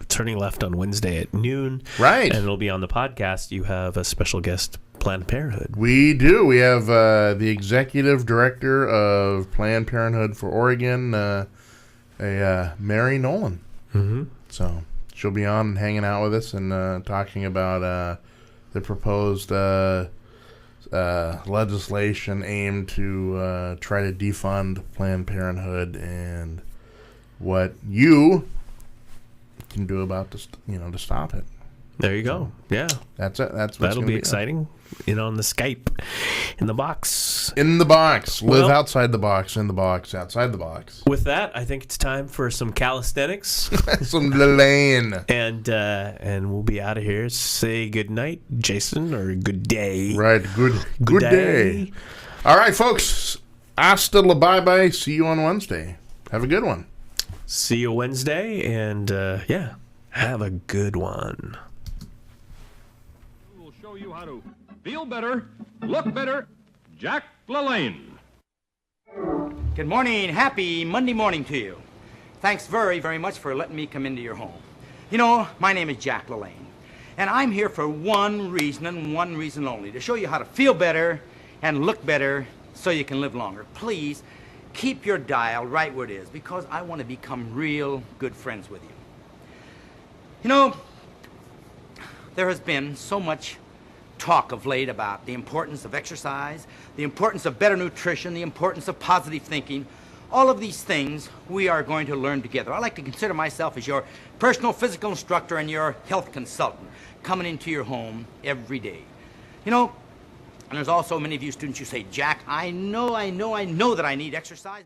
Turning Left on Wednesday at noon. Right. And it'll be on the podcast. You have a special guest, Planned Parenthood. We do. We have the executive director of Planned Parenthood for Oregon, Mary Nolan. Mm-hmm. So she'll be on and hanging out with us and talking about the proposed legislation aimed to try to defund Planned Parenthood and what you can do about this, to stop it. There you go. Yeah. That's it. That'll be exciting. On the Skype, in the box. In the box. Live Well, outside the box. In the box. Outside the box. With that, I think it's time for some calisthenics. Some LaLanne. And we'll be out of here. Say good night, Jason, or good day. Right. Good day. All right, folks. Hasta la bye-bye. See you on Wednesday. Have a good one. See you Wednesday, and have a good one. We'll show you how to feel better, look better. Jack LaLanne. Good morning. Happy Monday morning to you. Thanks very, very much for letting me come into your home. My name is Jack LaLanne, and I'm here for one reason and one reason only, to show you how to feel better and look better so you can live longer. Please keep your dial right where it is, because I want to become real good friends with you. There has been so much talk of late about the importance of exercise, the importance of better nutrition, the importance of positive thinking. All of these things we are going to learn together. I like to consider myself as your personal physical instructor and your health consultant, coming into your home every day. And there's also many of you students who say, Jack, I know that I need exercise.